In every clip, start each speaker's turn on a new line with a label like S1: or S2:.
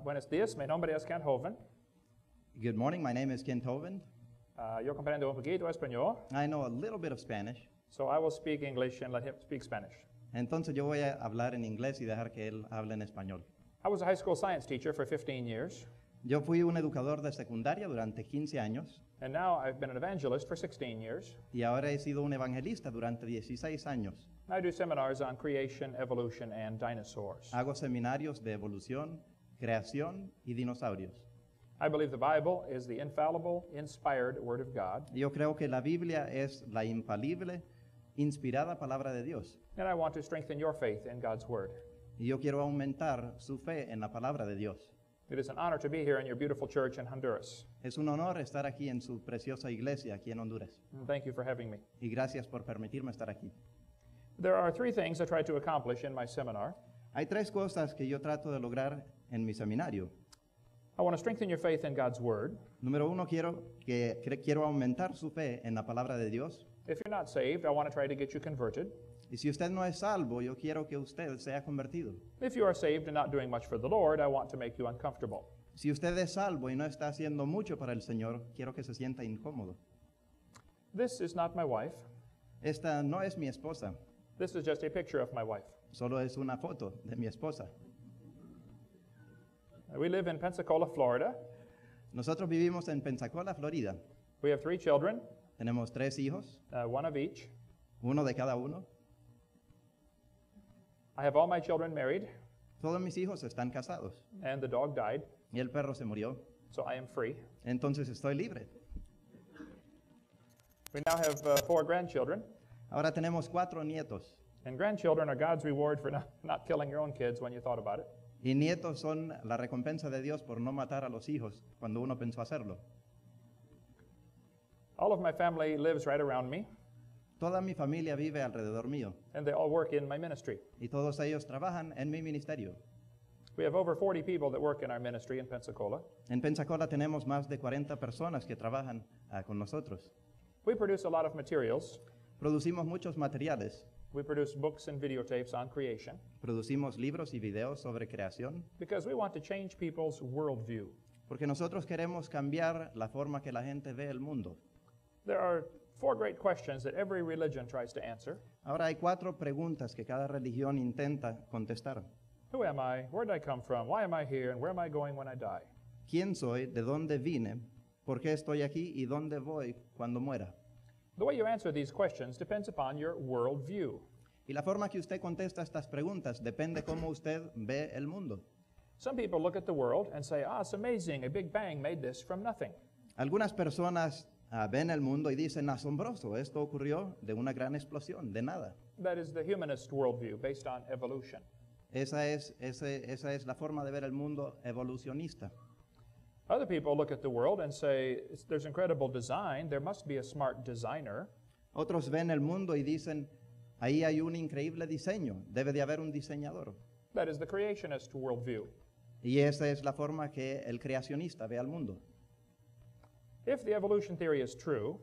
S1: Buenos días, mi nombre es Kent Hovind.
S2: Good morning, my name is Kent Hovind.
S1: Yo comprendo un poquito español,
S2: I know a little bit of Spanish,
S1: so I will speak English and let him speak Spanish.
S2: entonces yo voy a hablar en inglés y dejar que él hable en español.
S1: I was a high school science teacher for 15 years,
S2: Yo fui un educador de secundaria durante 15 años
S1: and now I've been an evangelist for 16 years.
S2: y ahora he sido un evangelista durante 16 años.
S1: I do seminars on creation, evolution, and dinosaurs.
S2: Hago seminarios de evolución, creación y dinosaurios.
S1: I believe the Bible is the infallible, inspired Word of God,
S2: Yo creo que la Biblia es la infalible, inspirada palabra de Dios.
S1: and I want to strengthen your faith in God's Word.
S2: Y yo quiero aumentar su fe en la palabra de Dios.
S1: It is an honor to be here in your beautiful church in Honduras,
S2: Es un honor estar aquí en su preciosa iglesia aquí en Honduras.
S1: and thank you for having me.
S2: Y gracias por permitirme estar aquí.
S1: There are three things I try to accomplish in my seminar.
S2: Hay tres cosas que yo trato de lograr en mi seminario.
S1: I want to strengthen your faith in God's Word.
S2: Número uno, quiero aumentar su fe en la palabra de Dios.
S1: If you're not saved, I want to try to get you converted.
S2: Y si usted no es salvo, yo quiero que usted sea convertido.
S1: If you are saved and not doing much for the Lord, I want to make you uncomfortable.
S2: Si usted es salvo y no está haciendo mucho para el Señor, quiero que se sienta incómodo.
S1: This is not my wife.
S2: Esta no es mi esposa,
S1: This is just a picture of my wife.
S2: solo es una foto de mi esposa.
S1: We live in Pensacola, Florida.
S2: Nosotros vivimos en Pensacola, Florida.
S1: We have 3 children,
S2: Tenemos 3 hijos,
S1: one of each.
S2: uno de cada uno.
S1: I have all my children married,
S2: Todos mis hijos están casados
S1: and the dog died,
S2: y el perro se murió.
S1: so I am free.
S2: Entonces estoy libre.
S1: We now have 4 grandchildren,
S2: Ahora tenemos 4 nietos.
S1: and grandchildren are God's reward for not killing your own kids when you thought about it.
S2: Y nietos son la recompensa de Dios por no matar a los hijos cuando uno pensó hacerlo.
S1: All of my family lives right around me,
S2: Toda mi familia vive alrededor mío
S1: and they all work in my ministry.
S2: y todos ellos trabajan en mi ministerio.
S1: We have over 40 people that work in our ministry in Pensacola.
S2: En Pensacola tenemos más de 40 personas que trabajan con nosotros.
S1: We produce a lot of materials.
S2: Producimos muchos materiales.
S1: We produce books and videotapes on creation
S2: Producimos libros y videos sobre creación
S1: because we want to change people's worldview.
S2: porque nosotros queremos cambiar la forma que la gente ve el mundo.
S1: There are 4 great questions that every religion tries to answer.
S2: Ahora hay 4 preguntas que cada religión intenta contestar.
S1: Who am I? Where did I come from? Why am I here? And where am I going when I die?
S2: ¿Quién soy? ¿De dónde vine? ¿Por qué estoy aquí? ¿Y dónde voy cuando muera?
S1: The way you answer these questions depends upon your worldview.
S2: Y la forma que usted contesta estas preguntas depende cómo usted ve el mundo.
S1: Some people look at the world and say, it's amazing, a big bang made this from nothing.
S2: Algunas personas ven el mundo y dicen, asombroso, esto ocurrió de una gran explosión, de nada.
S1: That is the humanist worldview based on evolution.
S2: Esa es la forma de ver el mundo evolucionista.
S1: Other people look at the world and say, there's incredible design, there must be a smart designer.
S2: Otros ven el mundo y dicen, ahí hay un increíble diseño, debe de haber un diseñador.
S1: That is the creationist worldview.
S2: Y esa es la forma que el creacionista ve al mundo.
S1: If the evolution theory is true,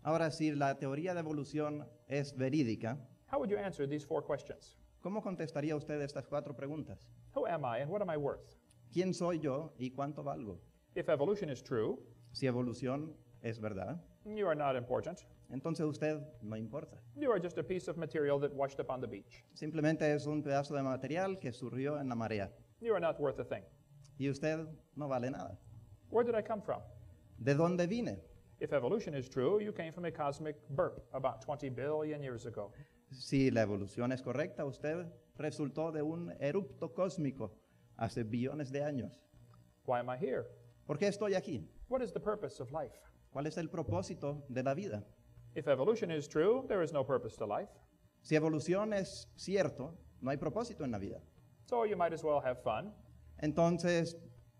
S2: Ahora, si la teoría de evolución es verídica,
S1: how would you answer these 4 questions?
S2: ¿cómo contestaría usted estas 4 preguntas?
S1: Who am I and what am I worth?
S2: ¿Quién soy yo y cuánto valgo?
S1: If evolution is true,
S2: Si evolución es verdad,
S1: you are not important.
S2: entonces usted no importa.
S1: You are just a piece of material that washed up on the beach.
S2: Simplemente es un pedazo de material que surgió en la marea.
S1: You are not worth a thing.
S2: Y usted no vale nada.
S1: Where did I come from?
S2: ¿De dónde vine?
S1: If evolution is true, you came from a cosmic burp about 20 billion years ago.
S2: Si la evolución es correcta, usted resultó de un erupto cósmico hace billones de años.
S1: Why am I here?
S2: ¿Por qué estoy aquí?
S1: What is the purpose of life?
S2: ¿Cuál es el propósito de la vida?
S1: If evolution is true, there is no purpose to life.
S2: Si evolución es cierto, no hay propósito en la vida.
S1: So you might as well have fun.
S2: Entonces,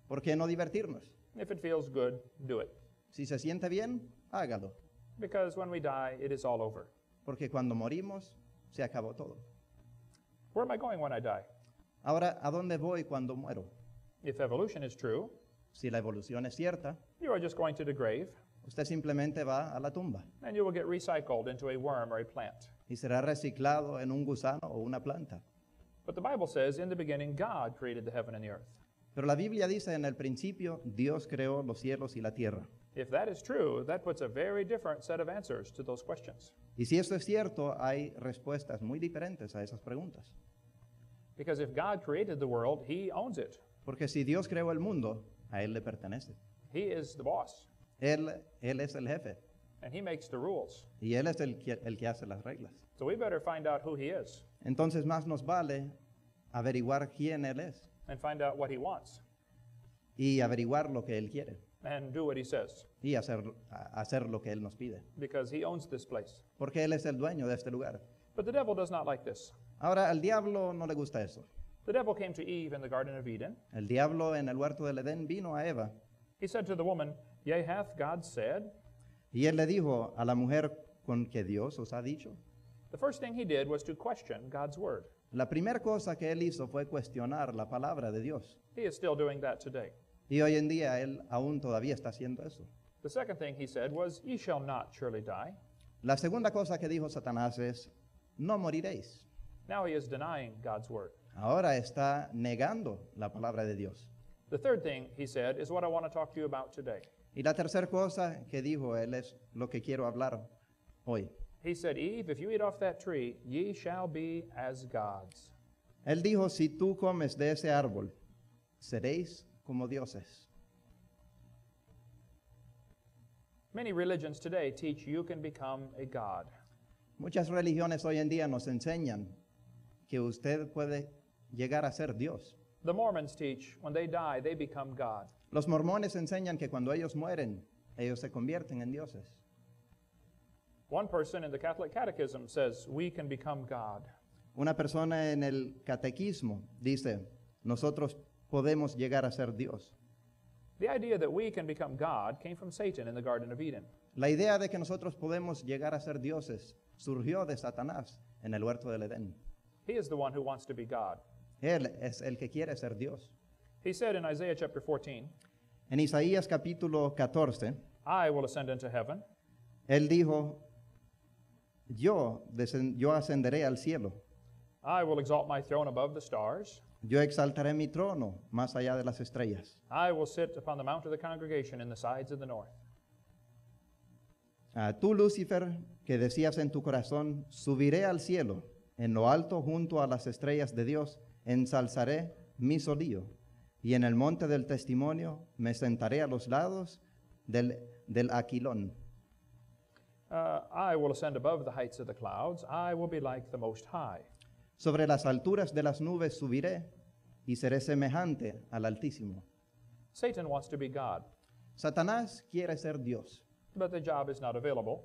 S2: ¿por qué no divertirnos?
S1: If it feels good, do it.
S2: Si se siente bien, hágalo.
S1: Because when we die, it is all over.
S2: Porque cuando morimos, se acabó todo.
S1: Where am I going when I die?
S2: Ahora, ¿a dónde voy cuando muero?
S1: If evolution is true,
S2: Si la evolución es cierta,
S1: you are just going to the grave,
S2: usted simplemente va a la tumba
S1: and you will get recycled into a worm or a plant.
S2: y será reciclado en un gusano o una planta.
S1: But the Bible says, in the beginning, God created the heaven and the earth.
S2: Pero la Biblia dice en el principio, Dios creó los cielos y la tierra.
S1: If that is true, that puts a very different set of answers to those questions.
S2: Y si esto es cierto, hay respuestas muy diferentes a esas preguntas.
S1: Because if God created the world, He owns it.
S2: Porque si Dios creó el mundo, a Él le pertenece.
S1: He is the boss,
S2: Él es el jefe
S1: and He makes the rules.
S2: y Él es el que hace las reglas.
S1: So we better find out who He is
S2: Entonces más nos vale averiguar quién Él es
S1: and find out what He wants
S2: y averiguar lo que Él quiere
S1: and do what He says,
S2: y hacer lo que Él nos pide.
S1: because He owns this place.
S2: Porque Él es el dueño de este lugar.
S1: But the devil does not like this.
S2: Ahora, al diablo no le gusta eso.
S1: The devil came to Eve in the Garden of Eden.
S2: El diablo en el huerto del Edén vino a Eva
S1: He said to the woman, Yea, hath God said?
S2: y él le dijo a la mujer con que Dios os ha dicho.
S1: The first thing he did was to question God's word.
S2: La primera cosa que él hizo fue cuestionar la palabra de Dios.
S1: He is still doing that today.
S2: Y hoy en día él aún todavía está haciendo eso.
S1: The second thing he said was, Ye shall not surely die.
S2: La segunda cosa que dijo Satanás es, no moriréis.
S1: Now he is denying God's word.
S2: Ahora está negando la palabra de Dios.
S1: The third thing he said is what I want to talk to you about today.
S2: Y la tercera cosa que dijo él es lo que quiero hablar hoy.
S1: He said, Eve, if you eat off that tree, ye shall be as gods.
S2: Él dijo, si tú comes de ese árbol, seréis como dioses.
S1: Many religions today teach you can become a god.
S2: Muchas religiones hoy en día nos enseñan que usted puede llegar a ser Dios.
S1: The Mormons teach when they die, they become God.
S2: Los mormones enseñan que cuando ellos mueren, ellos se convierten en dioses.
S1: One person in the Catholic Catechism says we can become God.
S2: Una persona en el catequismo dice, nosotros podemos llegar a ser Dios.
S1: The idea that we can become God came from Satan in the Garden of Eden.
S2: La idea de que nosotros podemos llegar a ser dioses surgió de Satanás en el huerto del Edén.
S1: He is the one who wants to be God.
S2: Él es el que quiere ser Dios.
S1: He said in Isaiah chapter 14,
S2: En Isaías capítulo 14,
S1: I will ascend into heaven.
S2: él dijo, yo ascenderé al cielo,
S1: I will exalt my throne above the stars.
S2: yo exaltaré mi trono más allá de las estrellas.
S1: I will sit upon the mount of the congregation in the sides of the north.
S2: Tú, Lucifer, que decías en tu corazón, subiré al cielo, en lo alto junto a las estrellas de Dios, ensalzaré mi solío, y en el monte del testimonio me sentaré a los lados del aquilón.
S1: I will ascend above the heights of the clouds. I will be like the Most High.
S2: Sobre las alturas de las nubes subiré, y seré semejante al Altísimo.
S1: Satan wants to be God,
S2: Satanás quiere ser Dios,
S1: but the job is not available.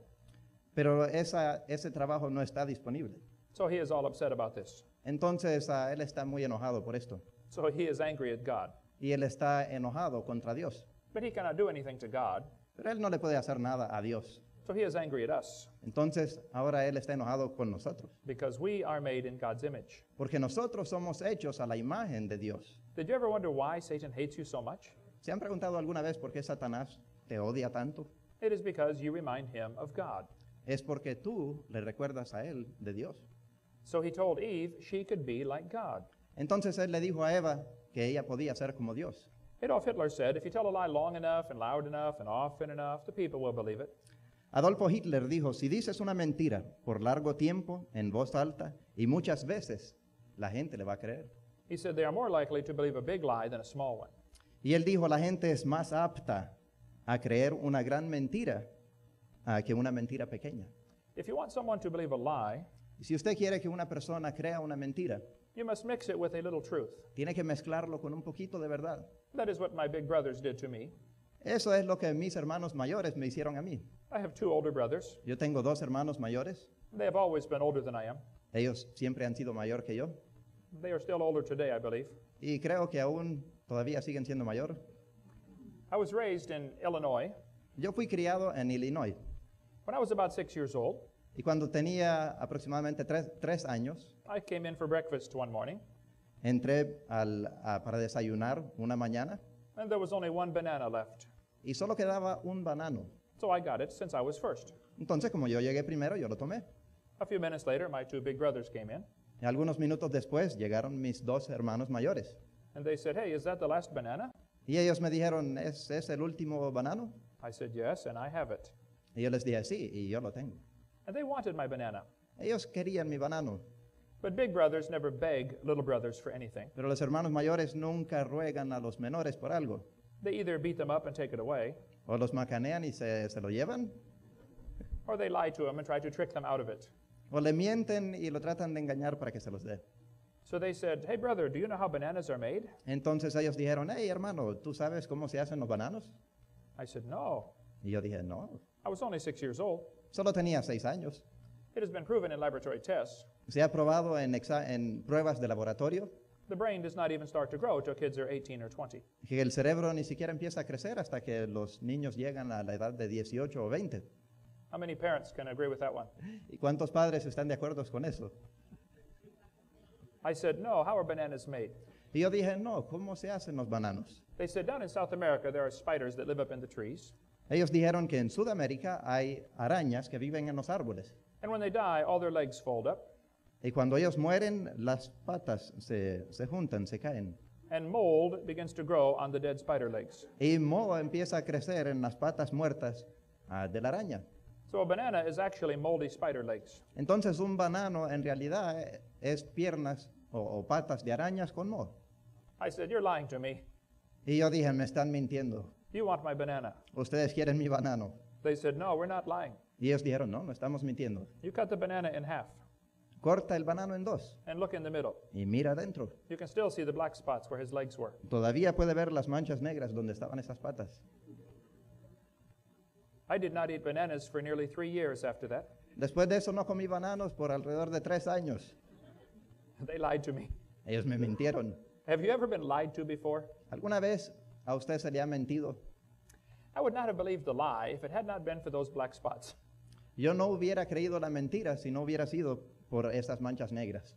S2: pero ese trabajo no está disponible.
S1: So he is all upset about this.
S2: Entonces él está muy enojado por esto,
S1: So he is angry at God.
S2: y él está enojado contra Dios.
S1: But he cannot do anything to God.
S2: Pero él no le puede hacer nada a Dios.
S1: So he is angry at us
S2: Entonces, ahora él está enojado con nosotros,
S1: because we are made in God's image.
S2: porque nosotros somos hechos a la imagen de Dios.
S1: Did you ever wonder why Satan hates you so much?
S2: ¿Se han preguntado alguna vez por qué Satanás te odia tanto?
S1: It is because you remind him of God.
S2: Es porque tú le recuerdas a él de Dios.
S1: So he told Eve she could be like God.
S2: Entonces él le dijo a Eva que ella podía ser como Dios.
S1: Adolf Hitler said, if you tell a lie long enough and loud enough and often enough, the people will believe it.
S2: Adolfo Hitler dijo, si dices una mentira por largo tiempo, en voz alta, y muchas veces, la gente le va a creer.
S1: He said they are more likely to believe a big lie than a small one.
S2: Y él dijo, la gente es más apta a creer una gran mentira que una mentira pequeña.
S1: If you want someone to believe a lie,
S2: Y si usted quiere que una persona crea una mentira,
S1: you must mix it with a little truth.
S2: tiene que mezclarlo con un poquito de verdad.
S1: That is what my big brothers did to me.
S2: Eso es lo que mis hermanos mayores me hicieron a mí.
S1: I have two older brothers.
S2: Yo tengo 2 hermanos mayores.
S1: They have always been older than I am.
S2: Ellos siempre han sido mayor que yo.
S1: They are still older today, I believe.
S2: Y creo que aún todavía siguen siendo mayor.
S1: I was raised in Illinois.
S2: Yo fui criado en Illinois.
S1: When I was about 6 years old,
S2: Y cuando tenía aproximadamente 3 años,
S1: I came in for breakfast one morning,
S2: entré para desayunar una mañana
S1: and there was only one banana left.
S2: y solo quedaba un banano.
S1: So I got it since I was first.
S2: Entonces, como yo llegué primero, yo lo tomé.
S1: A few minutes later, my two big brothers came in,
S2: Y algunos minutos después llegaron mis 2 hermanos mayores.
S1: And they said, hey, is that the last banana?
S2: Y ellos me dijeron, ¿es el último banano?
S1: I said, yes, and I have it.
S2: Y yo les dije, sí, y yo lo tengo.
S1: And they wanted my banana.
S2: Ellos querían mi banano,
S1: But big brothers never beg little brothers for anything.
S2: pero los hermanos mayores nunca ruegan a los menores por algo.
S1: They either beat them up and take it away,
S2: O los macanean y se lo llevan,
S1: or they lie to them and try to trick them out of it.
S2: o le mienten y lo tratan de engañar para que se los dé.
S1: So they said, hey, brother, do you know how bananas are made?
S2: Entonces ellos dijeron, hey hermano, ¿tú sabes cómo se hacen los bananos?
S1: I said, no.
S2: Y yo dije, no,
S1: I was only 6 years old.
S2: solo tenía 6 años.
S1: It has been proven in laboratory tests.
S2: Se ha probado en pruebas de laboratorio
S1: The brain does not even start to grow till kids are 18 or 20.
S2: que el cerebro ni siquiera empieza a crecer hasta que los niños llegan a la edad de 18 o 20.
S1: How many parents can agree with that one?
S2: ¿Y cuántos padres están de acuerdo con eso?
S1: I said, no, how are bananas made?
S2: Y yo dije, no, ¿cómo se hacen los bananos?
S1: They said, down in South America, there are spiders that live up in the trees.
S2: Ellos dijeron que en Sudamérica hay arañas que viven en los árboles.
S1: And when they die, all their legs fold up,
S2: Y cuando ellos mueren, las patas se juntan, se caen.
S1: and mold begins to grow on the dead spider legs.
S2: Y moho empieza a crecer en las patas muertas de la araña.
S1: So a banana is actually moldy spider legs.
S2: Entonces un banano en realidad es piernas o patas de arañas con moho.
S1: I said, you're lying to me.
S2: Y yo dije, me están mintiendo.
S1: You want my banana.
S2: Ustedes quieren mi banano.
S1: They said, no, we're not lying.
S2: Y ellos dijeron, no, no estamos mintiendo.
S1: You cut the banana in half
S2: Corta el banano en dos
S1: and look in the middle.
S2: y mira adentro.
S1: You can still see the black spots where his legs were.
S2: Todavía puede ver las manchas negras donde estaban esas patas.
S1: I did not eat bananas for nearly 3 years after that.
S2: Después de eso no comí bananos por alrededor de 3 años.
S1: They lied to me.
S2: Ellos me mintieron.
S1: Have you ever been lied to before?
S2: ¿Alguna vez a usted se le ha mentido?
S1: I would not have believed the lie if it had not been for those black spots.
S2: Yo no hubiera creído la mentira si no hubiera sido por esas manchas negras.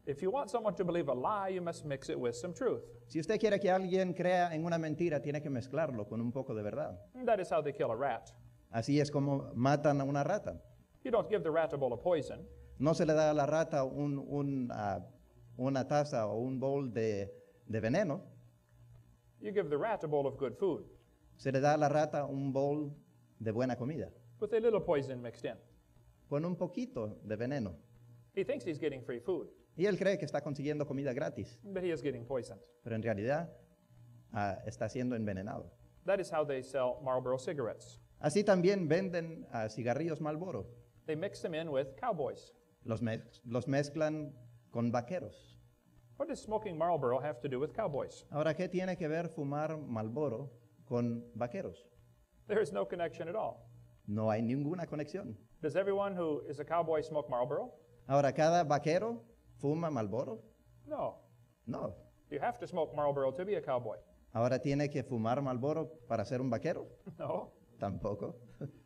S1: If you want someone to believe a lie, you must mix it with some truth.
S2: Si usted quiere que alguien crea en una mentira, tiene que mezclarlo con un poco de verdad.
S1: And that is how they kill a rat.
S2: Así es como matan a una rata.
S1: You don't give the rat a bowl of poison.
S2: No se le da a la rata una taza o un bowl de veneno.
S1: You give the rat a bowl of good food
S2: Se le da a la rata un bowl de buena comida,
S1: with a little poison mixed in.
S2: con un poquito de veneno.
S1: He thinks he's getting free food,
S2: Y él cree que está consiguiendo comida gratis,
S1: but he is getting poisoned.
S2: pero en realidad está siendo envenenado.
S1: That is how they sell Marlboro cigarettes.
S2: Así también venden cigarrillos Marlboro.
S1: They mix them in with cowboys.
S2: Los mezclan con vaqueros.
S1: What does smoking Marlboro have to do with cowboys?
S2: Ahora, ¿qué tiene que ver fumar Marlboro con vaqueros?
S1: There is no connection at all.
S2: No hay ninguna conexión.
S1: Does everyone who is a cowboy smoke Marlboro?
S2: Ahora, ¿cada vaquero fuma Marlboro?
S1: No.
S2: No.
S1: You have to smoke Marlboro to be a cowboy.
S2: Ahora, ¿tiene que fumar Marlboro para ser un vaquero?
S1: No.
S2: Tampoco.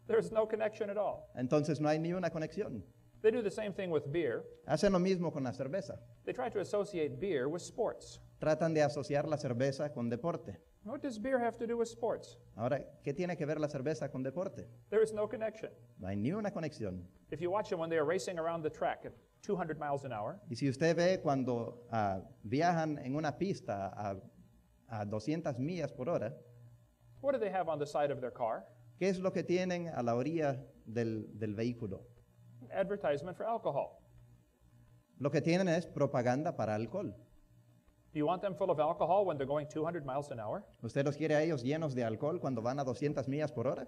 S1: There's no connection at all.
S2: Entonces no hay ni una conexión.
S1: They do the same thing with beer.
S2: Hacen lo mismo con la cerveza.
S1: They try to associate beer with sports.
S2: Tratan de asociar la cerveza con deporte.
S1: What does beer have to do with sports?
S2: Ahora, ¿qué tiene que ver la cerveza con deporte?
S1: There is no connection.
S2: No hay ni una conexión.
S1: If you watch them when they are racing around the track at 200 miles an hour,
S2: Y si usted ve cuando viajan en una pista a 200 millas por hora,
S1: what do they have on the side of their car?
S2: ¿qué es lo que tienen a la orilla del vehículo?
S1: Advertisement for alcohol.
S2: Lo que tienen es propaganda para alcohol.
S1: Do you want them full of alcohol when they're going 200 miles an hour?
S2: ¿Usted los quiere a ellos llenos de alcohol cuando van a 200 millas por hora?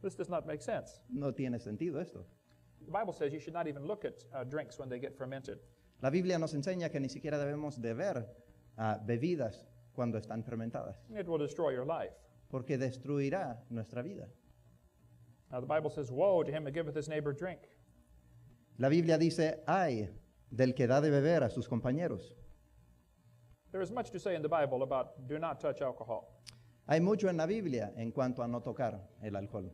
S1: This does not make sense.
S2: No tiene sentido esto.
S1: The Bible says you should not even look at drinks when they get fermented.
S2: La Biblia nos enseña que ni siquiera debemos de ver bebidas cuando están fermentadas,
S1: It will destroy your life.
S2: porque destruirá nuestra vida.
S1: Now the Bible says, woe to him that giveth his neighbor drink.
S2: La Biblia dice, ay del que da de beber a sus compañeros.
S1: There is much to say in the Bible about do not touch alcohol.
S2: Hay mucho en la Biblia en cuanto a no tocar el alcohol.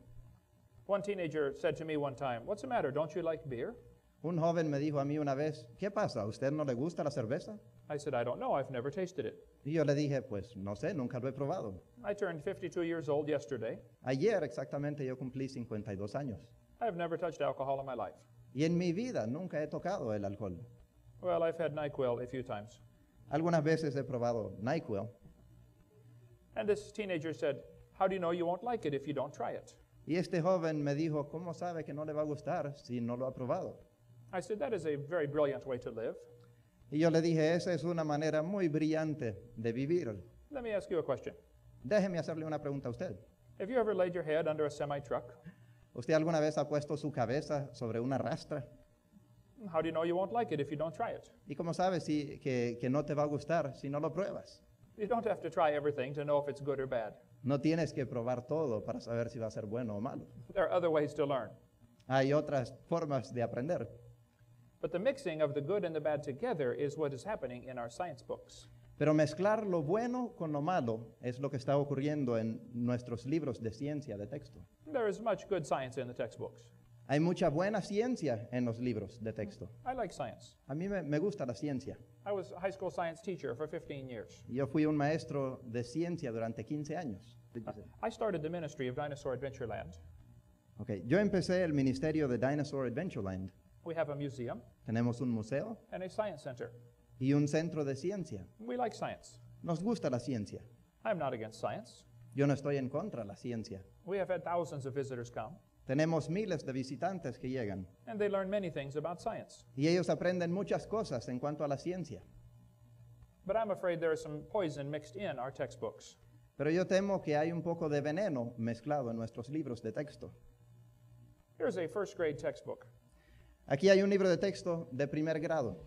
S1: One teenager said to me one time, what's the matter, don't you like beer?
S2: Un joven me dijo a mí una vez, ¿qué pasa? ¿A usted no le gusta la cerveza?
S1: I said, I don't know, I've never tasted it.
S2: Y yo le dije, pues no sé, nunca lo he probado.
S1: I turned 52 years old yesterday.
S2: Ayer exactamente yo cumplí 52 años.
S1: I have never touched alcohol in my life.
S2: Y en mi vida nunca he tocado el alcohol.
S1: Well, I've had NyQuil a few times.
S2: Algunas veces he probado NyQuil
S1: And this teenager said, "How do you know you won't like it if you don't try it?"
S2: y este joven me dijo, ¿cómo sabe que no le va a gustar si no lo ha probado?
S1: I said, "That is a very brilliant way to live.
S2: Y yo le dije, esa es una manera muy brillante de vivir.
S1: Let me ask you a question.
S2: Déjeme hacerle una pregunta a usted.
S1: Have you ever laid your head under a semi-truck?
S2: ¿Usted alguna vez ha puesto su cabeza sobre una rastra?
S1: How do you know you won't like it if you don't try it?
S2: ¿Y cómo sabes que no te va a gustar si no lo pruebas?
S1: You don't have to try everything to know if it's good or bad.
S2: No tienes que probar todo para saber si va a ser bueno o malo.
S1: There are other ways to learn.
S2: Hay otras formas de aprender.
S1: But the mixing of the good and the bad together is what is happening in our science books.
S2: Pero mezclar lo bueno con lo malo es lo que está ocurriendo en nuestros libros de ciencia de texto.
S1: There is much good science in the textbooks.
S2: Hay mucha buena ciencia en los libros de texto.
S1: I like science.
S2: A mí me gusta la ciencia.
S1: I was a high school science teacher for 15 years.
S2: Yo fui un maestro de ciencia durante 15 años.
S1: I started the ministry of Dinosaur Adventureland.
S2: Okay. Yo empecé el ministerio de Dinosaur Adventureland.
S1: We have a museum
S2: Tenemos un museo
S1: and a science center.
S2: y un centro de ciencia.
S1: We like science.
S2: Nos gusta la ciencia.
S1: I'm not against science.
S2: Yo no estoy en contra de la ciencia.
S1: We have had thousands of visitors come,
S2: Tenemos miles de visitantes que llegan
S1: and they learn many things about science.
S2: y ellos aprenden muchas cosas en cuanto a la ciencia.
S1: But I'm afraid there is some poison mixed in our textbooks.
S2: Pero yo temo que hay un poco de veneno mezclado en nuestros libros de texto.
S1: Here's a first grade textbook.
S2: Aquí hay un libro de texto de primer grado.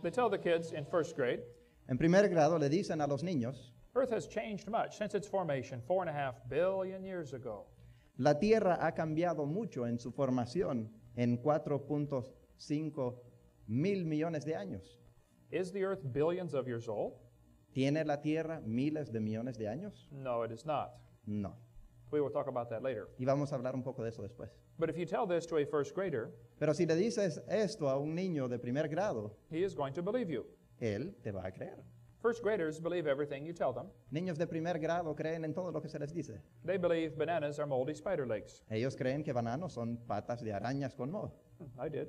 S1: They tell the kids in first grade,
S2: En primer grado le dicen a los niños,
S1: Earth has changed much since its formation 4.5 billion years ago.
S2: la Tierra ha cambiado mucho en su formación en 4.5 mil millones de años.
S1: Is the Earth billions of years old?
S2: ¿Tiene la Tierra miles de millones de años?
S1: No, it is not.
S2: No.
S1: We will talk about that later.
S2: Y vamos a hablar un poco de eso después.
S1: But if you tell this to a first grader,
S2: Pero si le dices esto a un niño de primer grado,
S1: he is going to believe you.
S2: él te va a creer.
S1: First graders believe everything you tell them.
S2: Niños de primer grado creen en todo lo que se les dice.
S1: They believe bananas are moldy spider legs.
S2: Ellos creen que bananos son patas de arañas con moho.
S1: I did.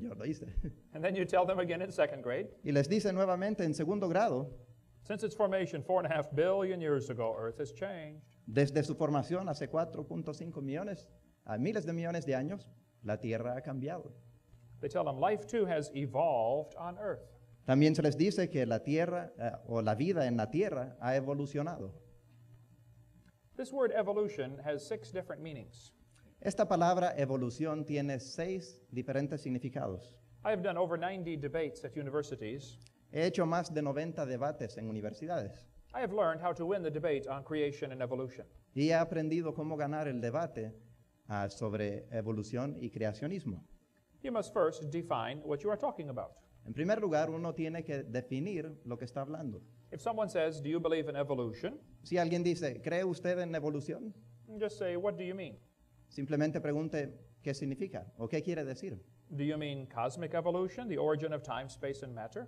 S2: Yo lo hice.
S1: And then you tell them again in second grade,
S2: Y les dice nuevamente en segundo grado,
S1: since its formation 4.5 billion years ago, Earth has changed.
S2: desde su formación hace 4.5 millones a miles de millones de años, la Tierra ha cambiado.
S1: They tell them life too has evolved on Earth.
S2: También se les dice que la Tierra o la vida en la Tierra ha evolucionado.
S1: This word evolution has 6 different meanings.
S2: Esta palabra evolución tiene 6 diferentes significados.
S1: I have done over 90 debates at universities.
S2: He hecho más de 90 debates en universidades
S1: I have learned how to win the debate on creation and evolution.
S2: y he aprendido cómo ganar el debate sobre evolución y creacionismo.
S1: You must first define what you are talking about.
S2: En primer lugar, uno tiene que definir lo que está hablando.
S1: If someone says, "Do you believe in evolution?"
S2: Si alguien dice, ¿cree usted en evolución?
S1: just say, "What do you mean?
S2: Simplemente pregunte qué significa o qué quiere decir.
S1: Do you mean cosmic evolution, the origin of time, space, and matter?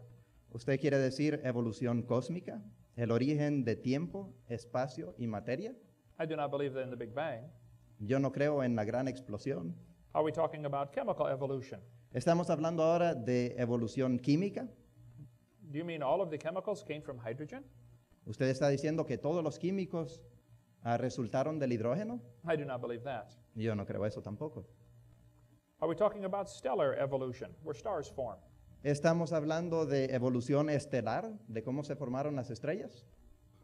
S2: ¿Usted quiere decir evolución cósmica, el origen de tiempo, espacio y materia?
S1: I do not believe in the Big Bang.
S2: Yo no creo en la gran explosión.
S1: Are we talking about chemical evolution?
S2: Estamos hablando ahora de evolución química.
S1: Do you mean all of the chemicals came from hydrogen?
S2: ¿Usted está diciendo que todos los químicos resultaron del hidrógeno?
S1: I do not believe that.
S2: Yo no creo eso tampoco.
S1: Are we talking about stellar evolution, where stars form?
S2: Estamos hablando de evolución estelar, de cómo se formaron las estrellas.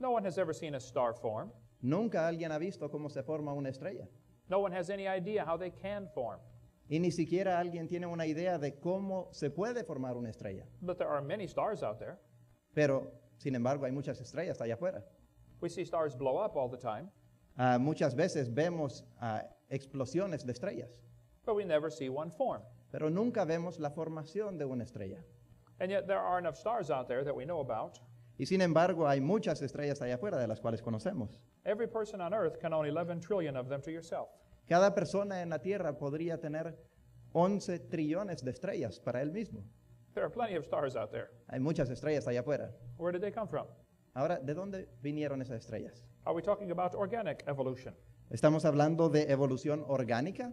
S1: No one has ever seen a star form.
S2: Nunca alguien ha visto cómo se forma una estrella.
S1: No one has any idea how they can form.
S2: Y ni siquiera alguien tiene una idea de cómo se puede formar una estrella.
S1: But there are many stars out there.
S2: Pero, sin embargo, hay muchas estrellas allá afuera.
S1: We see stars blow up all the time,
S2: Muchas veces vemos explosiones de estrellas,
S1: but we never see one form.
S2: pero nunca vemos la formación de una estrella.
S1: And yet there are enough stars out there that we know about.
S2: Y sin embargo, hay muchas estrellas allá afuera de las cuales conocemos.
S1: Every person on earth can own 11 trillion of them to yourself.
S2: Cada persona en la Tierra podría tener 11 trillones de estrellas para él mismo.
S1: There are plenty of stars out there.
S2: Hay muchas estrellas allá afuera.
S1: Where did they come from?
S2: Ahora, ¿de dónde vinieron esas estrellas?
S1: Are we talking about organic evolution?
S2: ¿Estamos hablando de evolución orgánica?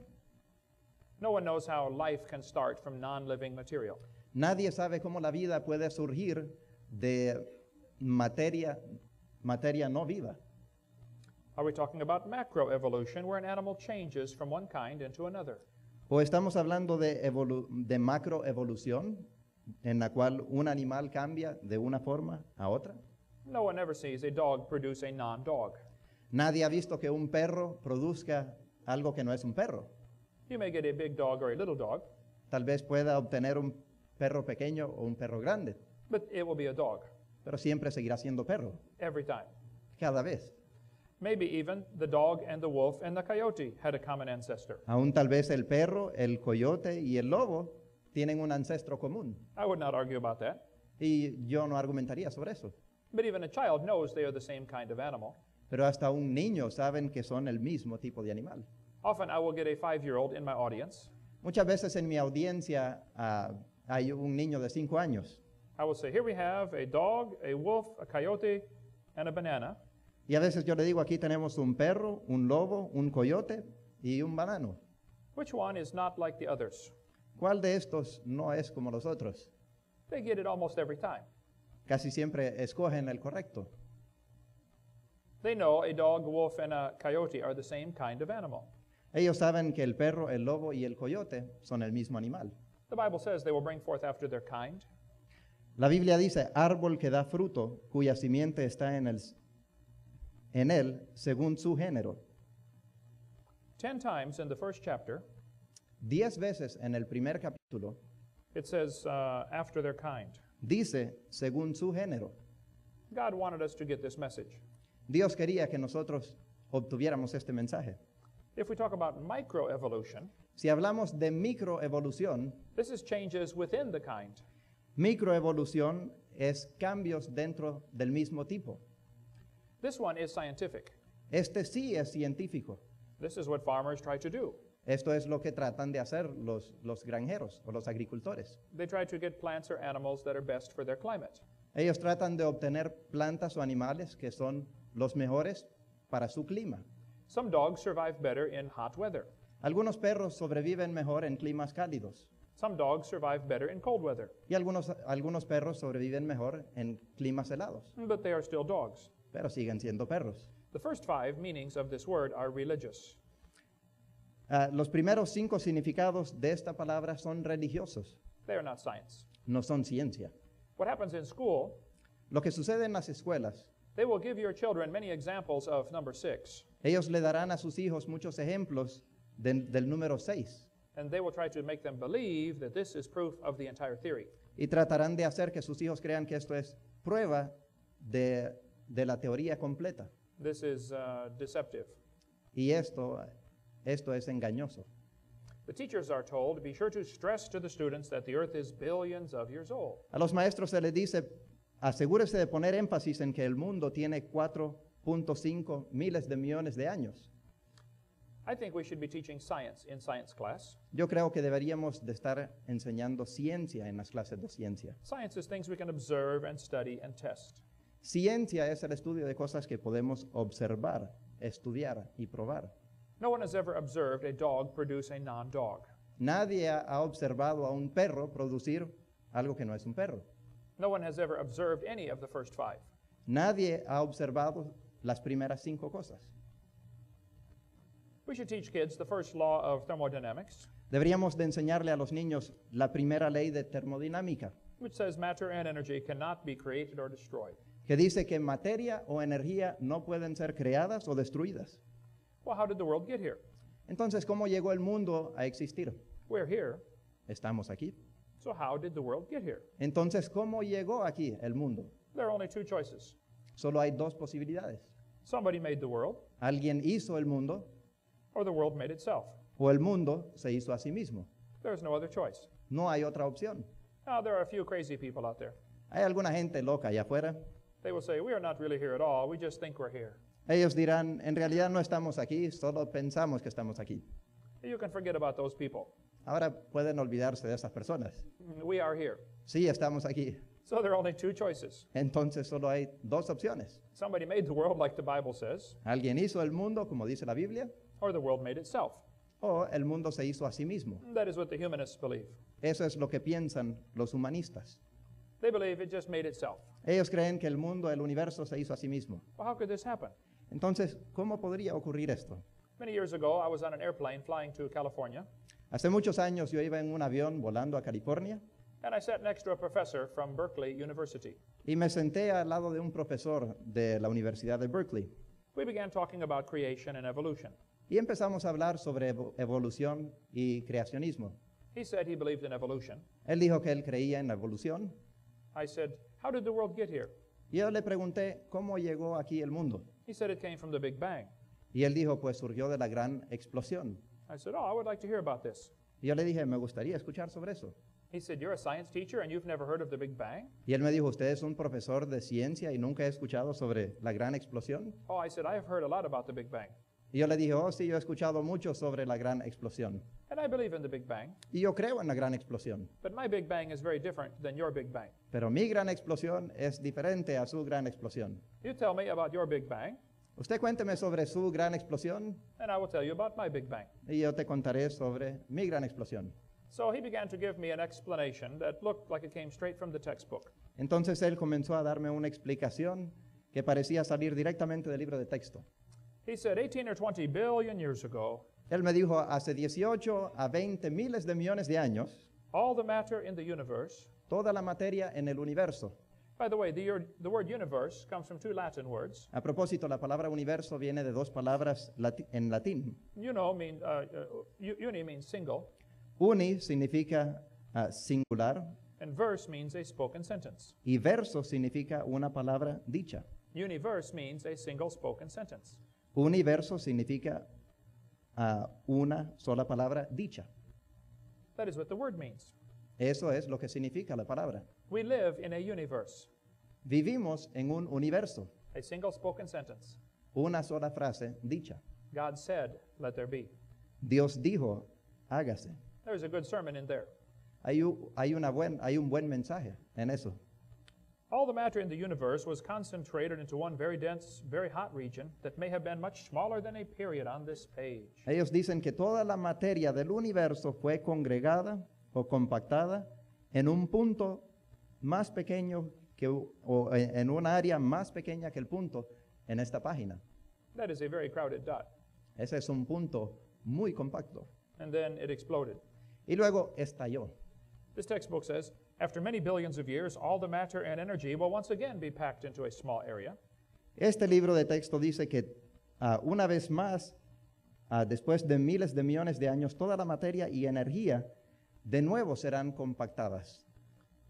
S1: No one knows how life can start from non-living material.
S2: Nadie sabe cómo la vida puede surgir de materia no viva.
S1: Are we talking about macroevolution, where an animal changes from one kind into another?
S2: ¿O estamos hablando de macroevolución, en la cual un animal cambia de una forma a otra?
S1: No one ever sees a dog produce a non-dog.
S2: Nadie ha visto que un perro produzca algo que no es un perro.
S1: You may get a big dog or a little dog,
S2: Tal vez pueda obtener un perro pequeño o un perro grande,
S1: but it will be a dog
S2: pero siempre seguirá siendo perro,
S1: every time.
S2: cada vez.
S1: Maybe even the dog and the wolf and the coyote had a common ancestor.
S2: Aún tal vez el perro, el coyote y el lobo tienen un ancestro común.
S1: I would not argue about that.
S2: Y yo no argumentaría sobre eso.
S1: But even a child knows they are the same kind of animal.
S2: Pero hasta un niño saben que son el mismo tipo de animal.
S1: Often I will get a 5-year-old in my audience.
S2: Muchas veces en mi audiencia hay un niño de 5 años.
S1: I will say, here we have a dog, a wolf, a coyote, and a banana.
S2: Y a veces yo le digo, aquí tenemos un perro, un lobo, un coyote y un banano.
S1: Which one is not like the others?
S2: ¿Cuál de estos no es como los otros?
S1: They get it almost every time.
S2: Casi siempre escogen el correcto.
S1: They know a dog, a wolf, and a coyote are the same kind of animal.
S2: Ellos saben que el perro, el lobo y el coyote son el mismo animal.
S1: The Bible says they will bring forth after their kind.
S2: La Biblia dice, árbol que da fruto, cuya simiente está en él según su género.
S1: 10 times in the first chapter,
S2: 10 veces en el primer capítulo
S1: it says after their kind.
S2: dice según su género.
S1: God wanted us to get this message.
S2: Dios quería que nosotros obtuviéramos este mensaje.
S1: If we talk about microevolution,
S2: Si hablamos de microevolución,
S1: this is changes within the kind.
S2: microevolución es cambios dentro del mismo tipo.
S1: This one is scientific.
S2: Este sí es científico.
S1: This is what farmers try to do.
S2: Esto es lo que tratan de hacer los granjeros o los agricultores.
S1: They try to get plants or animals that are best for their climate.
S2: Ellos tratan de obtener plantas o animales que son los mejores para su clima.
S1: Some dogs survive better in hot weather.
S2: Algunos perros sobreviven mejor en climas cálidos
S1: Some dogs survive better in cold weather,
S2: y algunos perros sobreviven mejor en climas helados,
S1: but they are still dogs.
S2: pero siguen siendo perros.
S1: The first 5 meanings of this word are religious.
S2: Los primeros 5 significados de esta palabra son religiosos,
S1: They are not science.
S2: no son ciencia.
S1: What happens in school,
S2: Lo que sucede en las escuelas,
S1: they will give your children many examples of number 6,
S2: ellos le darán a sus hijos muchos ejemplos del número 6
S1: and they will try to make them believe that this is proof of the entire theory.
S2: y tratarán de hacer que sus hijos crean que esto es prueba de la teoría completa.
S1: This is deceptive.
S2: Y esto es engañoso.
S1: The teachers are told, be sure to stress to the students that the earth is billions of years old.
S2: A los maestros se les dice, asegúrese de poner énfasis en que el mundo tiene 4.5 miles de millones de años.
S1: I think we should be teaching science in science class.
S2: Yo creo que deberíamos de estar enseñando ciencia en las clases de ciencia.
S1: Science is things we can observe and study and test.
S2: Ciencia es el estudio de cosas que podemos observar, estudiar y probar.
S1: No one has ever observed a dog produce a non-dog.
S2: Nadie ha observado a un perro producir algo que no es un perro.
S1: No one has ever observed any of the first 5.
S2: Nadie ha observado las primeras 5 cosas.
S1: We should teach kids the first law of thermodynamics,
S2: Deberíamos de enseñarle a los niños la primera ley de termodinámica,
S1: which says matter and energy cannot be created or destroyed.
S2: que dice que materia o energía no pueden ser creadas o destruidas.
S1: Well, how did the world get here?
S2: Entonces, ¿cómo llegó el mundo a existir?
S1: We're here,
S2: Estamos aquí.
S1: so how did the world get here?
S2: Entonces, ¿cómo llegó aquí el mundo?
S1: There are only 2 choices.
S2: Solo hay 2 posibilidades.
S1: Somebody made the world,
S2: Alguien hizo el mundo
S1: or the world made itself.
S2: o el mundo se hizo a sí mismo.
S1: There's no other choice.
S2: No hay otra opción.
S1: Now, there are a few crazy people out there.
S2: Hay alguna gente loca allá afuera.
S1: They will say, we are not really here at all. We just think we're here.
S2: Ellos dirán, en realidad no estamos aquí, solo pensamos que estamos aquí.
S1: You can forget about those people.
S2: Ahora pueden olvidarse de esas personas.
S1: We are here.
S2: Sí, estamos aquí.
S1: So there are only 2 choices.
S2: Entonces solo hay 2 opciones.
S1: Somebody made the world like the Bible says,
S2: Alguien hizo el mundo, como dice la Biblia,
S1: or the world made itself.
S2: o el mundo se hizo a sí mismo.
S1: That is what the humanists believe.
S2: Eso es lo que piensan los humanistas.
S1: They believe it just made itself.
S2: Ellos creen que el mundo, el universo se hizo a sí mismo.
S1: Well, how could this happen?
S2: Entonces, ¿cómo podría ocurrir esto?
S1: Many years ago, I was on an airplane flying to California,
S2: Hace muchos años yo iba en un avión volando a California
S1: and I sat next to a professor from Berkeley University.
S2: y me senté al lado de un profesor de la Universidad de Berkeley.
S1: We began talking about creation and evolution.
S2: Y empezamos a hablar sobre evolución y creacionismo.
S1: He said he believed in evolution.
S2: Él dijo que él creía en la evolución.
S1: I said, how did the world get here?
S2: Y yo le pregunté, ¿cómo llegó aquí el mundo?
S1: He said it came from the Big Bang.
S2: Y él dijo, pues surgió de la gran explosión.
S1: I said, oh, I would like to hear about this.
S2: Y yo le dije, me gustaría escuchar sobre eso.
S1: He said, you're a science teacher and you've never heard of the Big Bang?
S2: Y él me dijo, ¿usted es un profesor de ciencia y nunca ha escuchado sobre la gran explosión?
S1: Oh, I said, I have heard a lot about the Big Bang.
S2: Y yo le dije, oh, sí, yo he escuchado mucho sobre la gran explosión.
S1: And I believe in the Big Bang.
S2: Y yo creo en la gran explosión.
S1: But my Big Bang is very different than your Big Bang.
S2: Pero mi gran explosión es diferente a su gran explosión.
S1: You tell me about your Big Bang,
S2: Usted cuénteme sobre su gran explosión
S1: and I will tell you about my Big Bang.
S2: y yo te contaré sobre mi gran explosión.
S1: So he began to give me an explanation that looked like it came straight from the textbook.
S2: Entonces él comenzó a darme una explicación que parecía salir directamente del libro de texto.
S1: He said 18 or 20 billion years ago,
S2: Él me dijo, hace 18 a 20 miles de millones de años,
S1: all the matter in the universe.
S2: toda la materia en el universo.
S1: By the way, the word universe comes from two Latin words.
S2: A propósito, la palabra universo viene de dos palabras en latín.
S1: Uni means single,
S2: Uni significa singular
S1: and verse means a spoken sentence.
S2: y verso significa una palabra dicha.
S1: Universe means a single spoken sentence.
S2: Universo significa una sola palabra dicha.
S1: That is what the word means.
S2: Eso es lo que significa la palabra.
S1: We live in a universe,
S2: Vivimos en un universo,
S1: a single spoken sentence.
S2: una sola frase dicha.
S1: God said, let there be.
S2: Dios dijo, hágase.
S1: There's a good sermon in there.
S2: Hay un buen mensaje en eso.
S1: All the matter in the universe was concentrated into one very dense, very hot region that may have been much smaller than a period on this page.
S2: Ellos dicen que toda la materia del universo fue congregada o compactada en un punto más pequeño o en un área más pequeña que el punto en esta página.
S1: That is a very crowded dot.
S2: Ese es un punto muy compacto.
S1: And then it exploded.
S2: Y luego estalló.
S1: This textbook says, after many billions of years, all the matter and energy will once again be packed into a small area.
S2: Este libro de texto dice que una vez más, después de miles de millones de años, toda la materia y energía de nuevo serán compactadas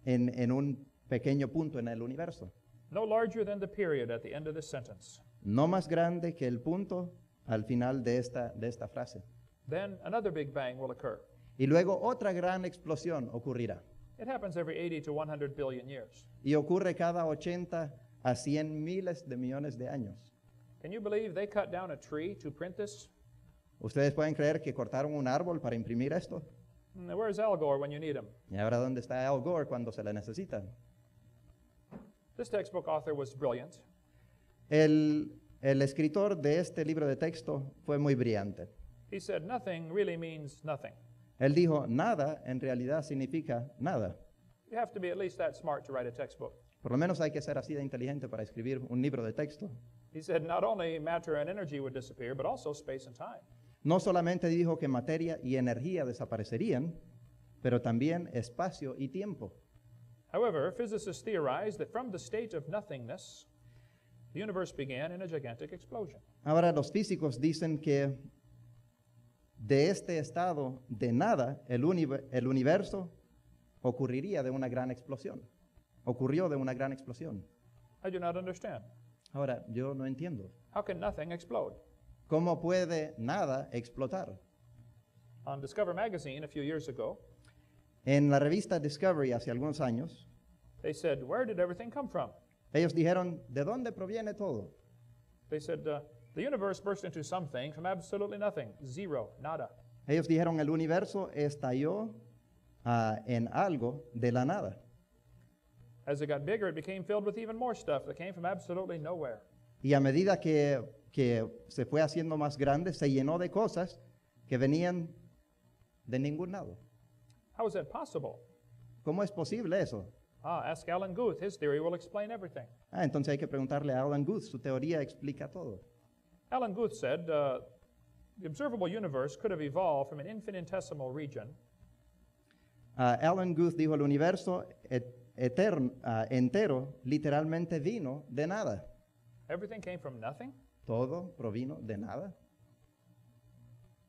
S2: en un pequeño punto en el universo.
S1: No larger than the period at the end of this sentence.
S2: No más grande que el punto al final de esta frase.
S1: Then another Big Bang will occur.
S2: Y luego otra gran explosión ocurrirá.
S1: It happens every 80 to 100 billion years.
S2: Y ocurre cada 80 a 100 miles de millones de años.
S1: Can you believe they cut down a tree to print this?
S2: ¿Ustedes pueden creer que cortaron un árbol para imprimir esto?
S1: Where's Al Gore when you need him?
S2: ¿Y ahora dónde está Al Gore cuando se le necesita?
S1: This textbook author was brilliant.
S2: El escritor de este libro de texto fue muy brillante.
S1: He said nothing really means nothing.
S2: Él dijo, nada en realidad significa nada.
S1: You have to be at least that smart to write a textbook.
S2: Por lo menos hay que ser así de inteligente para escribir un libro de texto.
S1: He said not only matter and energy would disappear, but also space and time.
S2: No solamente dijo que materia y energía desaparecerían, pero también espacio y tiempo.
S1: However, physicists theorize that from the state of nothingness, the universe began in a gigantic explosion.
S2: Ahora los físicos dicen que de este estado de nada, el universo ocurriría de una gran explosión. Ocurrió de una gran explosión.
S1: I do not understand.
S2: Ahora, yo no entiendo.
S1: How can nothing explode?
S2: ¿Cómo puede nada explotar?
S1: On Discover magazine a few years ago,
S2: En la revista Discovery hace algunos años,
S1: they said, where did everything come from?
S2: ellos dijeron, ¿de dónde proviene todo?
S1: They said, the universe burst into something from absolutely nothing. Zero, nada.
S2: Ellos dijeron, el universo estalló en algo de la nada.
S1: As it got bigger, it became filled with even more stuff that came from absolutely nowhere.
S2: Y a medida que se fue haciendo más grande, se llenó de cosas que venían de ningún lado.
S1: How is that possible?
S2: ¿Cómo es posible eso?
S1: Ask Alan Guth. His theory will explain everything.
S2: Entonces hay que preguntarle a Alan Guth, su teoría explica todo.
S1: Alan Guth said the observable universe could have evolved from an infinitesimal region
S2: Alan Guth dijo, el universo entero literalmente vino de nada.
S1: Everything came from nothing.
S2: Todo provino de nada.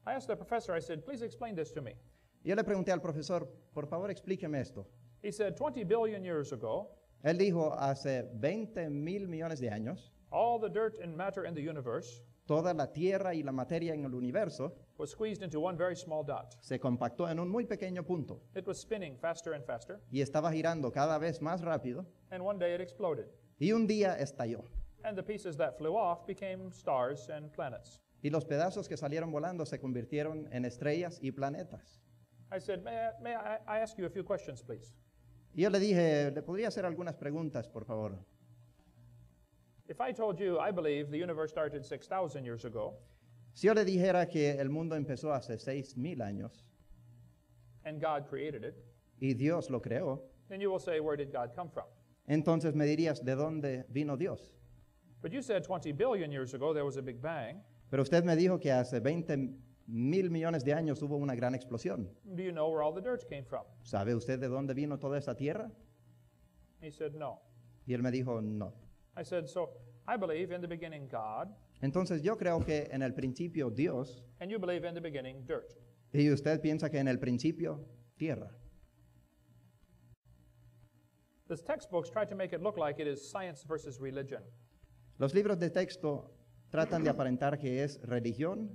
S1: I asked the professor, I said, please explain this to me.
S2: Yo le pregunté al profesor, por favor explíqueme esto.
S1: He said, 20 billion years ago,
S2: Él dijo, hace 20,000 millones de años,
S1: all the dirt and matter in the universe
S2: toda la tierra y la materia en el universo
S1: was squeezed into one very small dot.
S2: se compactó en un muy pequeño punto
S1: It was spinning faster and faster,
S2: y estaba girando cada vez más rápido
S1: and one day it exploded.
S2: y un día estalló.
S1: And the pieces that flew off became stars and planets.
S2: Y los pedazos que salieron volando se convirtieron en estrellas y planetas.
S1: I said, may I ask you a few questions, please?
S2: Y yo le dije, ¿le podría hacer algunas preguntas, por favor?
S1: If I told you I believe the universe started 6,000 years ago,
S2: Si yo le dijera que el mundo empezó hace 6,000 años
S1: and God created it,
S2: y Dios lo creó,
S1: then you will say, where did God come from?
S2: entonces me dirías, ¿de dónde vino Dios?
S1: But you said 20 billion years ago there was a big bang.
S2: Pero usted me dijo que hace 20,000 millones de años hubo una gran explosión.
S1: Do you know where all the dirt came from?
S2: ¿Sabe usted de dónde vino toda esta tierra?
S1: He said, no.
S2: Y él me dijo, no.
S1: I said, so I believe in the beginning God,
S2: Entonces yo creo que en el principio Dios,
S1: and you believe in the beginning dirt.
S2: y usted piensa que en el principio tierra.
S1: The textbooks try to make it look like it is science versus religion.
S2: Los libros de texto tratan de aparentar que es religión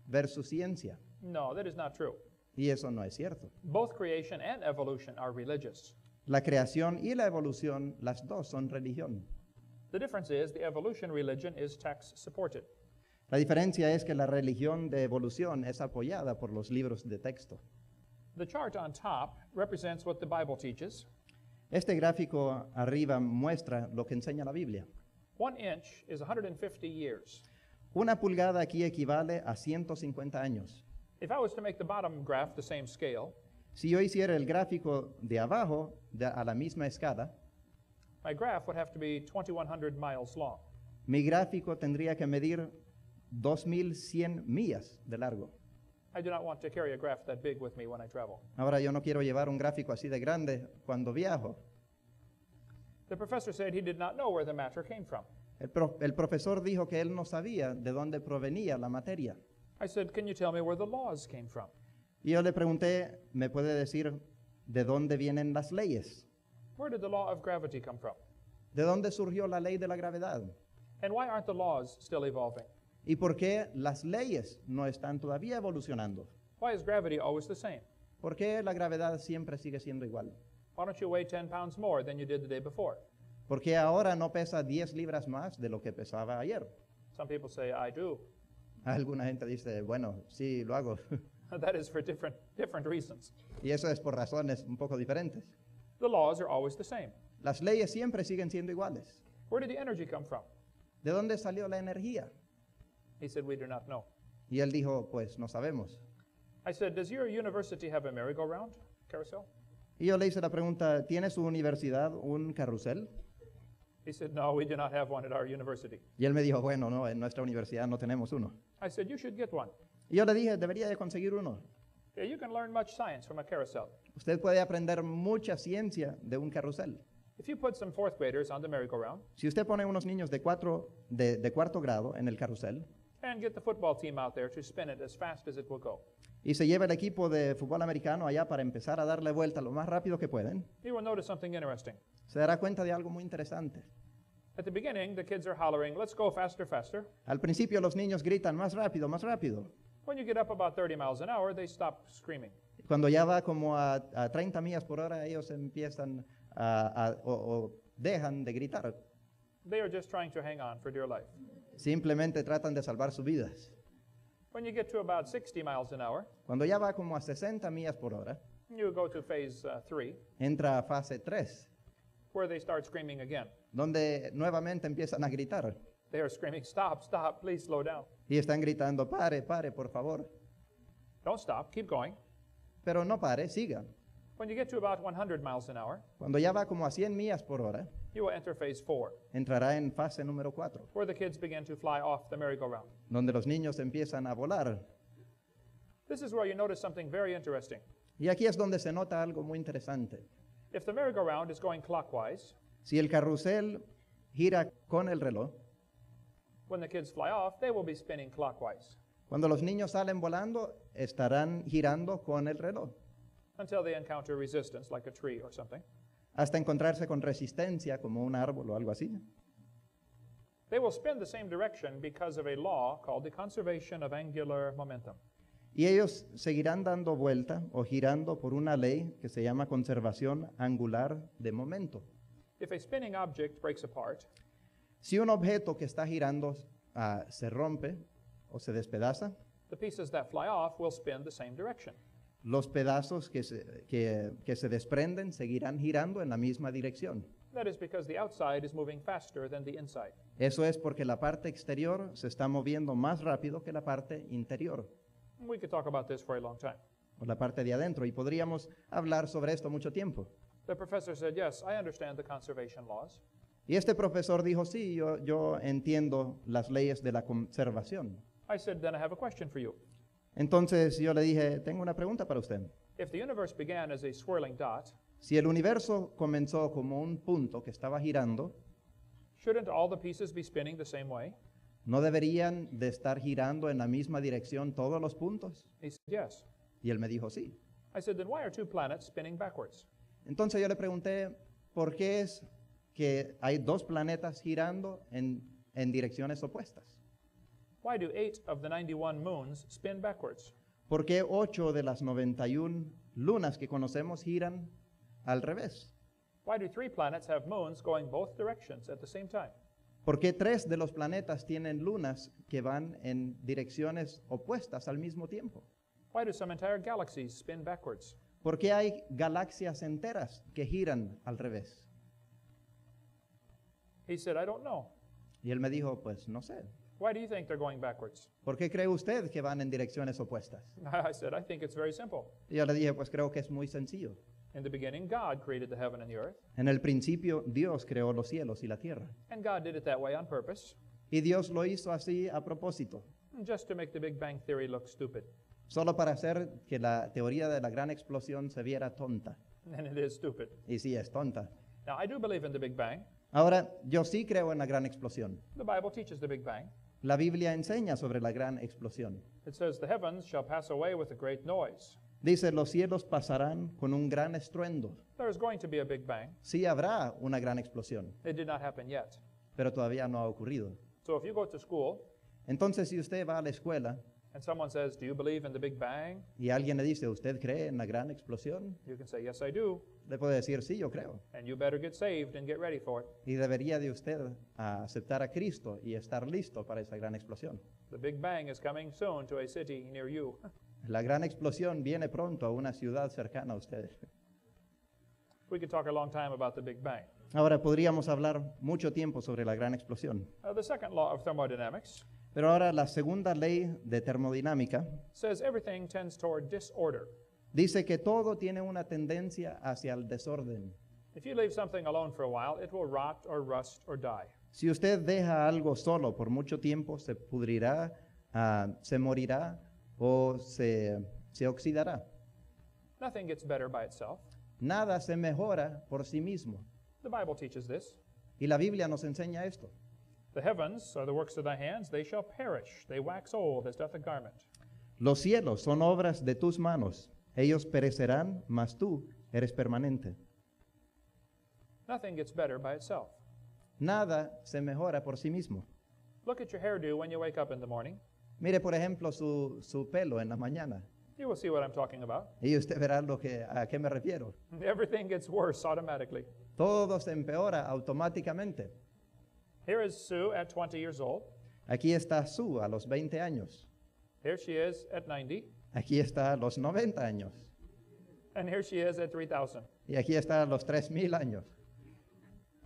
S2: versus ciencia.
S1: No, that is not true.
S2: Y eso no es cierto.
S1: Both creation and evolution are religious.
S2: La creación y la evolución, las dos son religión.
S1: The difference is the evolution religion is text supported.
S2: La diferencia es que la religión de evolución es apoyada por los libros de texto.
S1: The chart on top represents what the Bible teaches.
S2: Este gráfico arriba muestra lo que enseña la Biblia.
S1: 1 inch is 150 years.
S2: Una pulgada aquí equivale a 150 años.
S1: If I was to make the bottom graph the same scale,
S2: Si yo hiciera el gráfico de abajo a la misma escala,
S1: my graph would have to be 2,100 miles long.
S2: mi gráfico tendría que medir 2,100 millas de largo.
S1: I do not want to carry a graph that big with me when I travel.
S2: Ahora yo no quiero llevar un gráfico así de grande cuando viajo.
S1: The professor said he did not know where the matter came from.
S2: El profesor dijo que él no sabía de dónde provenía la materia.
S1: I said, can you tell me where the laws came from?
S2: Y yo le pregunté, ¿me puede decir de dónde vienen las leyes?
S1: Where did the law of gravity come from?
S2: ¿De dónde surgió la ley de la gravedad?
S1: And why aren't the laws still evolving?
S2: ¿Y por qué las leyes no están todavía evolucionando?
S1: Why is gravity always the same?
S2: ¿Por qué la gravedad siempre sigue siendo igual?
S1: Why don't you weigh 10 pounds more than you did the day before?
S2: ¿Por qué ahora no pesa 10 libras más de lo que pesaba ayer?
S1: Some people say, I do.
S2: Alguna gente dice, bueno, sí, lo hago.
S1: That is for different reasons.
S2: Y eso es por razones un poco diferentes.
S1: The laws are always the same.
S2: Las leyes siempre siguen siendo iguales.
S1: Where did the energy come from?
S2: ¿De dónde salió la energía?
S1: He said, we do not know.
S2: Y él dijo, pues no sabemos.
S1: I said, does your university have a merry-go-round carousel?
S2: Y yo le hice la pregunta, ¿tiene su universidad un carrusel?
S1: He said, no, we do not have one at our university.
S2: Y él me dijo, bueno, no, en nuestra universidad no tenemos uno.
S1: I said, you should get one.
S2: Y yo le dije, debería de conseguir uno.
S1: Yeah, you can learn much science from a carousel.
S2: Usted puede aprender mucha ciencia de un carrusel.
S1: If you put some fourth graders on the merry-go-round
S2: Si usted pone unos niños de cuarto grado en el carrusel
S1: and get the football team out there to spin it as fast as it will go,
S2: y se lleva el equipo de fútbol americano allá para empezar a darle vuelta lo más rápido que pueden,
S1: you will notice something interesting.
S2: se dará cuenta de algo muy interesante.
S1: At the beginning, the kids are hollering, let's go faster, faster.
S2: Al principio los niños gritan más rápido, más rápido.
S1: When you get up about 30 miles an hour, they stop screaming.
S2: Cuando ya va como a 30 millas por hora, ellos empiezan o dejan de gritar.
S1: They are just trying to hang on for dear life.
S2: Simplemente tratan de salvar sus vidas.
S1: When you get to about 60 miles an hour,
S2: Cuando ya va como a 60 millas por hora,
S1: you go to phase 3,
S2: entra a fase 3,
S1: where they start screaming again.
S2: donde nuevamente empiezan a gritar.
S1: They are screaming, stop, stop, please slow down.
S2: Y están gritando, pare, pare, por favor.
S1: Don't stop, keep going.
S2: Pero no pare, siga.
S1: When you get to about 100 miles an hour,
S2: Cuando ya va como a 100 millas por hora,
S1: you will enter phase 4,
S2: entrará en fase número 4,
S1: where the kids begin to fly off the merry-go-round.
S2: donde los niños empiezan a volar.
S1: This is where you notice something very interesting.
S2: Y aquí es donde se nota algo muy interesante.
S1: If the merry-go-round is going clockwise,
S2: Si el carrusel gira con el reloj,
S1: when the kids fly off, they will be spinning clockwise
S2: cuando los niños salen volando, estarán girando con el reloj,
S1: until they encounter resistance, like a tree or something.
S2: hasta encontrarse con resistencia como un árbol o algo así.
S1: They will spin the same direction because of a law called the conservation of angular momentum.
S2: Y ellos seguirán dando vuelta o girando por una ley que se llama conservación angular de momento.
S1: If a spinning object breaks apart,
S2: Si un objeto que está girando se rompe o se despedaza,
S1: the pieces that fly off will spin the same direction.
S2: los pedazos que se desprenden seguirán girando en la misma dirección.
S1: That is because the outside is moving faster than the inside.
S2: Eso es porque la parte exterior se está moviendo más rápido que la parte interior
S1: We could talk about this for a long time.
S2: o la parte de adentro y podríamos hablar sobre esto mucho tiempo.
S1: The professor said, yes, I understand the conservation laws.
S2: Y este profesor dijo, sí, yo entiendo las leyes de la conservación.
S1: I said, then I have a question for you.
S2: Entonces yo le dije, tengo una pregunta para usted.
S1: If the universe began as a swirling dot,
S2: Si el universo comenzó como un punto que estaba girando,
S1: shouldn't all the pieces be spinning the same way?
S2: ¿no deberían de estar girando en la misma dirección todos los puntos?
S1: He said, yes.
S2: Y él me dijo, sí.
S1: I said, then why are two planets spinning backwards?
S2: Entonces yo le pregunté, ¿por qué es que hay dos planetas girando en direcciones opuestas?
S1: Why do 8 of the 91 moons spin backwards?
S2: ¿Por qué 8 de las 91 lunas que conocemos giran al revés?
S1: Why do 3 planets have moons going both directions at the same time?
S2: ¿Por qué 3 de los planetas tienen lunas que van en direcciones opuestas al mismo tiempo?
S1: Why do some entire galaxies spin backwards?
S2: ¿Por qué hay galaxias enteras que giran al revés?
S1: He said, I don't know.
S2: Y él me dijo, pues no sé.
S1: Why do you think they're going backwards?
S2: ¿Por qué cree usted que van en direcciones opuestas?
S1: I said, I think it's very simple.
S2: Y yo le dije, pues creo que es muy sencillo.
S1: In the beginning, God created the heaven and the earth,
S2: En el principio Dios creó los cielos y la tierra.
S1: and God did it that way on purpose,
S2: Y Dios lo hizo así a propósito,
S1: just to make the Big Bang Theory look stupid.
S2: solo para hacer que la teoría de la gran explosión se viera tonta.
S1: And it is stupid.
S2: Y sí, es tonta.
S1: Now, I do believe in the Big Bang.
S2: Ahora, yo sí creo en la gran explosión.
S1: The Bible teaches the Big Bang.
S2: La Biblia enseña sobre la gran explosión.
S1: It says, the heavens shall pass away with a great noise.
S2: Dice, los cielos pasarán con un gran estruendo.
S1: There is going to be a Big Bang.
S2: Sí habrá una gran explosión,
S1: It did not happen yet.
S2: pero todavía no ha ocurrido.
S1: So if you go to school
S2: Entonces, si usted va a la escuela
S1: and someone says, do you believe in the Big Bang?
S2: y alguien le dice, ¿usted cree en la gran explosión?
S1: You can say, yes, I do.
S2: Le puede decir, sí, yo creo.
S1: And you better get saved and get ready for it.
S2: Y debería de usted aceptar a Cristo y estar listo para esa gran explosión.
S1: The Big Bang is coming soon to a city near you.
S2: La gran explosión viene pronto a una ciudad cercana a usted.
S1: We could talk a long time about the Big Bang.
S2: Ahora podríamos hablar mucho tiempo sobre la gran explosión.
S1: The second law of thermodynamics
S2: Pero ahora la segunda ley de termodinámica
S1: says everything tends toward disorder.
S2: dice que todo tiene una tendencia hacia el desorden.
S1: If you leave something alone for a while, it will rot or rust or die.
S2: Si usted deja algo solo por mucho tiempo, se pudrirá, se morirá o se oxidará.
S1: Nothing gets better by itself.
S2: Nada se mejora por sí mismo.
S1: The Bible teaches this.
S2: Y la Biblia nos enseña esto.
S1: The heavens are the works of thy hands, they shall perish. They wax old as doth a garment.
S2: Los cielos son obras de tus manos. Ellos perecerán, mas tú eres permanente.
S1: Nothing gets better by itself.
S2: Nada se mejora por sí mismo.
S1: Look at your hairdo when you wake up in the morning.
S2: Mire, por ejemplo, su pelo en la mañana.
S1: You will see what I'm talking about.
S2: Y usted verá a qué me refiero.
S1: Everything gets worse automatically.
S2: Todo se empeora automáticamente.
S1: Here is Sue at 20 years old.
S2: Aquí está Sue a los 20 años.
S1: Here she is at 90.
S2: Aquí está a los 90 años.
S1: And here she is at 3,000.
S2: Y aquí está a los 3000 años.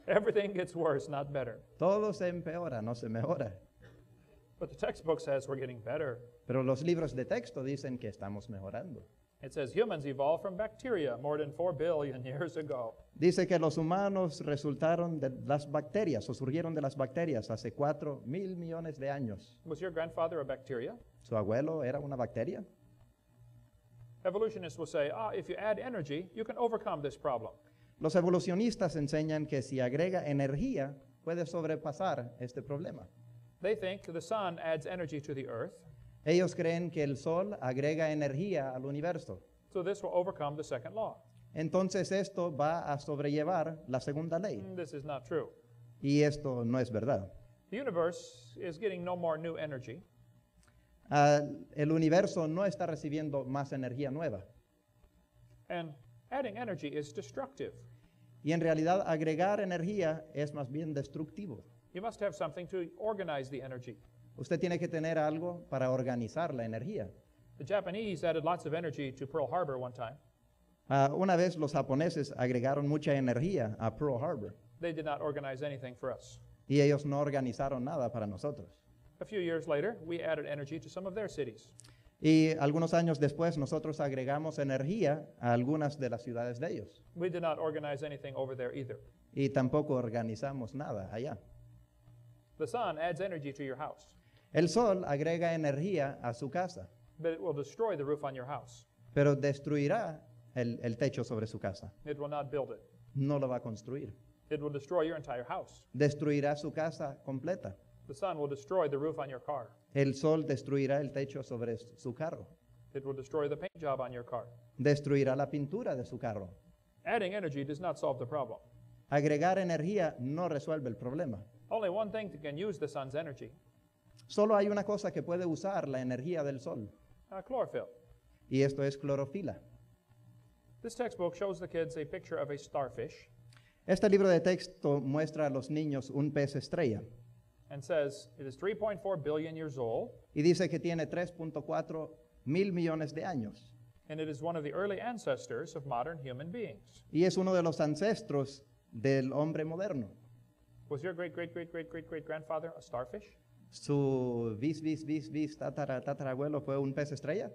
S1: Everything gets worse, not better.
S2: Todo se empeora, no se mejora.
S1: But the textbook says we're getting better.
S2: Pero los libros de texto dicen que estamos mejorando.
S1: It says humans evolved from bacteria more than 4 billion years ago.
S2: Dice que los humanos resultaron de las bacterias o surgieron de las bacterias hace 4.000 millones de años.
S1: Was your grandfather a bacteria?
S2: ¿Su abuelo era una bacteria?
S1: Evolutionists will say, if you add energy, you can overcome this problem.
S2: Los evolucionistas enseñan que si agrega energía, puede sobrepasar este problema.
S1: They think the sun adds energy to the earth,
S2: Ellos creen que el sol agrega energía al universo.
S1: so this will overcome the second law.
S2: Entonces esto va a sobrellevar la segunda ley.
S1: This is not true.
S2: Y esto no es verdad.
S1: The universe is getting no more new energy.
S2: El universo no está recibiendo más energía nueva.
S1: And adding energy is destructive.
S2: Y en realidad agregar energía es más bien destructivo.
S1: You must have something to organize the energy.
S2: Usted tiene que tener algo para organizar la energía.
S1: The Japanese added lots of energy to Pearl Harbor one time.
S2: Una vez los japoneses agregaron mucha energía a Pearl Harbor
S1: They did not organize anything for us.
S2: y ellos no organizaron nada para nosotros.
S1: A few years later, we added energy to some of their cities.
S2: Y algunos años después nosotros agregamos energía a algunas de las ciudades de ellos.
S1: We did not organize anything over there either.
S2: Y tampoco organizamos nada allá.
S1: The sun adds energy to your house,
S2: El sol agrega energía a su casa,
S1: but it will destroy the roof on your house.
S2: pero destruirá el techo sobre su casa.
S1: It will not build it.
S2: No lo va a construir.
S1: It will destroy your entire house.
S2: Destruirá su casa completa.
S1: The sun will destroy the roof on your car.
S2: El sol destruirá el techo sobre su carro.
S1: It will destroy the paint job on your car.
S2: Destruirá la pintura de su carro.
S1: Adding energy does not solve the problem.
S2: Agregar energía no resuelve el problema.
S1: Only one thing that can use the sun's energy,
S2: Solo hay una cosa que puede usar la energía del sol,
S1: chlorophyll.
S2: y esto es clorofila.
S1: This textbook shows the kids a picture of a starfish
S2: Este libro de texto muestra a los niños un pez estrella
S1: and says it is 3.4 billion years old,
S2: y dice que tiene 3.4 mil millones de años
S1: and it is one of the early ancestors of modern human beings.
S2: y es uno de los ancestros del hombre moderno.
S1: Was your great-great-great-great-great-great-grandfather a starfish?
S2: ¿Su bis tatarabuelo fue un pez estrella?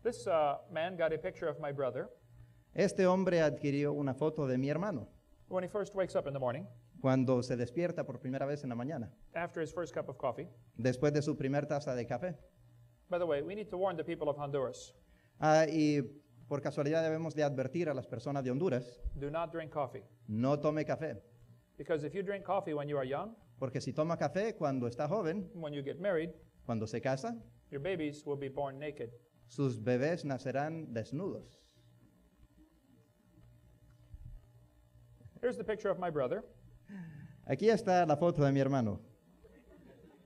S1: This man got a picture of my brother
S2: Este hombre adquirió una foto de mi hermano
S1: when he first wakes up in the morning
S2: cuando se despierta por primera vez en la mañana,
S1: after his first cup of coffee.
S2: después de su primer taza de café.
S1: By the way, we need to warn the people of Honduras,
S2: Y por casualidad debemos de advertir a las personas de Honduras,
S1: do not drink coffee.
S2: no tome café,
S1: Because if you drink coffee when you are young,
S2: porque si toma café cuando está joven,
S1: when you get married,
S2: cuando se casa,
S1: your babies will be born naked.
S2: sus bebés nacerán desnudos.
S1: Here's the picture of my brother.
S2: Aquí está la foto de mi hermano.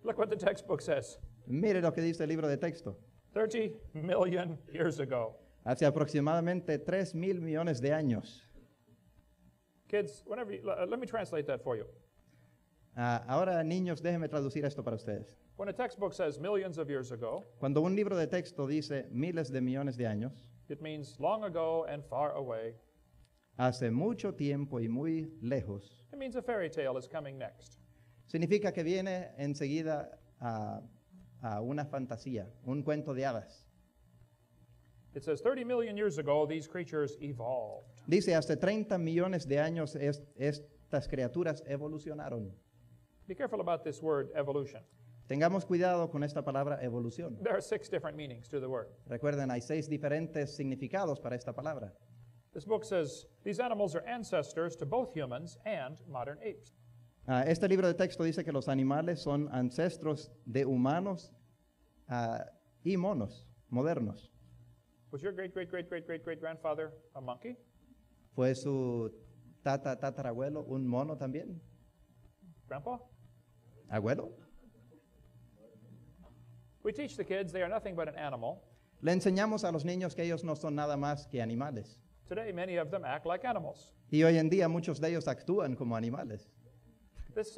S1: Look what the textbook says.
S2: Mire lo que dice el libro de texto.
S1: 30 million years ago.
S2: Hace aproximadamente 3.000 millones de años.
S1: Kids, whenever you, let me translate that for you.
S2: Ahora, niños, déjenme traducir esto para ustedes.
S1: When a textbook says millions of years ago,
S2: Cuando un libro de texto dice miles de millones de años,
S1: it means long ago and far away.
S2: hace mucho tiempo y muy lejos,
S1: It means a fairy tale is coming next.
S2: significa que viene enseguida a una fantasía, un cuento de hadas.
S1: It says 30 million years ago, these creatures evolved.
S2: Dice, hace 30 millones de años estas criaturas evolucionaron.
S1: Be careful about this word, evolution.
S2: Tengamos cuidado con esta palabra evolución.
S1: There are 6 different meanings to the word.
S2: Recuerden, hay 6 diferentes significados para esta palabra.
S1: This book says these animals are ancestors to both humans and modern apes.
S2: Este libro de texto dice que los animales son ancestros de humanos y monos modernos.
S1: Was your great-great-great-great-great-great-grandfather a monkey?
S2: ¿Fue su tatarabuelo un mono también?
S1: Grandpa?
S2: ¿Abuelo?
S1: We teach the kids they are nothing but an animal.
S2: Le enseñamos a los niños que ellos no son nada más que animales.
S1: Today, many of them act like animals.
S2: Y hoy en día muchos de ellos actúan como animales.
S1: This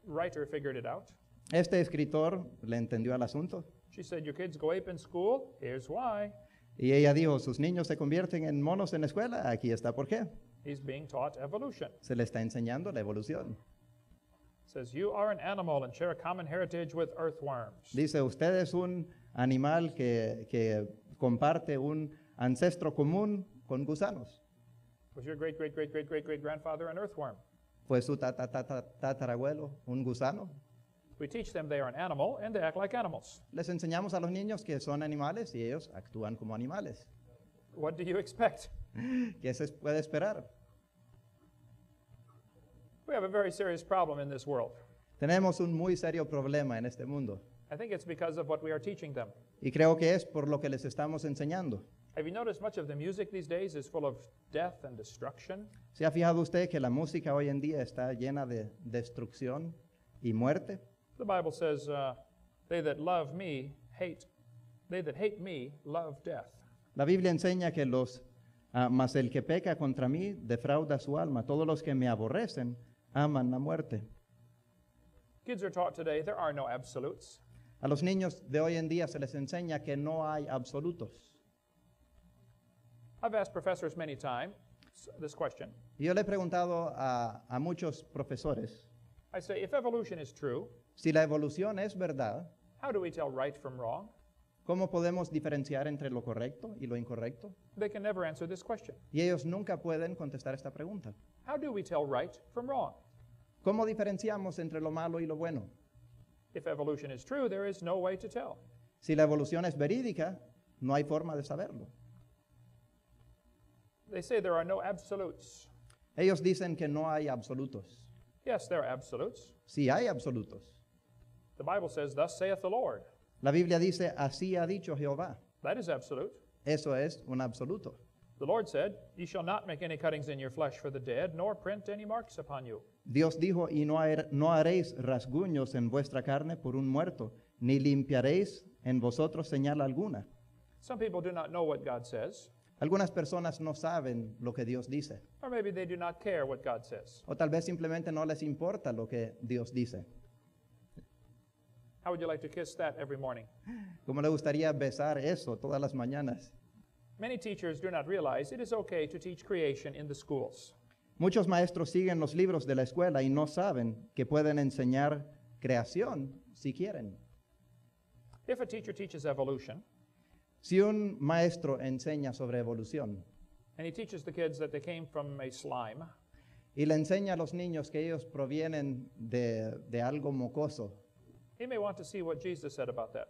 S1: writer figured it out.
S2: Este escritor le entendió al asunto
S1: She said, your kids go ape in school, here's why.
S2: y ella dijo, sus niños se convierten en monos en la escuela, aquí está por qué.
S1: He's being taught evolution.
S2: Se le está enseñando la evolución.
S1: says, you are an animal and share a common heritage with earthworms.
S2: Dice, usted es un animal que comparte un ancestro común con gusanos.
S1: Was your great-great-great-great-great-great-grandfather an earthworm?
S2: Fue su tatarabuelo un gusano.
S1: We teach them they are an animal and they act like animals.
S2: Les enseñamos a los niños que son animales y ellos actúan como animales.
S1: What do you expect?
S2: ¿Qué se puede esperar?
S1: We have a very serious problem in this world.
S2: Tenemos un muy serio problema en este mundo
S1: I think it's because of what we are teaching them.
S2: y creo que es por lo que les estamos enseñando.
S1: Have you noticed much of the music these days is full of death and destruction?
S2: ¿Se ha fijado usted que la música hoy en día está llena de destrucción y muerte?
S1: The Bible says, they that hate me love death.
S2: La Biblia enseña que mas el que peca contra mí defrauda su alma. Todos los que me aborrecen aman la muerte.
S1: Kids are taught today there are no absolutes.
S2: A los niños de hoy en día se les enseña que no hay absolutos.
S1: I've asked professors many times this question.
S2: Y yo le he preguntado a muchos profesores,
S1: I say, if evolution is true,
S2: si la evolución es verdad,
S1: how do we tell right from wrong?
S2: ¿cómo podemos diferenciar entre lo correcto y lo incorrecto?
S1: They can never answer this question.
S2: Y ellos nunca pueden contestar esta pregunta.
S1: How do we tell right from wrong?
S2: ¿Cómo diferenciamos entre lo malo y lo bueno?
S1: If evolution is true, there is no way to tell.
S2: Si la evolución es verídica, no hay forma de saberlo.
S1: They say there are no absolutes.
S2: Ellos dicen que no hay absolutos.
S1: Yes, there are absolutes.
S2: Sí hay absolutos.
S1: The Bible says, thus saith the Lord.
S2: La Biblia dice, así ha dicho Jehová.
S1: That is absolute.
S2: Eso es un absoluto.
S1: The Lord said, ye shall not make any cuttings in your flesh for the dead, nor print any marks upon you.
S2: Dios dijo, y no haréis rasguños en vuestra carne por un muerto, ni limpiaréis en vosotros señal alguna.
S1: Some people do not know what God says,
S2: Algunas personas no saben lo que Dios dice,
S1: or maybe they do not care what God says.
S2: o tal vez simplemente no les importa lo que Dios dice.
S1: How would you like to kiss that every morning?
S2: ¿Cómo le gustaría besar eso todas las mañanas?
S1: Many teachers do not realize it is okay to teach creation in the schools.
S2: Muchos maestros siguen los libros de la escuela y no saben que pueden enseñar creación si quieren.
S1: If a teacher teaches evolution,
S2: Si un maestro enseña sobre evolución
S1: and he teaches the kids that they came from a slime,
S2: y le enseña a los niños que ellos provienen de algo mocoso,
S1: he may want to see what Jesus said about that.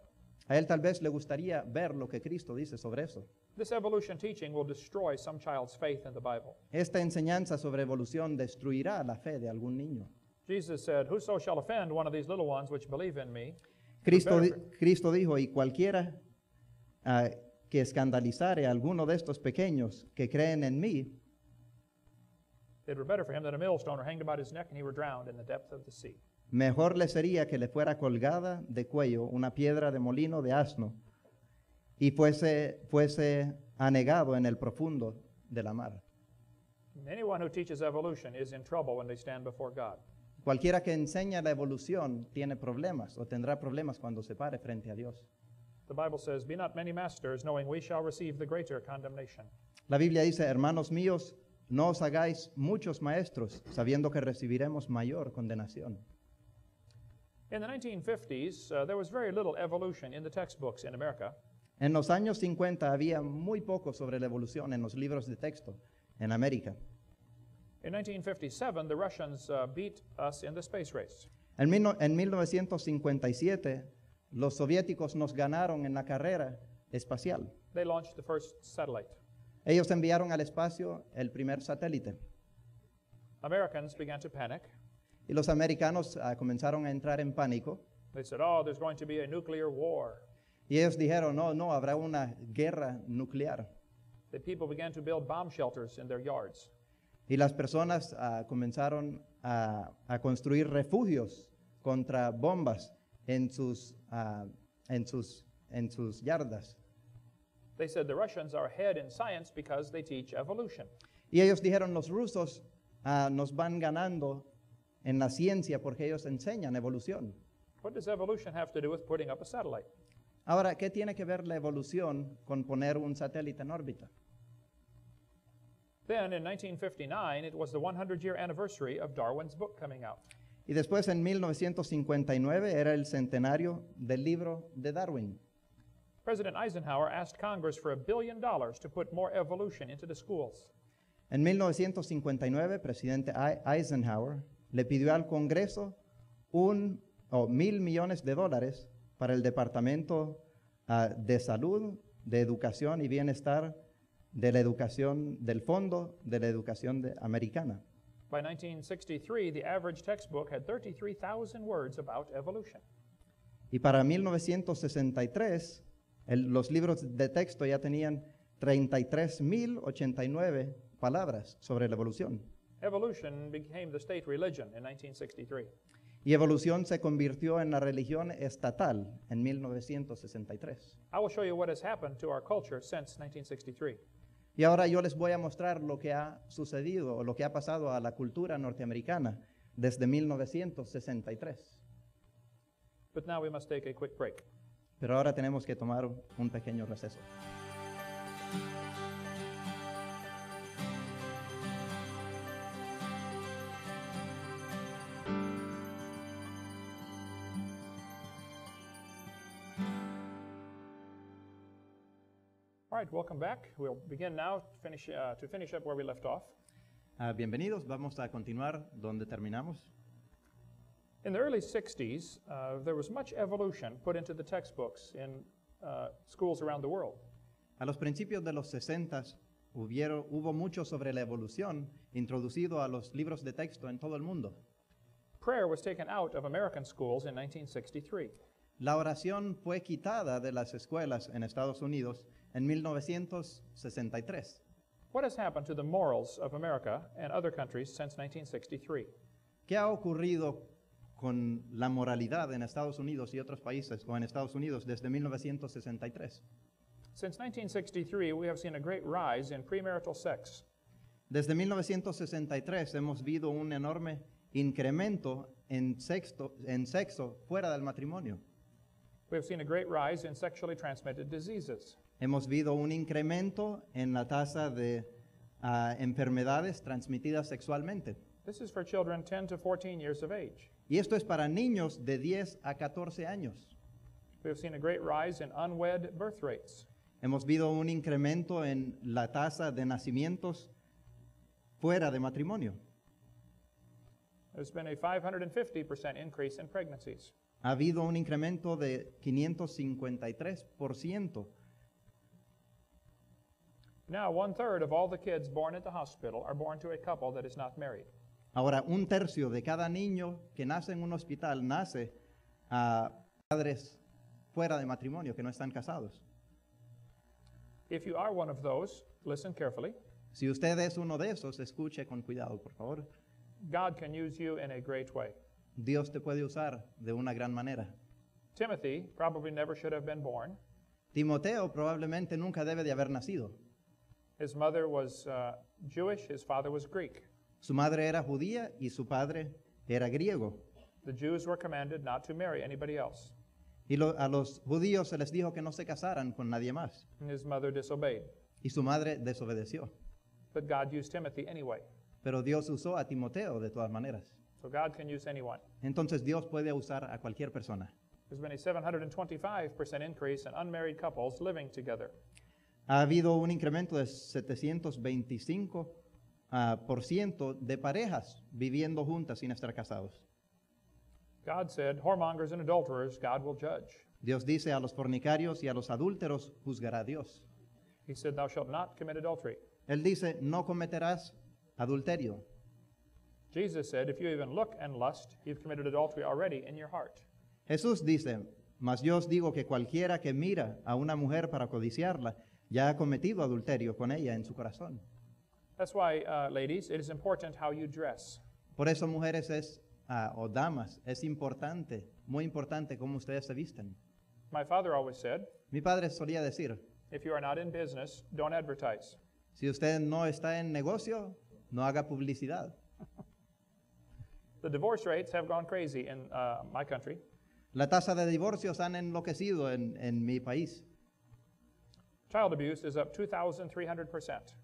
S2: a él tal vez le gustaría ver lo que Cristo dice sobre eso.
S1: This evolution teaching will destroy some child's faith in the Bible.
S2: Esta enseñanza sobre evolución destruirá la fe de algún niño.
S1: Jesus said, whoso shall offend one of these little ones which believe in me,
S2: Cristo dijo, y cualquiera que escandalizare a alguno de estos pequeños que creen en mí,
S1: it were better for him that a millstone were hanged about his neck and he were drowned in the depth of the sea.
S2: mejor le sería que le fuera colgada de cuello una piedra de molino de asno y fuese anegado en el profundo de la mar.
S1: Anyone who teaches evolution is in trouble when they stand before God.
S2: Cualquiera que enseña la evolución tiene problemas o tendrá problemas cuando se pare frente a Dios.
S1: The Bible says, be not many masters, knowing we shall receive the greater condemnation.
S2: La Biblia dice, hermanos míos, no os hagáis muchos maestros, sabiendo que recibiremos mayor condenación.
S1: In the 1950s, there was very little evolution in the textbooks in America.
S2: En los años 50 había muy poco sobre la evolución en los libros de texto en América.
S1: In 1957, the Russians beat us in the space race.
S2: En 1957, los soviéticos nos ganaron en la carrera espacial.
S1: They launched the first satellite.
S2: Ellos enviaron al espacio el primer satélite.
S1: Americans began to panic.
S2: Y los americanos comenzaron a entrar en pánico.
S1: They said, oh, there's going to be a nuclear war.
S2: Y ellos dijeron, no, habrá una guerra nuclear.
S1: The people began to build bomb shelters in their yards.
S2: Y las personas comenzaron a construir refugios contra bombas en sus yardas.
S1: They said the Russians are ahead in science because they teach evolution.
S2: Y ellos dijeron, los rusos nos van ganando en la ciencia porque ellos enseñan evolución.
S1: What does evolution have to do with putting up a satellite?
S2: Ahora, ¿qué tiene que ver la evolución con poner un satélite en órbita?
S1: Then in 1959, it was the 100-year anniversary of Darwin's book coming out.
S2: Y después en 1959 era el centenario del libro de Darwin.
S1: President Eisenhower asked Congress for $1 billion to put more evolution into the schools.
S2: En 1959, presidente Eisenhower le pidió al Congreso $1,000 millones para el Departamento de Salud, de Educación y Bienestar, de la educación, del Fondo de la Educación Americana.
S1: By 1963, the average textbook had 33,000 words about evolution.
S2: Y para 1963, los libros de texto ya tenían 33,089 palabras sobre la evolución.
S1: Evolution became the state religion in 1963.
S2: Y evolución se convirtió en la religión estatal en 1963.
S1: I will show you what has happened to our culture since 1963.
S2: Y ahora yo les voy a mostrar lo que ha sucedido o lo que ha pasado a la cultura norteamericana desde 1963.
S1: But now we must take a quick break.
S2: Pero ahora tenemos que tomar un pequeño receso.
S1: All right, welcome back. We'll begin now to finish up where we left off.
S2: Bienvenidos, vamos a continuar donde terminamos.
S1: In the early 60s, there was much evolution put into the textbooks in schools around the world.
S2: A los principios de los 60 hubo mucho sobre la evolución introducido a los libros de texto en todo el mundo.
S1: Prayer was taken out of American schools in 1963.
S2: La oración fue quitada de las escuelas en Estados Unidos en 1963.
S1: What has happened to the morals of America and other countries since 1963?
S2: ¿Qué ha ocurrido con la moralidad en Estados Unidos y otros países o en Estados Unidos desde 1963?
S1: Since 1963, we have seen a great rise in premarital sex.
S2: Desde 1963 hemos visto un enorme incremento en sexo fuera del matrimonio.
S1: We have seen a great rise in sexually transmitted diseases.
S2: Hemos visto un incremento en la tasa de enfermedades transmitidas sexualmente.
S1: This is for children 10 to 14 years of age.
S2: Y esto es para niños de 10 a 14 años.
S1: We have seen a great rise in unwed birth rates.
S2: Hemos visto un incremento en la tasa de nacimientos fuera de matrimonio.
S1: There's been a 550% increase in pregnancies.
S2: Ha habido un incremento de 553%.
S1: Now, 1/3 of all the kids born at the hospital are born to a couple that is not married.
S2: Ahora, 1/3 de cada niño que nace en un hospital nace a padres fuera de matrimonio, que no están casados.
S1: If you are one of those, listen carefully.
S2: Si usted es uno de esos, escuche con cuidado, por favor.
S1: God can use you in a great way.
S2: Dios te puede usar de una gran manera.
S1: Timothy probably never should have been born.
S2: Timoteo probablemente nunca debe de haber nacido.
S1: His mother was Jewish, his father was Greek.
S2: Su madre era judía y su padre era griego.
S1: The Jews were commanded not to marry anybody else,
S2: Y a los judíos se les dijo que no se casaran con nadie más.
S1: and his mother disobeyed.
S2: Y su madre desobedeció.
S1: But God used Timothy anyway.
S2: Pero Dios usó a Timoteo de todas maneras.
S1: So God can use anyone.
S2: Entonces Dios puede usar a cualquier persona.
S1: There's been a 725% increase in unmarried couples living together.
S2: Ha habido un incremento de 725% de parejas viviendo juntas sin estar casados.
S1: God said, whoremongers and adulterers, God will judge.
S2: Dios dice a los fornicarios y a los adúlteros juzgará Dios.
S1: He said, thou shalt not commit adultery.
S2: Él dice, no cometerás adulterio.
S1: Jesus said, if you even look and lust, you've committed adultery already in your heart.
S2: Jesús dice, mas yo os digo que cualquiera que mira a una mujer para codiciarla, ya ha cometido adulterio con ella en su corazón.
S1: That's why, ladies, it is important how you dress.
S2: Por eso, mujeres o damas, es importante, muy importante cómo ustedes se visten.
S1: My father always said,
S2: Mi padre solía decir,
S1: if you are not in business, don't advertise.
S2: si usted no está en negocio, no haga publicidad.
S1: The divorce rates have gone crazy in my country.
S2: La tasa de divorcios han enloquecido en mi país.
S1: Child abuse is up 2,300%.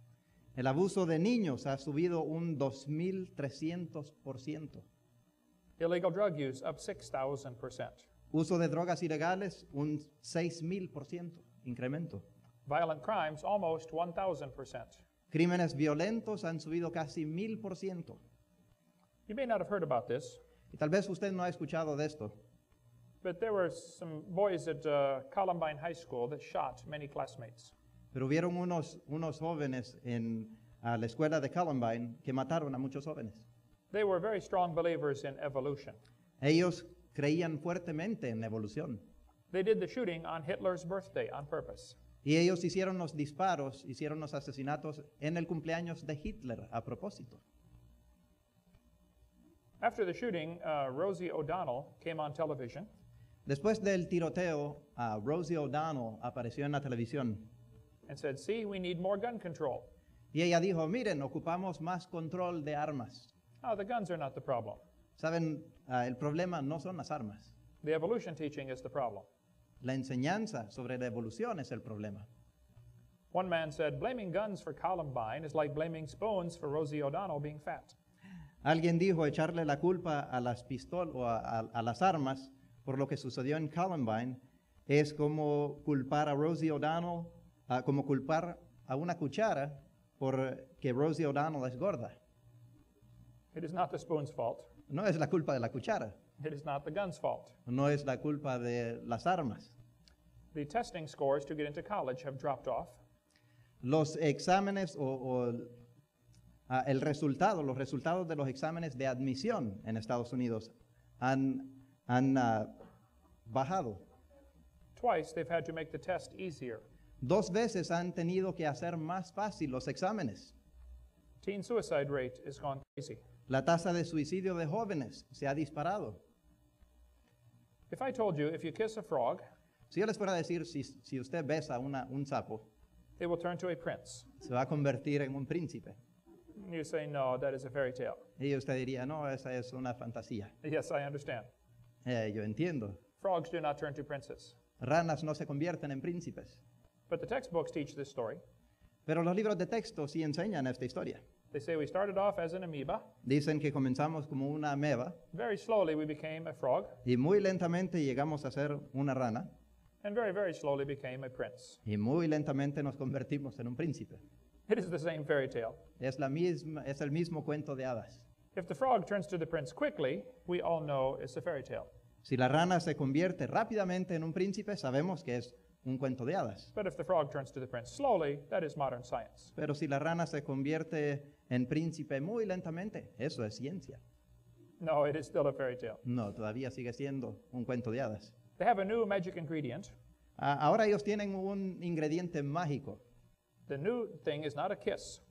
S2: El abuso de niños ha subido un 2,300%.
S1: Illegal drug use up 6,000%.
S2: Uso de drogas ilegales, un 6,000% incremento.
S1: Violent crimes almost 1,000%.
S2: Crímenes violentos han subido casi 1,000%.
S1: You may not have heard about this,
S2: Y tal vez usted no ha escuchado de esto,
S1: but there were some boys at Columbine High School that shot many classmates.
S2: pero hubieron unos jóvenes a la escuela de Columbine que mataron a muchos jóvenes.
S1: They were very strong believers in evolution.
S2: Ellos creían fuertemente en la evolución.
S1: They did the shooting on Hitler's birthday on purpose.
S2: Y ellos hicieron los disparos, hicieron los asesinatos en el cumpleaños de Hitler a propósito.
S1: After the shooting, Rosie O'Donnell came on television
S2: Después del tiroteo, Rosie O'Donnell apareció en la televisión
S1: and said, "See, we need more gun control."
S2: y ella dijo, miren, ocupamos más control de armas.
S1: Oh, the guns are not the problem.
S2: Saben, el problema no son las armas.
S1: The evolution teaching is the problem.
S2: La enseñanza sobre la evolución es el problema.
S1: One man said, "Blaming guns for Columbine is like blaming spoons for Rosie O'Donnell being fat."
S2: Alguien dijo echarle la culpa a las pistolas o a las armas por lo que sucedió en Columbine es como culpar a Rosie O'Donnell, como culpar a una cuchara por que Rosie O'Donnell es gorda.
S1: It is not the spoon's fault.
S2: No es la culpa de la cuchara,
S1: It is not the gun's fault.
S2: no es la culpa de las armas.
S1: The testing scores to get into college have dropped off.
S2: Los exámenes los resultados de los exámenes de admisión en Estados Unidos han bajado.
S1: Twice they've had to make the test easier.
S2: 2 veces han tenido que hacer más fácil los exámenes.
S1: Teen suicide rate is gone crazy.
S2: La tasa de suicidio de jóvenes se ha disparado.
S1: If I told you if you kiss a frog,
S2: Si yo les fuera a decir, si usted besa un sapo,
S1: it will turn to a prince.
S2: se va a convertir en un príncipe.
S1: You say, no, that is a fairy tale.
S2: Y usted diría, no, esa es una fantasía.
S1: Yes, I understand.
S2: Yo entiendo.
S1: Frogs do not turn to princes.
S2: Ranas no se convierten en príncipes.
S1: But the textbooks teach this story.
S2: Pero los libros de texto sí enseñan esta historia.
S1: They say we started off as an amoeba.
S2: Dicen que comenzamos como una ameba
S1: Very slowly we became a frog.
S2: y muy lentamente llegamos a ser una rana
S1: And very, very slowly became a prince.
S2: y muy lentamente nos convertimos en un príncipe.
S1: It is the same fairy tale.
S2: Es el mismo cuento de hadas.
S1: If the frog turns to the prince quickly, we all know it's a fairy tale.
S2: Si la rana se convierte rápidamente en un príncipe, sabemos que es un cuento de hadas.
S1: But if the frog turns to the prince slowly, that is modern science.
S2: Pero si la rana se convierte en príncipe muy lentamente, eso es ciencia.
S1: No, it is still a fairy tale.
S2: No, todavía sigue siendo un cuento de hadas.
S1: They have a new magic ingredient.
S2: Ahora ellos tienen un ingrediente mágico.
S1: The new thing is not a kiss.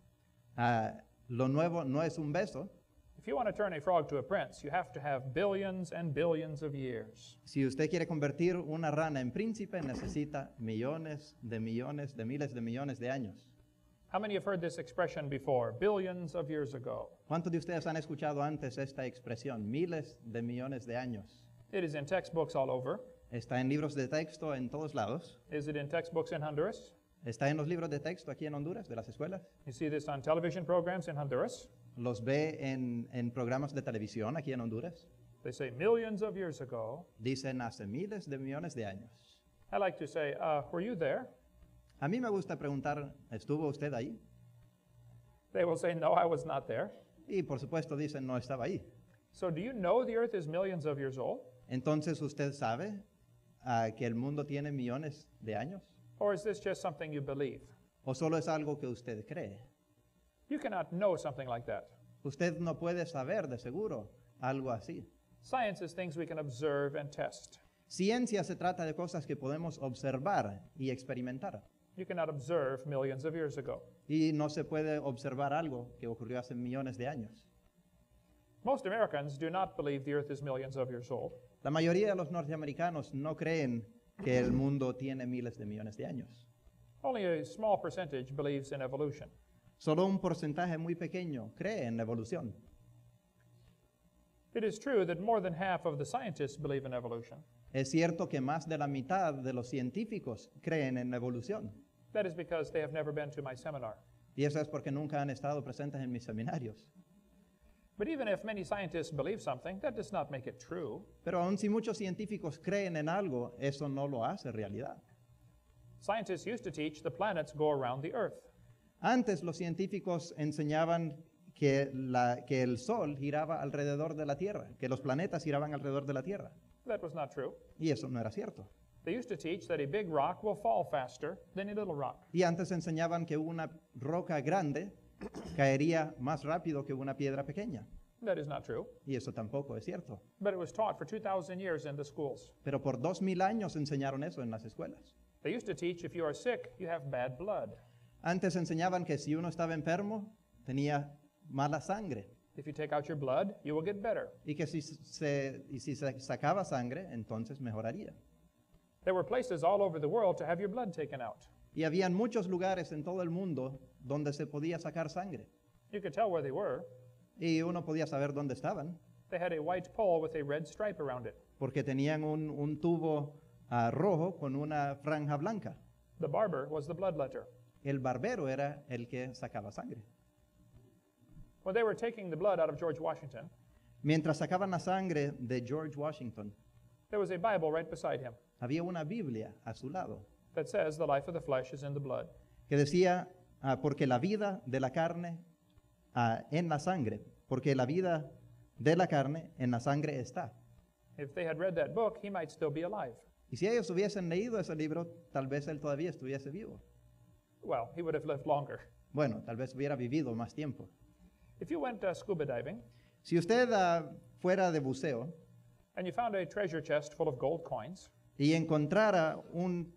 S2: Lo nuevo no es un beso.
S1: If you want to turn a frog to a prince, you have to have billions and billions of years.
S2: Si usted quiere convertir una rana en príncipe, necesita millones de millones de miles de millones de años.
S1: How many have heard this expression before? Billions of years ago.
S2: ¿Cuántos de ustedes han escuchado antes esta expresión? Miles de millones de años.
S1: It is in textbooks all over.
S2: Está en libros de texto en todos lados.
S1: Is it in textbooks in Honduras?
S2: Está en los libros de texto aquí en Honduras, de las escuelas.
S1: You see this on television programs in Honduras.
S2: Los ve en programas de televisión aquí en Honduras.
S1: They say millions of years ago.
S2: Dicen hace miles de millones de años.
S1: I like to say, were you there?
S2: A mí me gusta preguntar, ¿estuvo usted ahí?
S1: They will say, no, I was not there.
S2: Y por supuesto dicen, no estaba ahí.
S1: So do you know the earth is millions of years old?
S2: Entonces, ¿usted sabe que el mundo tiene millones de años?
S1: Or is this just something you believe?
S2: ¿O solo es algo que usted cree?
S1: You cannot know something like that.
S2: Usted no puede saber de seguro algo así.
S1: Science is things we can observe and test.
S2: Ciencia se trata de cosas que podemos observar y experimentar.
S1: You cannot observe millions of years ago.
S2: Y no se puede observar algo que ocurrió hace millones de años.
S1: Most Americans do not believe the earth is millions of years old.
S2: La mayoría de los norteamericanos no creen que el mundo tiene miles de millones de años.
S1: Only a small percentage believes in evolution.
S2: Solo un porcentaje muy pequeño cree en la evolución.
S1: It is true that more than half of the scientists believe in evolution.
S2: Es cierto que más de la mitad de los científicos creen en la evolución.
S1: That is because they have never been to my seminar.
S2: Y eso es porque nunca han estado presentes en mis seminarios.
S1: But even if many scientists believe something, that does not make it true.
S2: Pero aun si muchos científicos creen en algo, eso no lo hace realidad.
S1: Scientists used to teach the planets go around the Earth.
S2: Antes los científicos enseñaban que el Sol giraba alrededor de la Tierra, que los planetas giraban alrededor de la Tierra.
S1: That was not true.
S2: Y eso no era cierto.
S1: They used to teach that a big rock will fall faster than a little rock.
S2: Y antes enseñaban que una roca grande caería más rápido que una piedra pequeña.
S1: That is not true.
S2: Y eso tampoco es cierto.
S1: But it was taught for 2,000 years in the schools.
S2: Pero por 2000 años enseñaron eso en las escuelas.
S1: They used to teach if you are sick, you have bad blood.
S2: Antes enseñaban que si uno estaba enfermo, tenía mala sangre.
S1: If you take out your blood, you will get better.
S2: Y que si se sacaba sangre, entonces mejoraría.
S1: There were places all over the world to have your blood taken out.
S2: Y habían muchos lugares en todo el mundo donde se podía sacar sangre.
S1: You could tell where they were.
S2: Y uno podía saber dónde estaban,
S1: They had a white pole with a red stripe around it.
S2: porque tenían un tubo rojo con una franja blanca.
S1: The barber was the bloodletter.
S2: El barbero era el que sacaba sangre.
S1: When they were taking the blood out of George Washington,
S2: Mientras sacaban la sangre de George Washington,
S1: there was a Bible right beside him
S2: había una Biblia a su lado
S1: that says the life of the flesh is in the blood.
S2: que decía, porque la vida de la carne en la sangre, porque la vida de la carne en la sangre está.
S1: If they had read that book, he might still be alive.
S2: Y si ellos hubiesen leído ese libro, tal vez él todavía estuviese vivo.
S1: Well, he would have lived longer.
S2: Bueno, tal vez hubiera vivido más tiempo.
S1: If you went scuba diving
S2: Si usted fuera de buceo
S1: and you found a treasure chest full of gold coins,
S2: y encontrara un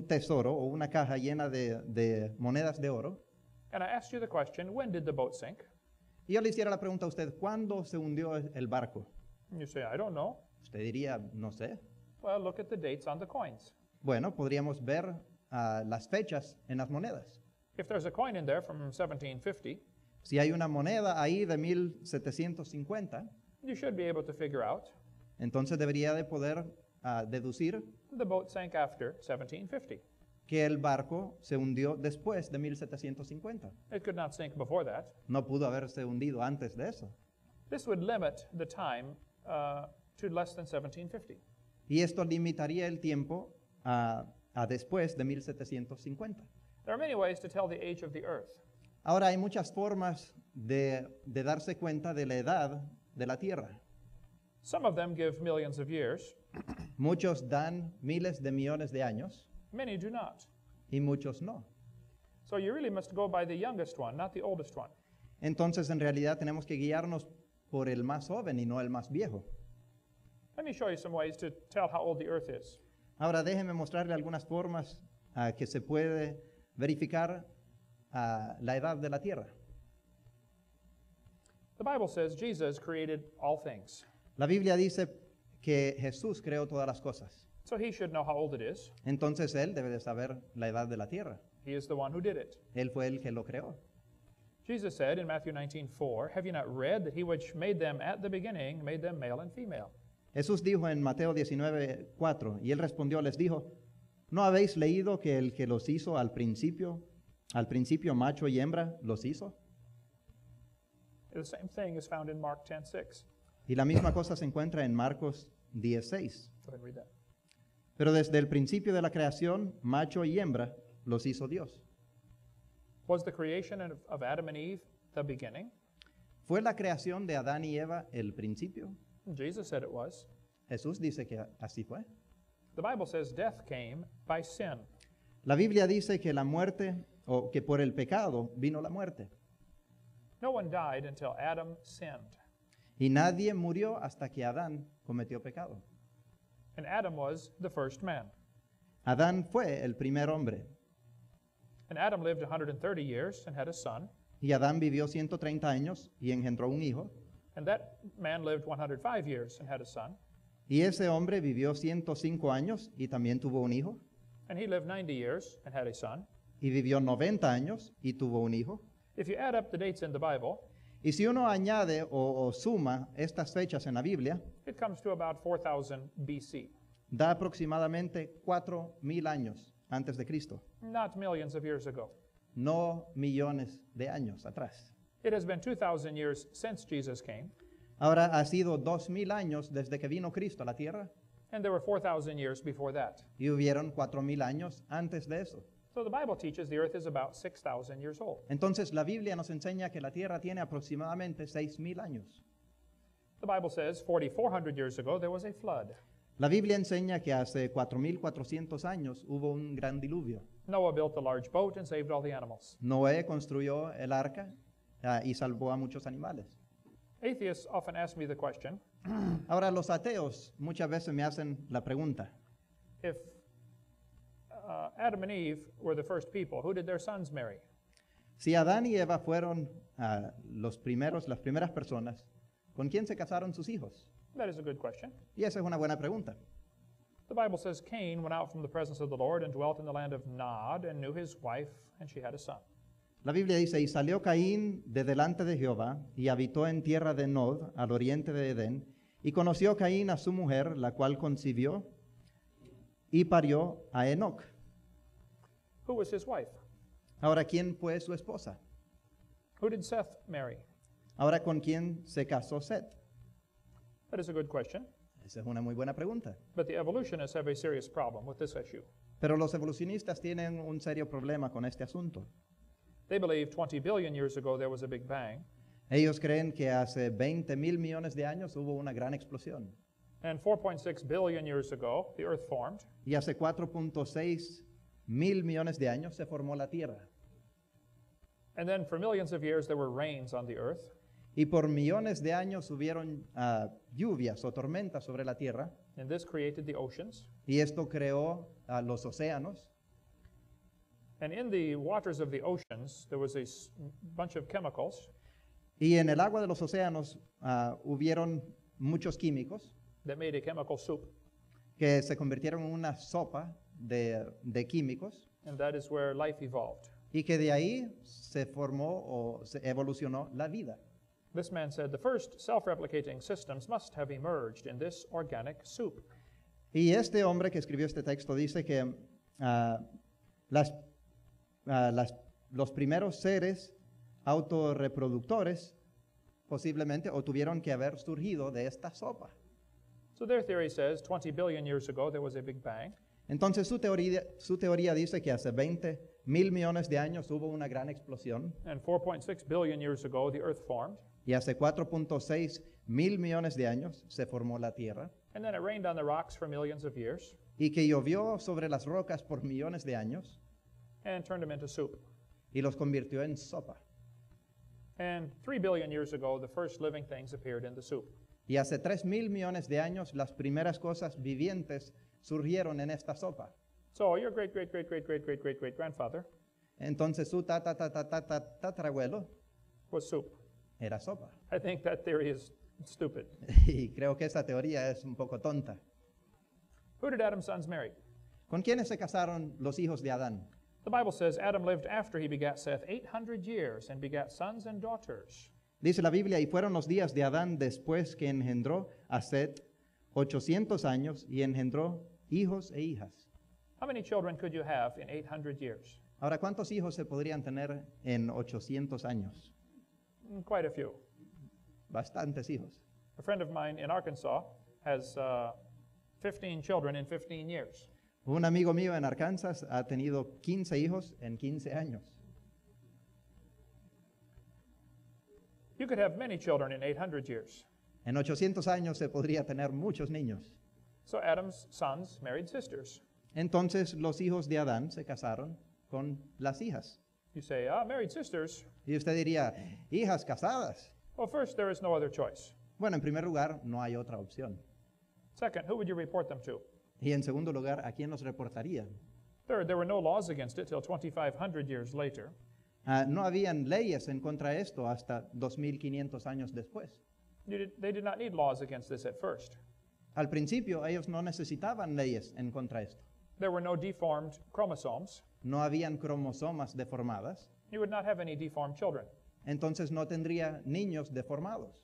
S2: tesoro o una caja llena de monedas de oro,
S1: and I asked you the question, when did the boat sink?
S2: y yo le hiciera la pregunta a usted, ¿cuándo se hundió el barco?
S1: And you say, I don't know.
S2: Usted diría, no sé.
S1: Well, look at the dates on the coins.
S2: Bueno, podríamos ver las fechas en las monedas.
S1: If there's a coin in there from 1750,
S2: Si hay una moneda ahí de 1750,
S1: you should be able to figure out
S2: entonces debería de poder deducir
S1: the boat sank after 1750.
S2: que el barco se hundió después de 1750.
S1: It could not sink before that.
S2: No pudo haberse hundido antes de eso.
S1: This would limit the time to less than 1750.
S2: Y esto limitaría el tiempo a después de 1750.
S1: There are many ways to tell the age of the earth.
S2: Ahora hay muchas formas de darse cuenta de la edad de la Tierra.
S1: Some of them give millions of years,
S2: Muchos dan miles de millones de años
S1: many do not.
S2: y muchos no.
S1: So you really must go by the youngest one, not the oldest one.
S2: Entonces en realidad tenemos que guiarnos por el más joven y no el más viejo.
S1: Let me show you some ways to tell how old the earth is.
S2: Ahora déjeme mostrarle algunas formas que se puede verificar la edad de la Tierra.
S1: The Bible says Jesus created all things,
S2: La Biblia dice que Jesús creó todas las cosas.
S1: so he should know how old it is.
S2: Entonces Él debe de saber la edad de la Tierra.
S1: He is the one who did it.
S2: Él fue el que lo creó.
S1: Jesus said in Matthew 19:4, "Have you not read that he which made them at the beginning made them male and female?"
S2: Jesús dijo en Mateo 19:4, y Él respondió, les dijo, ¿no habéis leído que el que los hizo al principio macho y hembra los hizo?
S1: The same thing is found in Mark 10:6.
S2: Y la misma cosa se encuentra en Marcos 10:6.
S1: Go ahead and read that.
S2: Pero desde el principio de la creación, macho y hembra los hizo Dios.
S1: Was the creation of Adam and Eve the beginning?
S2: ¿Fue la creación de Adán y Eva el principio?
S1: Jesus said it was.
S2: Jesús dice que así fue.
S1: The Bible says death came by sin.
S2: La Biblia dice que la muerte, o que por el pecado vino la muerte.
S1: No one died until Adam sinned.
S2: Y nadie murió hasta que Adán cometió pecado.
S1: And Adam was the first man.
S2: Adán fue el primer hombre.
S1: And Adam lived 130 years and had a son.
S2: Y Adán vivió 130 años y engendró un hijo.
S1: And that man lived 105 years and had a son.
S2: Y ese hombre vivió 105 años y también tuvo un hijo.
S1: And he lived 90 years and had a son.
S2: Y vivió 90 años y tuvo un hijo.
S1: If you add up the dates in the Bible,
S2: Y si uno añade o suma estas fechas en la Biblia,
S1: it comes to about 4000 BC.
S2: da aproximadamente 4,000 años antes de Cristo,
S1: Not millions of years ago.
S2: no millones de años atrás.
S1: It has been 2,000 years since Jesus came,
S2: Ahora ha sido 2000 años desde que vino Cristo a la tierra
S1: and there were 4,000 years before that.
S2: y hubieron 4000 años antes de eso.
S1: So the Bible teaches the earth is about 6,000 years old.
S2: Entonces la Biblia nos enseña que la tierra tiene aproximadamente 6000 años.
S1: The Bible says 4,400 years ago there was a flood.
S2: La Biblia enseña que hace 4400 años hubo un gran diluvio.
S1: Noah built a large boat and saved all the animals.
S2: Noé construyó el arca y salvó a muchos animales.
S1: Atheists often ask me the question,
S2: Ahora los ateos muchas veces me hacen la pregunta,
S1: if Adam and Eve were the first people, who did their sons marry?
S2: si Adán y Eva fueron las primeras personas, ¿con quién se casaron sus hijos?
S1: That is a good question.
S2: Y esa es una buena pregunta.
S1: The Bible says Cain went out from the presence of the Lord and dwelt in the land of Nod and knew his wife, and she had a son.
S2: La Biblia dice, y salió Caín de delante de Jehová y habitó en tierra de Nod, al oriente de Edén, y conoció Caín a su mujer, la cual concibió y parió a Enoc.
S1: Who was his wife?
S2: Ahora, ¿quién fue su esposa?
S1: Who did Seth marry?
S2: Ahora, ¿con quién se casó Set?
S1: That is a good question.
S2: Esa es una muy buena pregunta.
S1: But the evolutionists have a serious problem with this issue.
S2: Pero los evolucionistas tienen un serio problema con este asunto.
S1: They believe 20 billion years ago there was a big bang,
S2: Ellos creen que hace 20,000 millones de años hubo una gran explosión.
S1: and 4.6 billion years ago the earth formed,
S2: Y hace 4.6 mil millones de años se formó la Tierra.
S1: and then for millions of years there were rains on the earth,
S2: Y por millones de años hubieron lluvias o tormentas sobre la Tierra.
S1: and this created the oceans.
S2: Y esto creó los océanos.
S1: And in the waters of the oceans there was a bunch of chemicals
S2: Y en el agua de los océanos hubieron muchos químicos
S1: that made a chemical soup,
S2: que se convirtieron en una sopa de químicos
S1: and that is where life evolved.
S2: y que de ahí se formó o se evolucionó la vida.
S1: This man said the first self-replicating systems must have emerged in this organic soup.
S2: Y este hombre que escribió este texto dice que los primeros seres autorreproductores posiblemente o tuvieron que haber surgido de esta sopa.
S1: So their theory says 20 billion years ago there was a big bang,
S2: Entonces su teoría dice que hace 20,000 millones de años hubo una gran explosión
S1: and 4.6 billion years ago the earth formed,
S2: y hace 4.6 mil millones de años se formó la Tierra
S1: and then it rained on the rocks for millions of years
S2: y que llovió sobre las rocas por millones de años
S1: and turned them into soup.
S2: y los convirtió en sopa.
S1: And 3 billion years ago the first living things appeared in the soup.
S2: Y hace 3,000 millones de años las primeras cosas vivientes surgieron en esta sopa.
S1: So your great grandfather
S2: Entonces su tatarabuelo
S1: was soup.
S2: era sopa.
S1: I think that theory is stupid.
S2: Y creo que esa teoría es un poco tonta.
S1: Who did Adam's sons marry?
S2: ¿Con quiénes se casaron los hijos de Adán?
S1: The Bible says Adam lived after he begat Seth 800 years and begat sons and daughters.
S2: Dice la Biblia, y fueron los días de Adán después que engendró a Set 800 años y engendró hijos e hijas.
S1: How many children could you have in 800 years?
S2: Ahora, ¿cuántos hijos se podrían tener en 800 años?
S1: Quite a few.
S2: Bastantes hijos.
S1: A friend of mine in Arkansas has 15 children in 15 years.
S2: Un amigo mío en Arkansas ha tenido 15 hijos en 15 años.
S1: You could have many children in 800 years.
S2: En 800 años se podría tener muchos niños.
S1: So Adam's sons married sisters.
S2: Entonces los hijos de Adán se casaron con las hijas.
S1: You say, married sisters?
S2: Y usted diría, hijas casadas.
S1: Well, first, there is no other choice.
S2: Bueno, en primer lugar, no hay otra opción.
S1: Second, who would you report them to?
S2: Y en segundo lugar, ¿a quién los reportarían?
S1: Third, there were no laws against it till 2,500 years later.
S2: No habían leyes en contra de esto hasta 2,500 años después.
S1: They did not need laws against this at first.
S2: Al principio, ellos no necesitaban leyes en contra de esto.
S1: There were no deformed chromosomes.
S2: No habían cromosomas deformadas.
S1: You would not have any deformed children.
S2: Entonces no tendría niños deformados.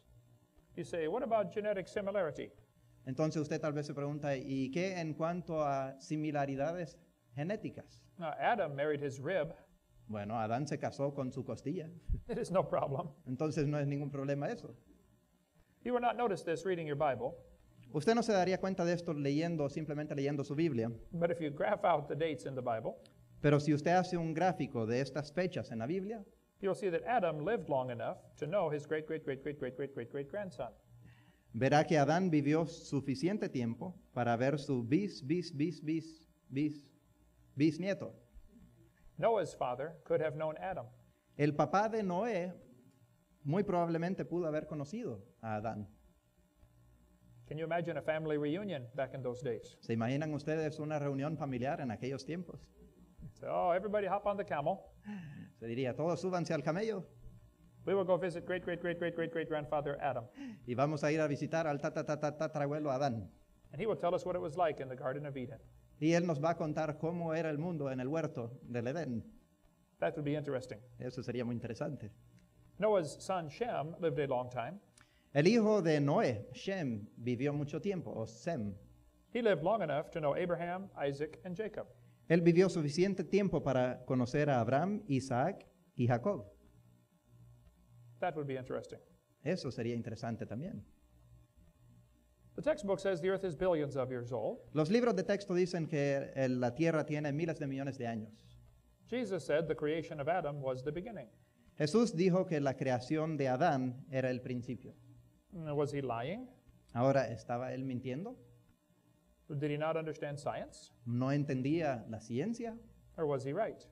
S1: You say, what about genetic similarity?
S2: Entonces usted tal vez se pregunta, ¿y qué en cuanto a similaridades genéticas?
S1: Adam married his rib.
S2: Bueno, Adán se casó con su costilla,
S1: It is no problem.
S2: entonces no es ningún problema eso.
S1: You will not notice this reading your Bible,
S2: Usted no se daría cuenta de esto leyendo, simplemente leyendo su Biblia,
S1: but if you graph out the dates in the Bible,
S2: pero si usted hace un gráfico de estas fechas en la Biblia,
S1: you'll see that Adam lived long enough to know his great-great-great-great-great-great-great-great-grandson.
S2: verá que Adán vivió suficiente tiempo para ver su bisnieto.
S1: Noah's father could have known Adam.
S2: El papá de Noé muy probablemente pudo haber conocido a Adán.
S1: Can you imagine a family reunion back in those days?
S2: ¿Se imaginan ustedes una reunión familiar en aquellos tiempos?
S1: So, oh, everybody hop on the camel.
S2: Se diría, todos súbanse al camello
S1: We will go visit great-great-great-great-great-grandfather Adam,
S2: y vamos a ir a visitar al tatarabuelo Adán.
S1: and he will tell us what it was like in the Garden of Eden.
S2: Y él nos va a contar cómo era el mundo en el huerto del Edén.
S1: That would be interesting.
S2: Eso sería muy interesante.
S1: Noah's son Shem lived a long time.
S2: El hijo de Noé, Shem, vivió mucho tiempo, o Sem.
S1: He lived long enough to know Abraham, Isaac, and Jacob.
S2: Él vivió suficiente tiempo para conocer a Abraham, Isaac y Jacob.
S1: That would be interesting.
S2: Eso sería interesante también.
S1: The textbook says the earth is billions of years old.
S2: Los libros de texto dicen que la tierra tiene miles de millones de años.
S1: Jesus said the creation of Adam was the beginning.
S2: Jesús dijo que la creación de Adán era el principio.
S1: Was he lying?
S2: Ahora, ¿estaba él mintiendo?
S1: Did he not understand science?
S2: ¿No entendía la ciencia
S1: Or was he right?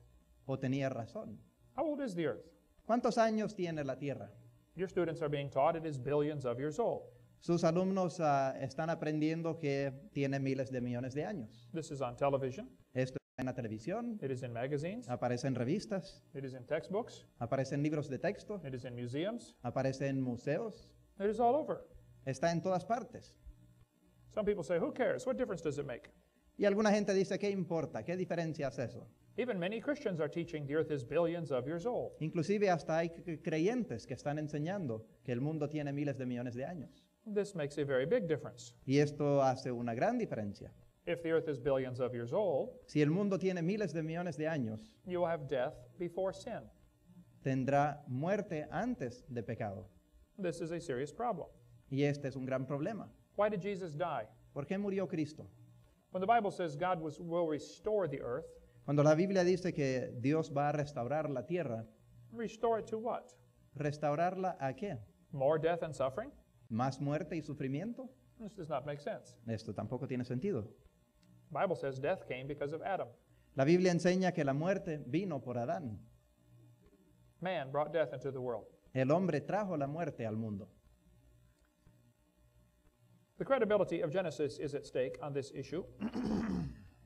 S2: o tenía razón?
S1: How old is the earth?
S2: ¿Cuántos años tiene la tierra?
S1: Your students are being taught it is billions of years old.
S2: Sus alumnos están aprendiendo que tiene miles de millones de años.
S1: This is on television.
S2: Esto está en la televisión,
S1: It is in magazines.
S2: aparece en revistas,
S1: It is in textbooks.
S2: aparece en libros de texto,
S1: It is in museums.
S2: aparece en museos,
S1: It is all over.
S2: está en todas partes.
S1: Some people say, who cares? What difference does it make?
S2: Y alguna gente dice, ¿qué importa? ¿Qué diferencia hace eso?
S1: Even many Christians are teaching the earth is billions of years old.
S2: Inclusive hasta hay creyentes que están enseñando que el mundo tiene miles de millones de años.
S1: This makes a very big difference.
S2: Y esto hace una gran diferencia.
S1: If the earth is billions of years old,
S2: Si el mundo tiene miles de millones de años,
S1: you will have death before sin.
S2: tendrá muerte antes de pecado.
S1: This is a serious problem.
S2: Y este es un gran problema.
S1: Why did Jesus die?
S2: ¿Por qué murió Cristo?
S1: When the Bible says God will restore the earth,
S2: Cuando la Biblia dice que Dios va a restaurar la tierra,
S1: restore it to what?
S2: ¿restaurarla a qué?
S1: More death and suffering?
S2: ¿Más muerte y sufrimiento?
S1: This does not make sense.
S2: Esto tampoco tiene sentido.
S1: The Bible says death came because of Adam.
S2: La Biblia enseña que la muerte vino por Adán.
S1: Man brought death into the world.
S2: El hombre trajo la muerte al mundo.
S1: The credibility of Genesis is at stake on this issue.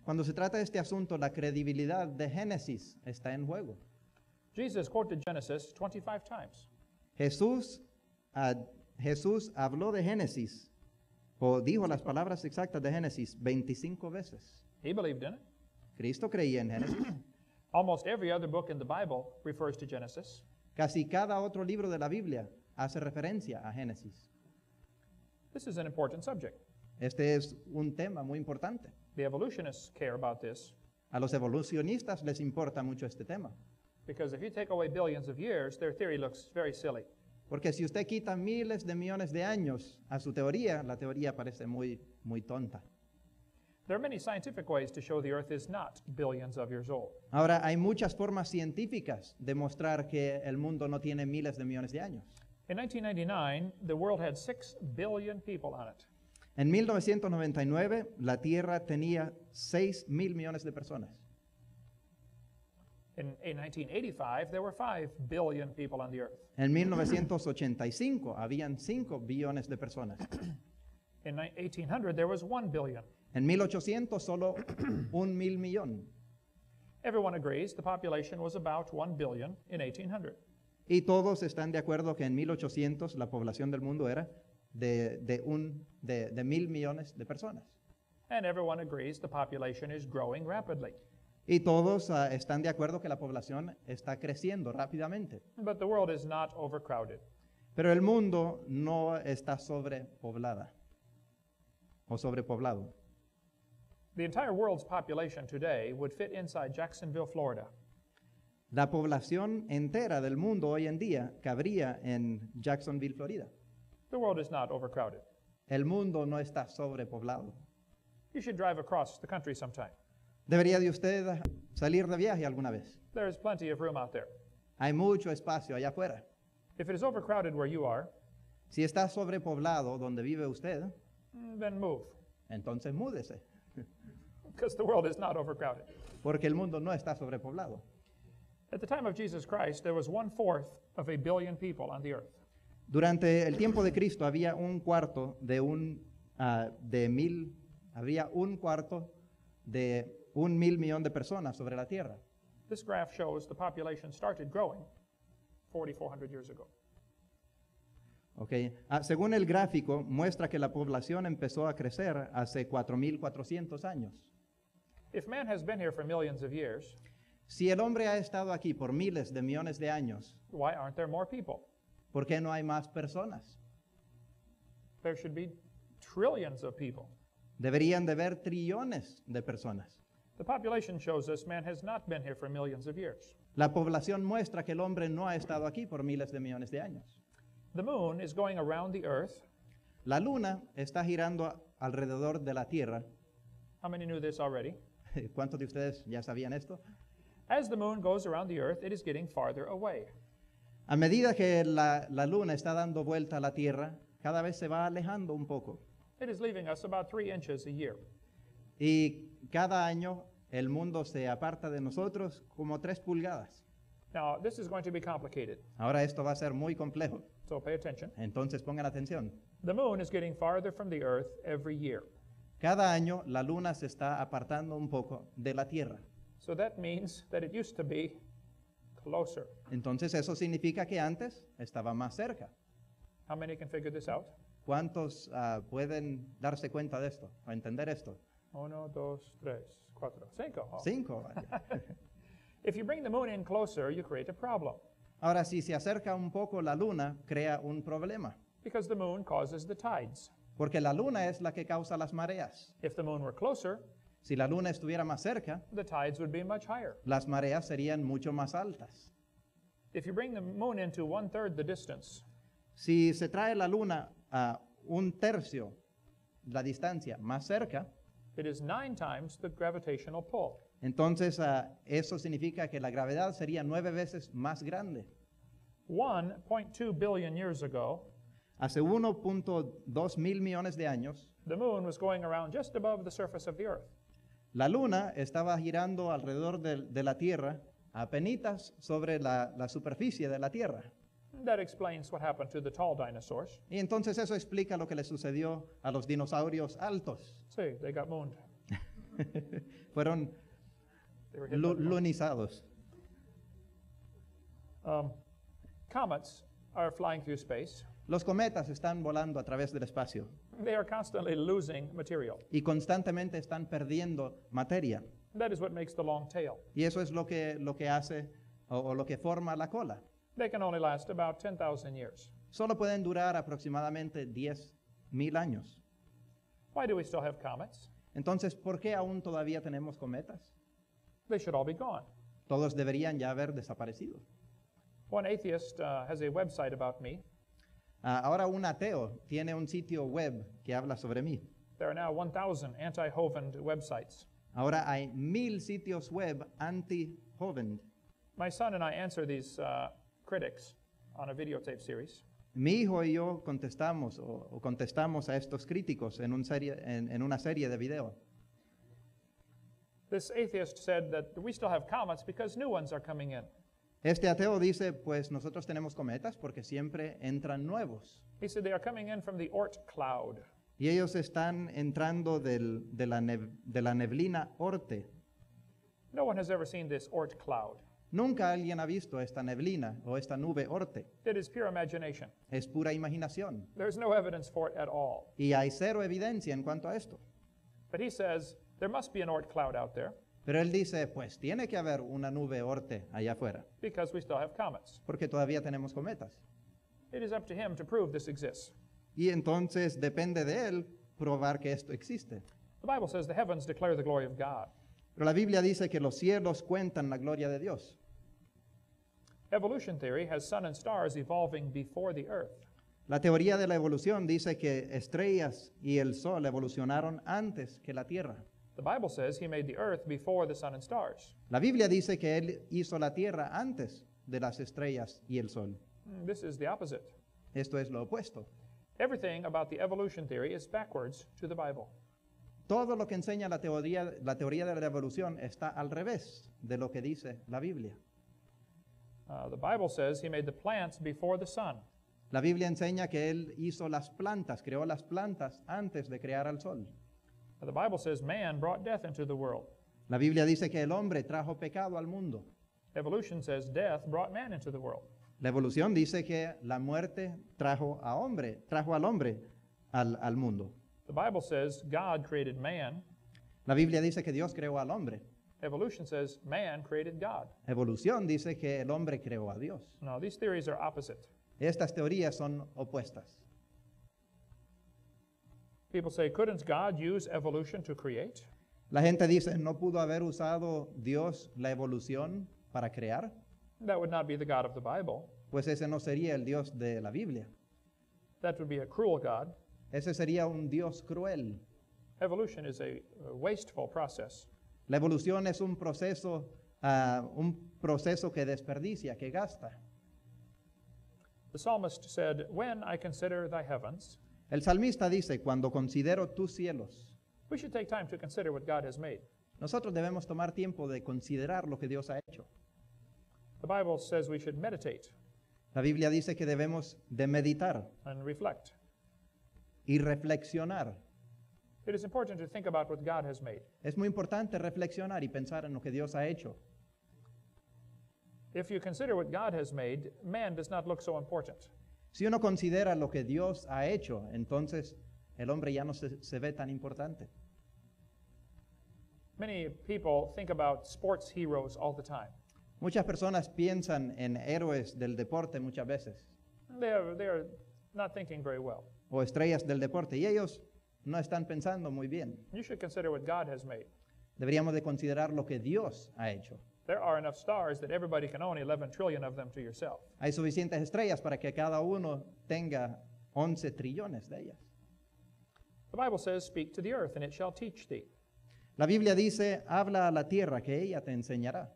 S2: Cuando se trata de este asunto, la credibilidad de Génesis está en juego.
S1: Jesus quoted Genesis 25 times.
S2: Jesús habló de Génesis, o dijo las palabras exactas de Génesis 25 veces.
S1: He believed in it.
S2: Cristo creía en Génesis.
S1: Almost every other book in the Bible refers to Genesis.
S2: Casi cada otro libro de la Biblia hace referencia a Génesis.
S1: This is an important subject.
S2: Este es un tema muy importante.
S1: The evolutionists care about this
S2: A los evolucionistas les importa mucho este tema.
S1: because if you take away billions of years, their theory looks very silly.
S2: Porque si usted quita miles de millones de años a su teoría, la teoría parece muy tonta.
S1: There are many scientific ways to show the earth is not billions of years old.
S2: Ahora, hay muchas formas científicas de mostrar que el mundo no tiene miles de millones de años.
S1: In 1999, the world had 6 billion people on it.
S2: En 1999, la Tierra tenía 6.000 millones de personas.
S1: In 1985, there were 5 billion people on the earth.
S2: En 1985, habían 5 billones de personas.
S1: In 1800, there was 1 billion.
S2: En 1800, solo 1.000 millón.
S1: Everyone agrees the population was about 1 billion in 1800.
S2: Y todos están de acuerdo que en 1800 la población del mundo era de 1.000 millones de personas.
S1: And everyone agrees the population is growing rapidly.
S2: Y todos están de acuerdo que la población está creciendo rápidamente.
S1: But the world is not overcrowded.
S2: Pero el mundo no está sobrepoblada o sobrepoblado.
S1: The entire world's population today would fit inside Jacksonville, Florida.
S2: La población entera del mundo hoy en día cabría en Jacksonville, Florida.
S1: The world is not overcrowded.
S2: El mundo no está sobrepoblado.
S1: You should drive across the country sometime.
S2: ¿Debería de usted salir de viaje alguna vez?
S1: There is plenty of room out there.
S2: Hay mucho espacio allá afuera.
S1: If it is overcrowded where you are,
S2: Si está sobrepoblado donde vive usted,
S1: then move,
S2: entonces múdese,
S1: because the world is not overcrowded.
S2: porque el mundo no está sobrepoblado.
S1: At the time of Jesus Christ, there was 1/4 of a billion people on the earth.
S2: Durante el tiempo de Cristo había un cuarto de había un cuarto de 1,000 millones de personas sobre la tierra.
S1: This graph shows the population started growing 4,400 years ago.
S2: Okay. Según el gráfico, muestra que la población empezó a crecer hace 4,400 años.
S1: If man has been here for millions of years,
S2: Si el hombre ha estado aquí por miles de millones de años,
S1: why aren't there more people?
S2: ¿por qué no hay más personas?
S1: There should be trillions of people.
S2: Deberían de haber trillones de personas.
S1: The population shows us man has not been here for millions of years.
S2: La población muestra que el hombre no ha estado aquí por miles de millones de años.
S1: The moon is going around the earth.
S2: La luna está girando alrededor de la Tierra.
S1: How many knew this already?
S2: ¿Cuántos de ustedes ya sabían esto?
S1: As the moon goes around the earth, it is getting farther away.
S2: A medida que la luna está dando vuelta a la Tierra, cada vez se va alejando un poco.
S1: It is leaving us about 3 inches a year.
S2: Y cada año el mundo se aparta de nosotros como 3 pulgadas.
S1: Now, this is going to be complicated,
S2: Ahora esto va a ser muy complejo,
S1: so pay attention.
S2: entonces pongan atención.
S1: The moon is getting farther from the earth every year.
S2: Cada año la luna se está apartando un poco de la Tierra.
S1: So that means that it used to be closer.
S2: Entonces eso significa que antes estaba más cerca.
S1: How many can figure this out?
S2: ¿Cuántos pueden darse cuenta de esto o entender esto?
S1: 1, 2, 3, 4, 5. Oh.
S2: 5.
S1: If you bring the moon in closer, you create a problem,
S2: Ahora, si se acerca un poco la luna, crea un problema,
S1: because the moon causes the tides.
S2: porque la luna es la que causa las mareas.
S1: If the moon were closer,
S2: Si la luna estuviera más cerca,
S1: the tides would be much higher.
S2: las mareas serían mucho más altas.
S1: If you bring the moon into 1/3 the distance,
S2: Si se trae la luna a 1/3 la distancia más cerca,
S1: it is 9 times the gravitational pull.
S2: entonces eso significa que la gravedad sería 9 veces más grande.
S1: 1.2 billion years ago,
S2: Hace 1.2 mil millones de años,
S1: the moon was going around just above the surface of the earth.
S2: la luna estaba girando alrededor de la Tierra, apenitas sobre la superficie de la Tierra.
S1: That explains what happened to the tall dinosaurs.
S2: Y entonces eso explica lo que le sucedió a los dinosaurios altos.
S1: See, they got mooned.
S2: Fueron
S1: They were hit by the moon.
S2: lunizados.
S1: Comets are flying through space.
S2: Los cometas están volando a través del espacio
S1: They are constantly losing material.
S2: y constantemente están perdiendo materia.
S1: That is what makes the long tail.
S2: Y eso es lo que hace o lo que forma la cola.
S1: They can only last about 10,000 years.
S2: Solo pueden durar aproximadamente 10,000 años.
S1: Why do we still have comets?
S2: Entonces, ¿por qué aún todavía tenemos cometas?
S1: They should all be gone.
S2: Todos deberían ya haber desaparecido.
S1: One atheist has a website about me.
S2: Ahora un ateo tiene un sitio web que habla sobre mí.
S1: There are now 1,000 anti-Hovind websites.
S2: Ahora hay 1,000 sitios web anti-Hovind.
S1: My son and I answer these critics on a videotape series.
S2: Mi hijo y yo contestamos o contestamos a estos críticos en una serie de video.
S1: This atheist said that we still have comets because new ones are coming in.
S2: Este ateo dice, pues nosotros tenemos cometas porque siempre entran nuevos.
S1: He said they are coming in from the Oort cloud.
S2: Y ellos están entrando de la neblina Orte.
S1: No one has ever seen this Oort cloud.
S2: Nunca alguien ha visto esta neblina o esta nube Orte.
S1: It is pure imagination.
S2: Es pura imaginación.
S1: There's no evidence for it at all.
S2: Y hay cero evidencia en cuanto a esto.
S1: But he says there must be an Oort cloud out there
S2: Pero él dice, pues tiene que haber una nube Orte allá afuera,
S1: because we still have comets.
S2: porque todavía tenemos cometas.
S1: It is up to him to prove this exists.
S2: Y entonces depende de él probar que esto existe.
S1: The Bible says the heavens declare the glory of God.
S2: Pero la Biblia dice que los cielos cuentan la gloria de Dios.
S1: Evolution theory has sun and stars evolving before the earth.
S2: La teoría de la evolución dice que estrellas y el sol evolucionaron antes que la Tierra.
S1: The Bible says he made the earth before the sun and stars.
S2: La Biblia dice que Él hizo la Tierra antes de las estrellas y el sol.
S1: This is the opposite.
S2: Esto es lo opuesto.
S1: Everything about the evolution theory is backwards to the Bible.
S2: Todo lo que enseña la teoría de la evolución está al revés de lo que dice la Biblia.
S1: The Bible says he made the plants before the sun.
S2: La Biblia enseña que Él hizo las plantas, creó las plantas antes de crear al sol.
S1: The Bible says man brought death into the world.
S2: La Biblia dice que el hombre trajo pecado al mundo.
S1: Evolution says death brought man into the world.
S2: La evolución dice que la muerte trajo al hombre al mundo.
S1: The Bible says God created man.
S2: La Biblia dice que Dios creó al hombre.
S1: Evolution says man created God.
S2: Evolución dice que el hombre creó a Dios.
S1: No, these theories are opposite.
S2: Estas teorías son opuestas.
S1: People say, couldn't God use evolution to create?
S2: La gente dice, ¿no pudo haber usado Dios la evolución para crear?
S1: That would not be the God of the Bible.
S2: Pues ese no sería el Dios de la Biblia.
S1: That would be a cruel God.
S2: Ese sería un Dios cruel.
S1: Evolution is a wasteful process.
S2: La evolución es un proceso que desperdicia, que gasta.
S1: The psalmist said, when I consider thy heavens,
S2: El salmista dice, cuando considero tus cielos,
S1: we should take time to consider what God has made.
S2: nosotros debemos tomar tiempo de considerar lo que Dios ha hecho.
S1: The Bible says we should meditate
S2: La Biblia dice que debemos de meditar
S1: and reflect.
S2: y reflexionar.
S1: It is important to think about what God has made.
S2: Es muy importante reflexionar y pensar en lo que Dios ha hecho.
S1: If you consider what God has made, man does not look so important.
S2: Si uno considera lo que Dios ha hecho, entonces el hombre ya no se ve tan importante.
S1: Many people think about sports heroes all the time.
S2: Muchas personas piensan en héroes del deporte muchas veces,
S1: They are not thinking very well.
S2: o estrellas del deporte, y ellos no están pensando muy bien.
S1: You should consider what God has made.
S2: Deberíamos de considerar lo que Dios ha hecho.
S1: There are enough stars that everybody can own 11 trillion of them to yourself.
S2: Hay suficientes estrellas para que cada uno tenga 11 trillones de ellas.
S1: The Bible says, speak to the earth and it shall teach thee.
S2: La Biblia dice, habla a la tierra que ella te enseñará.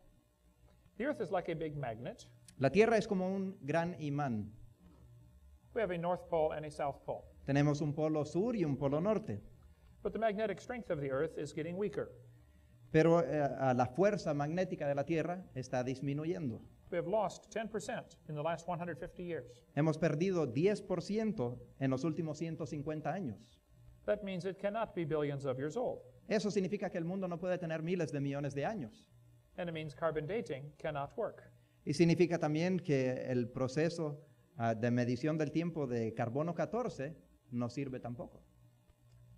S1: The earth is like a big magnet.
S2: La tierra es como un gran imán.
S1: We have a north pole and a south pole.
S2: Tenemos un polo sur y un polo norte.
S1: But the magnetic strength of the earth is getting weaker.
S2: Pero la fuerza magnética de la tierra está disminuyendo.
S1: We have lost 10% in the last 150 years.
S2: Hemos perdido 10% en los últimos 150 años.
S1: That means it cannot be billions of years old.
S2: Eso significa que el mundo no puede tener miles de millones de años.
S1: And it means carbon dating cannot work.
S2: Y significa también que el proceso de medición del tiempo de carbono 14 no sirve tampoco.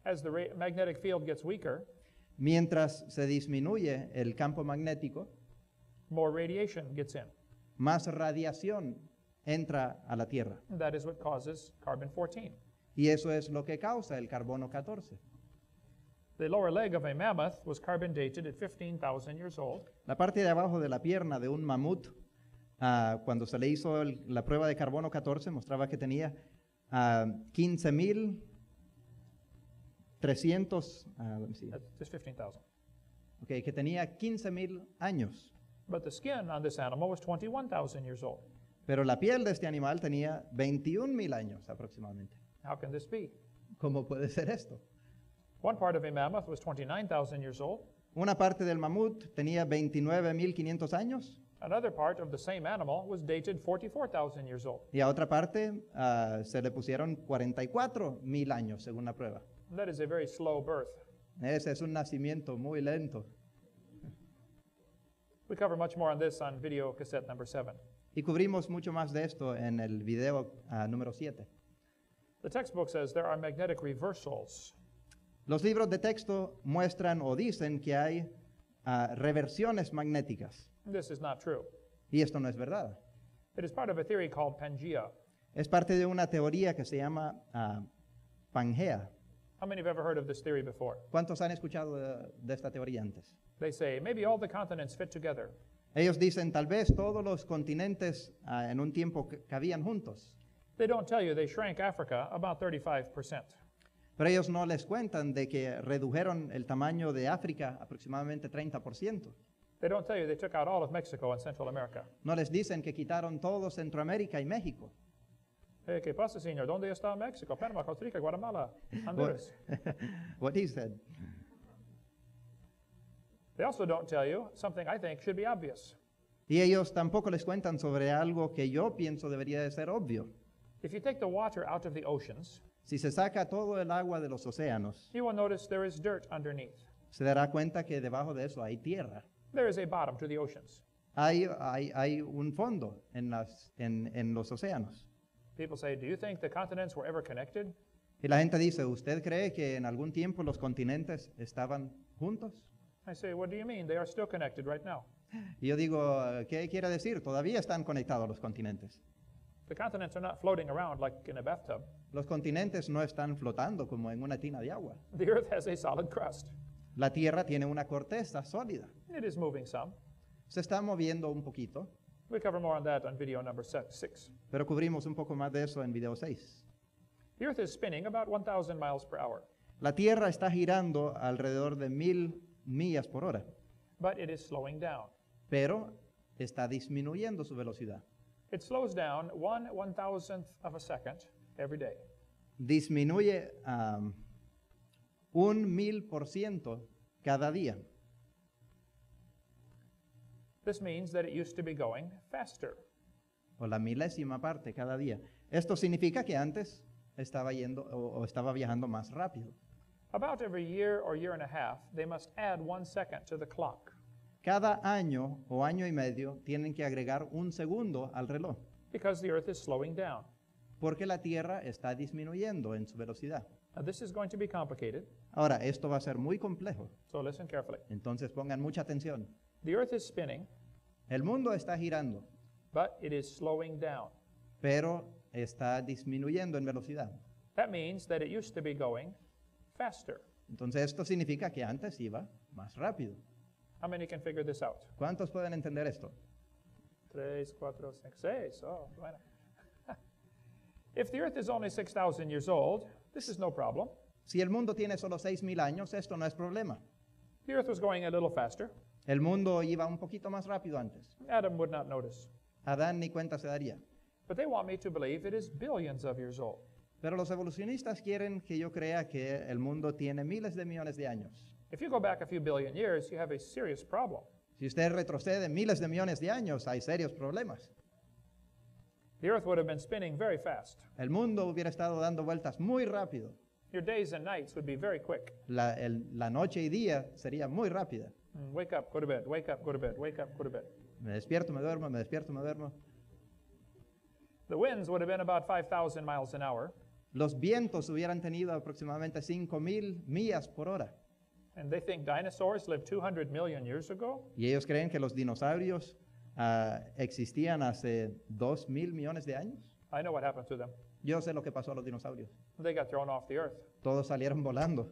S1: As the magnetic field gets weaker,
S2: Mientras se disminuye el campo magnético,
S1: more radiation gets in.
S2: más radiación entra a la Tierra.
S1: That is what causes carbon 14.
S2: Y eso es lo que causa el carbono 14.
S1: The lower leg of a mammoth was carbon dated at 15,000 years old.
S2: La parte de abajo de la pierna de un mamut, cuando se le hizo la prueba de carbono 14, mostraba que tenía 15,300, let me see.
S1: That's just 15,000.
S2: Okay, que tenía 15,000 años.
S1: But the skin on this animal was 21,000 years old.
S2: Pero la piel de este animal tenía 21,000 años aproximadamente.
S1: How can this be?
S2: ¿Cómo puede ser esto?
S1: One part of a mammoth was 29,000 years old.
S2: Una parte del mamut tenía 29,500 años
S1: Another part of the same animal was dated 44,000 years old.
S2: y a otra parte se le pusieron 44,000 años según la prueba.
S1: That is a very slow birth.
S2: Ese es un nacimiento muy lento.
S1: We cover much more on this on video cassette number 7.
S2: Y cubrimos mucho más de esto en el video número 7.
S1: The textbook says there are magnetic reversals.
S2: Los libros de texto muestran o dicen que hay reversiones magnéticas.
S1: This is not true.
S2: Y esto no es verdad.
S1: It is part of a theory called Pangea.
S2: Es parte de una teoría que se llama Pangea.
S1: How many have ever heard of this theory before?
S2: ¿Cuántos han escuchado de esta teoría antes?
S1: They say maybe all the continents fit together.
S2: Ellos dicen, tal vez todos los continentes en un tiempo cabían juntos.
S1: They don't tell you they shrank Africa about 35%.
S2: Pero ellos no les cuentan de que redujeron el tamaño de África aproximadamente 30%.
S1: They don't tell you they took out all of Mexico and Central America.
S2: No les dicen que quitaron todo Centroamérica y México.
S1: ¿Qué pasa, señor? ¿Dónde está México? Panamá, Costa Rica, Guatemala, Honduras.
S2: What he said.
S1: They also don't tell you something I think should be obvious.
S2: Y ellos tampoco les cuentan sobre algo que yo pienso debería de ser obvio.
S1: If you take the water out of the oceans,
S2: Si se saca todo el agua de los océanos,
S1: you will notice there is dirt underneath.
S2: se dará cuenta que debajo de eso hay tierra.
S1: There is a bottom to the oceans.
S2: Hay un fondo en los océanos.
S1: People say, do you think the continents were ever connected?
S2: Y la gente dice, ¿usted cree que en algún tiempo los continentes estaban juntos?
S1: I say, what do you mean? They are still connected right now.
S2: Y yo digo, ¿qué quiere decir? Todavía están conectados los continentes.
S1: The continents are not floating around like in a bathtub.
S2: Los continentes no están flotando como en una tina de agua.
S1: The earth has a solid crust.
S2: La tierra tiene una corteza sólida.
S1: It is moving some.
S2: Se está moviendo un poquito,
S1: We cover more on that on video number 6.
S2: pero cubrimos un poco más de eso en video 6.
S1: The earth is spinning about 1,000 miles per hour,
S2: La tierra está girando alrededor de 1000 millas por hora,
S1: but it is slowing down.
S2: pero está disminuyendo su velocidad.
S1: It slows down 1/1000th of a second every day.
S2: Disminuye 1000% cada día.
S1: This means that it used to be going faster.
S2: O la milésima parte cada día. Esto significa que antes estaba yendo o estaba viajando más rápido.
S1: About every year or year and a half, they must add 1 second to the clock
S2: Cada año o año y medio tienen que agregar un segundo al reloj,
S1: because the earth is slowing down.
S2: porque la Tierra está disminuyendo en su velocidad.
S1: Now, this is going to be complicated,
S2: Ahora, esto va a ser muy complejo,
S1: so listen carefully.
S2: entonces pongan mucha atención.
S1: The earth is spinning,
S2: El mundo está girando,
S1: but it is slowing down.
S2: pero está disminuyendo en velocidad.
S1: That means that it used to be going faster.
S2: Entonces, esto significa que antes iba más rápido.
S1: How many can figure this out?
S2: ¿Cuántos pueden entender esto?
S1: 3, 4, 5, 6. Oh, bueno. If the earth is only 6,000 years old, this is no problem.
S2: Si el mundo tiene solo 6000 años, esto no es problema.
S1: The earth was going a little faster.
S2: El mundo iba un poquito más rápido antes.
S1: Adam would not notice.
S2: Adán ni cuenta se daría.
S1: But they want me to believe it is billions of years old.
S2: Pero los evolucionistas quieren que yo crea que el mundo tiene miles de millones de años.
S1: If you go back a few billion years, you have a serious problem.
S2: Si usted retrocede miles de millones de años, hay serios problemas.
S1: The earth would have been spinning very fast.
S2: El mundo hubiera estado dando vueltas muy rápido.
S1: Your days and nights would be very quick.
S2: La noche y día sería muy rápida.
S1: Wake up, go to bed, wake up, go to bed, wake up, go to bed.
S2: Me despierto, me duermo, me despierto, me duermo.
S1: The winds would have been about 5,000 miles an hour,
S2: Los vientos hubieran tenido aproximadamente 5000 millas por hora.
S1: and they think dinosaurs lived 200 million years ago.
S2: Y ellos creen que los dinosaurios existían hace 2000 millones de años.
S1: I know what happened to them.
S2: Yo sé lo que pasó a los dinosaurios.
S1: They got thrown off the earth.
S2: Todos salieron volando.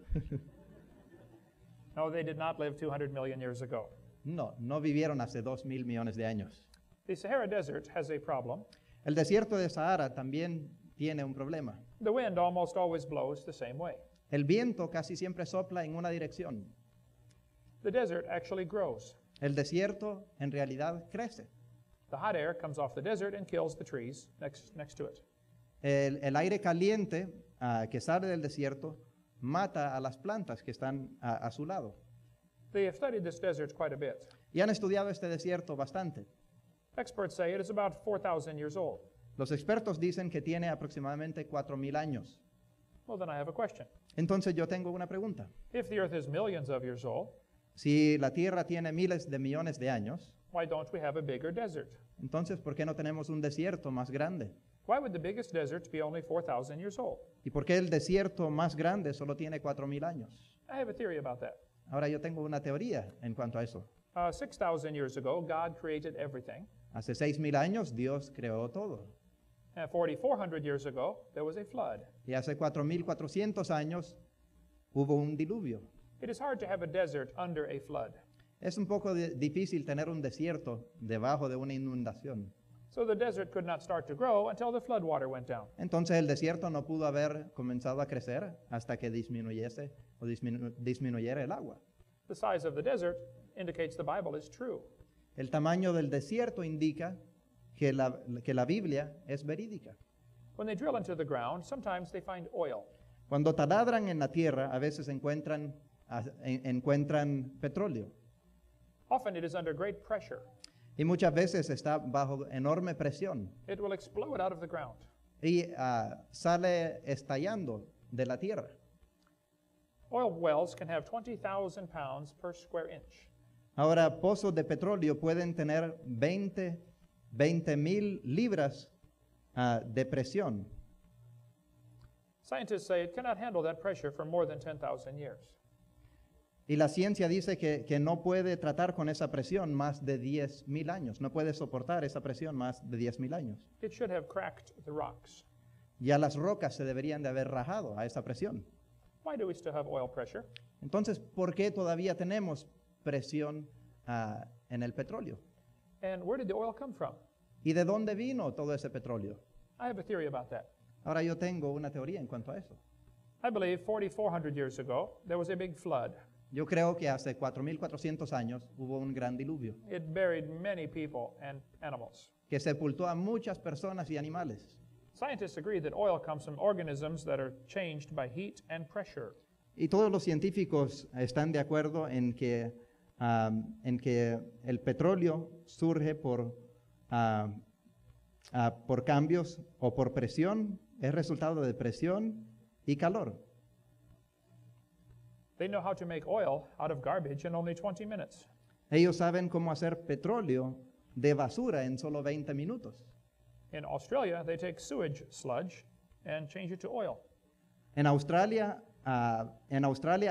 S1: No, they did not live 200 million years ago.
S2: No vivieron hace 2000 millones de años.
S1: The Sahara Desert has a problem.
S2: El desierto de Sahara también tiene un problema.
S1: The wind almost always blows the same way.
S2: El viento casi siempre sopla en una dirección.
S1: The desert actually grows.
S2: El desierto en realidad crece.
S1: The hot air comes off the desert and kills the trees next to it.
S2: El aire caliente que sale del desierto mata a las plantas que están a su lado.
S1: They have studied this desert quite a bit.
S2: Y han estudiado este desierto bastante.
S1: Experts say it is about 4,000 years old.
S2: Los expertos dicen que tiene aproximadamente 4000 años.
S1: Well, then I have a question.
S2: Entonces yo tengo una pregunta.
S1: If the earth is millions of years old,
S2: Si la Tierra tiene miles de millones de años,
S1: why don't we have a bigger desert?
S2: entonces ¿por qué no tenemos un desierto más grande?
S1: Why would the biggest desert be only 4,000 years old?
S2: ¿Y por qué el desierto más grande solo tiene 4000 años?
S1: I have a theory about that.
S2: Ahora yo tengo una teoría en cuanto a eso.
S1: 6,000 years ago, God created everything.
S2: Hace 6000 años Dios creó todo.
S1: And 4,400 years ago, there was a flood.
S2: Y hace 4400 años hubo un diluvio.
S1: It is hard to have a desert under a flood.
S2: Es un poco difícil tener un desierto debajo de una inundación.
S1: So the desert could not start to grow until the flood water went down.
S2: Entonces el desierto no pudo haber comenzado a crecer hasta que disminuyese o disminuyera el agua.
S1: The size of the desert indicates the Bible is true.
S2: El tamaño del desierto indica que la Biblia es verídica.
S1: When they drill into the ground, sometimes they find oil.
S2: Cuando taladran en la tierra, a veces encuentran petróleo.
S1: Often it is under great pressure.
S2: Y muchas veces está bajo enorme presión
S1: It will explode out of the ground.
S2: y sale estallando de la tierra.
S1: Oil wells can have 20,000 pounds per square inch.
S2: Ahora, pozos de petróleo pueden tener 20,000 libras de presión.
S1: Scientists say it cannot handle that pressure for more than 10,000 years.
S2: Y la ciencia dice que no puede tratar con esa presión más de 10,000 años. No puede soportar esa presión más de 10,000 años.
S1: It should have cracked the rocks.
S2: Ya las rocas se deberían de haber rajado a esa presión.
S1: Why do we still have oil pressure?
S2: Entonces, ¿por qué todavía tenemos presión en el petróleo?
S1: And where did the oil come from?
S2: ¿Y de dónde vino todo ese petróleo?
S1: I have a theory about that.
S2: Ahora yo tengo una teoría en cuanto a eso.
S1: I believe 4,400 years ago, there was a big flood.
S2: Yo creo que hace 4,400 años hubo un gran diluvio
S1: It buried many people and animals.
S2: que sepultó a muchas personas y animales.
S1: Scientists agree that oil comes from organisms that are changed by heat and pressure.
S2: Y todos los científicos están de acuerdo en que el petróleo surge por cambios o por presión, es resultado de presión y calor.
S1: They know how to make oil out of garbage in only 20 minutes.
S2: Ellos saben cómo hacer petróleo de basura en solo 20 minutos.
S1: In Australia, they take sewage sludge and change it to oil.
S2: En Australia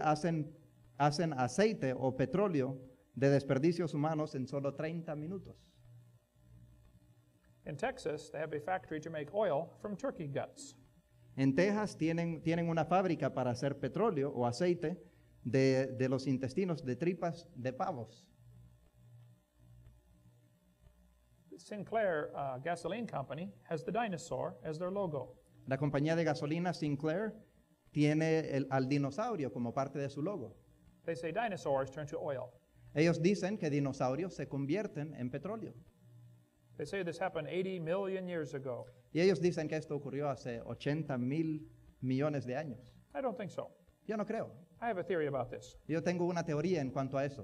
S2: hacen aceite o petróleo de desperdicios humanos en solo 30 minutos.
S1: In Texas, they have a factory to make oil from turkey guts.
S2: En Texas tienen una fábrica para hacer petróleo o aceite de los intestinos de tripas de pavos.
S1: Sinclair Gasoline Company has the dinosaur as their logo.
S2: La compañía de gasolina Sinclair tiene al dinosaurio como parte de su logo.
S1: They say dinosaurs turn to oil.
S2: Ellos dicen que dinosaurios se convierten en petróleo.
S1: They say this happened 80 million years ago.
S2: Y ellos dicen que esto ocurrió hace 80,000 millones de años.
S1: I don't think so.
S2: Yo no creo.
S1: I have a theory about this.
S2: Yo tengo una teoría en cuanto a eso.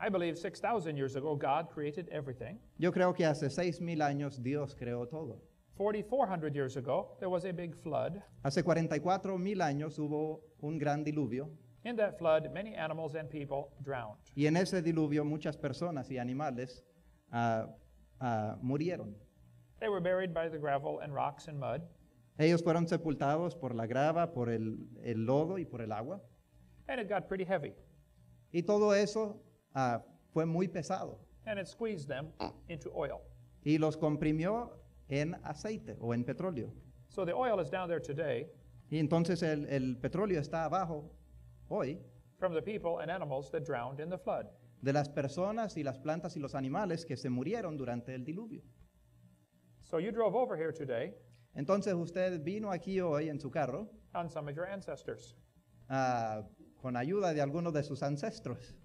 S1: I believe 6,000 years ago, God created everything.
S2: Yo creo que hace 6,000 años Dios creó todo.
S1: 4,400 years ago, there was a big flood.
S2: Hace 44,000 años hubo un gran diluvio.
S1: In that flood, many animals and people drowned.
S2: Y en ese diluvio muchas personas y animales murieron.
S1: They were buried by the gravel and rocks and mud.
S2: Ellos fueron sepultados por la grava, por el lodo y por el agua.
S1: And it got pretty heavy.
S2: Y todo eso fue muy pesado.
S1: And it squeezed them into oil.
S2: Y los comprimió en aceite o en petróleo.
S1: So the oil is down there today
S2: Y entonces el petróleo está abajo hoy
S1: from the people and animals that drowned in the flood.
S2: de las personas y las plantas y los animales que se murieron durante el diluvio.
S1: So you drove over here today
S2: Entonces usted vino aquí hoy en su carro
S1: on some of your ancestors.
S2: con ayuda de algunos de sus ancestros.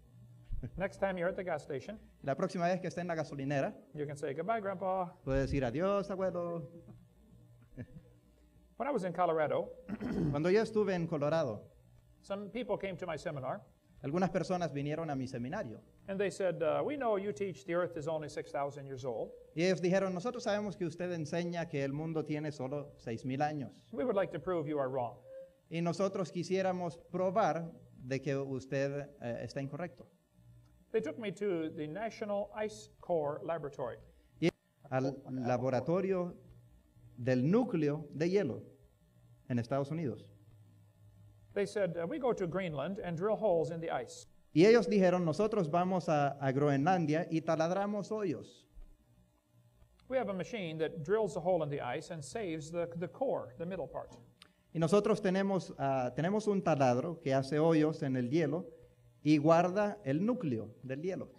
S1: Next time you're at the gas station,
S2: La próxima vez que esté en la gasolinera,
S1: you can say, "Goodbye, Grandpa."
S2: puede decir adiós, abuelo.
S1: When I was in Colorado,
S2: Cuando yo estuve en Colorado,
S1: some people came to my seminar,
S2: algunas personas vinieron a mi seminario
S1: and they said, "We know you teach the earth is only 6,000 years old.
S2: y ellos dijeron, nosotros sabemos que usted enseña que el mundo tiene solo 6,000 años
S1: We would like to prove you are wrong."
S2: y nosotros quisiéramos probar de que usted está incorrecto.
S1: They took me to the National Ice Core Laboratory.
S2: Al laboratorio del núcleo de hielo en Estados Unidos.
S1: They said, "We go to Greenland and drill holes in the ice.
S2: Y ellos dijeron, nosotros vamos a Groenlandia y taladramos hoyos.
S1: We have a machine that drills a hole in the ice and saves the core, the middle part.
S2: Y nosotros tenemos un taladro que hace hoyos en el hielo y guarda el núcleo del hielo.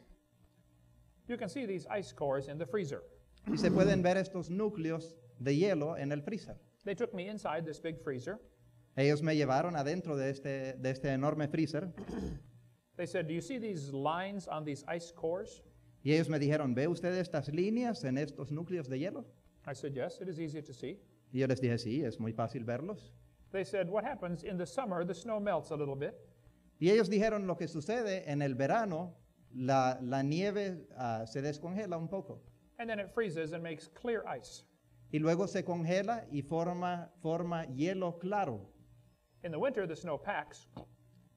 S1: You can see these ice cores in the freezer.
S2: Y se pueden ver estos núcleos de hielo en el freezer.
S1: They took me inside this big freezer.
S2: Ellos me llevaron adentro de este enorme freezer
S1: They said, "Do you see these lines on these ice cores?"
S2: y ellos me dijeron, ¿ve usted estas líneas en estos núcleos de hielo?
S1: I said, "Yes, it is easy to see."
S2: Y yo les dije, sí, es muy fácil verlos.
S1: They said, "What happens in the summer? The snow melts a little bit.
S2: Y ellos dijeron, lo que sucede en el verano, la nieve se descongela un poco.
S1: And then it freezes and makes clear ice.
S2: Y luego se congela y forma hielo claro.
S1: In the winter, the snow packs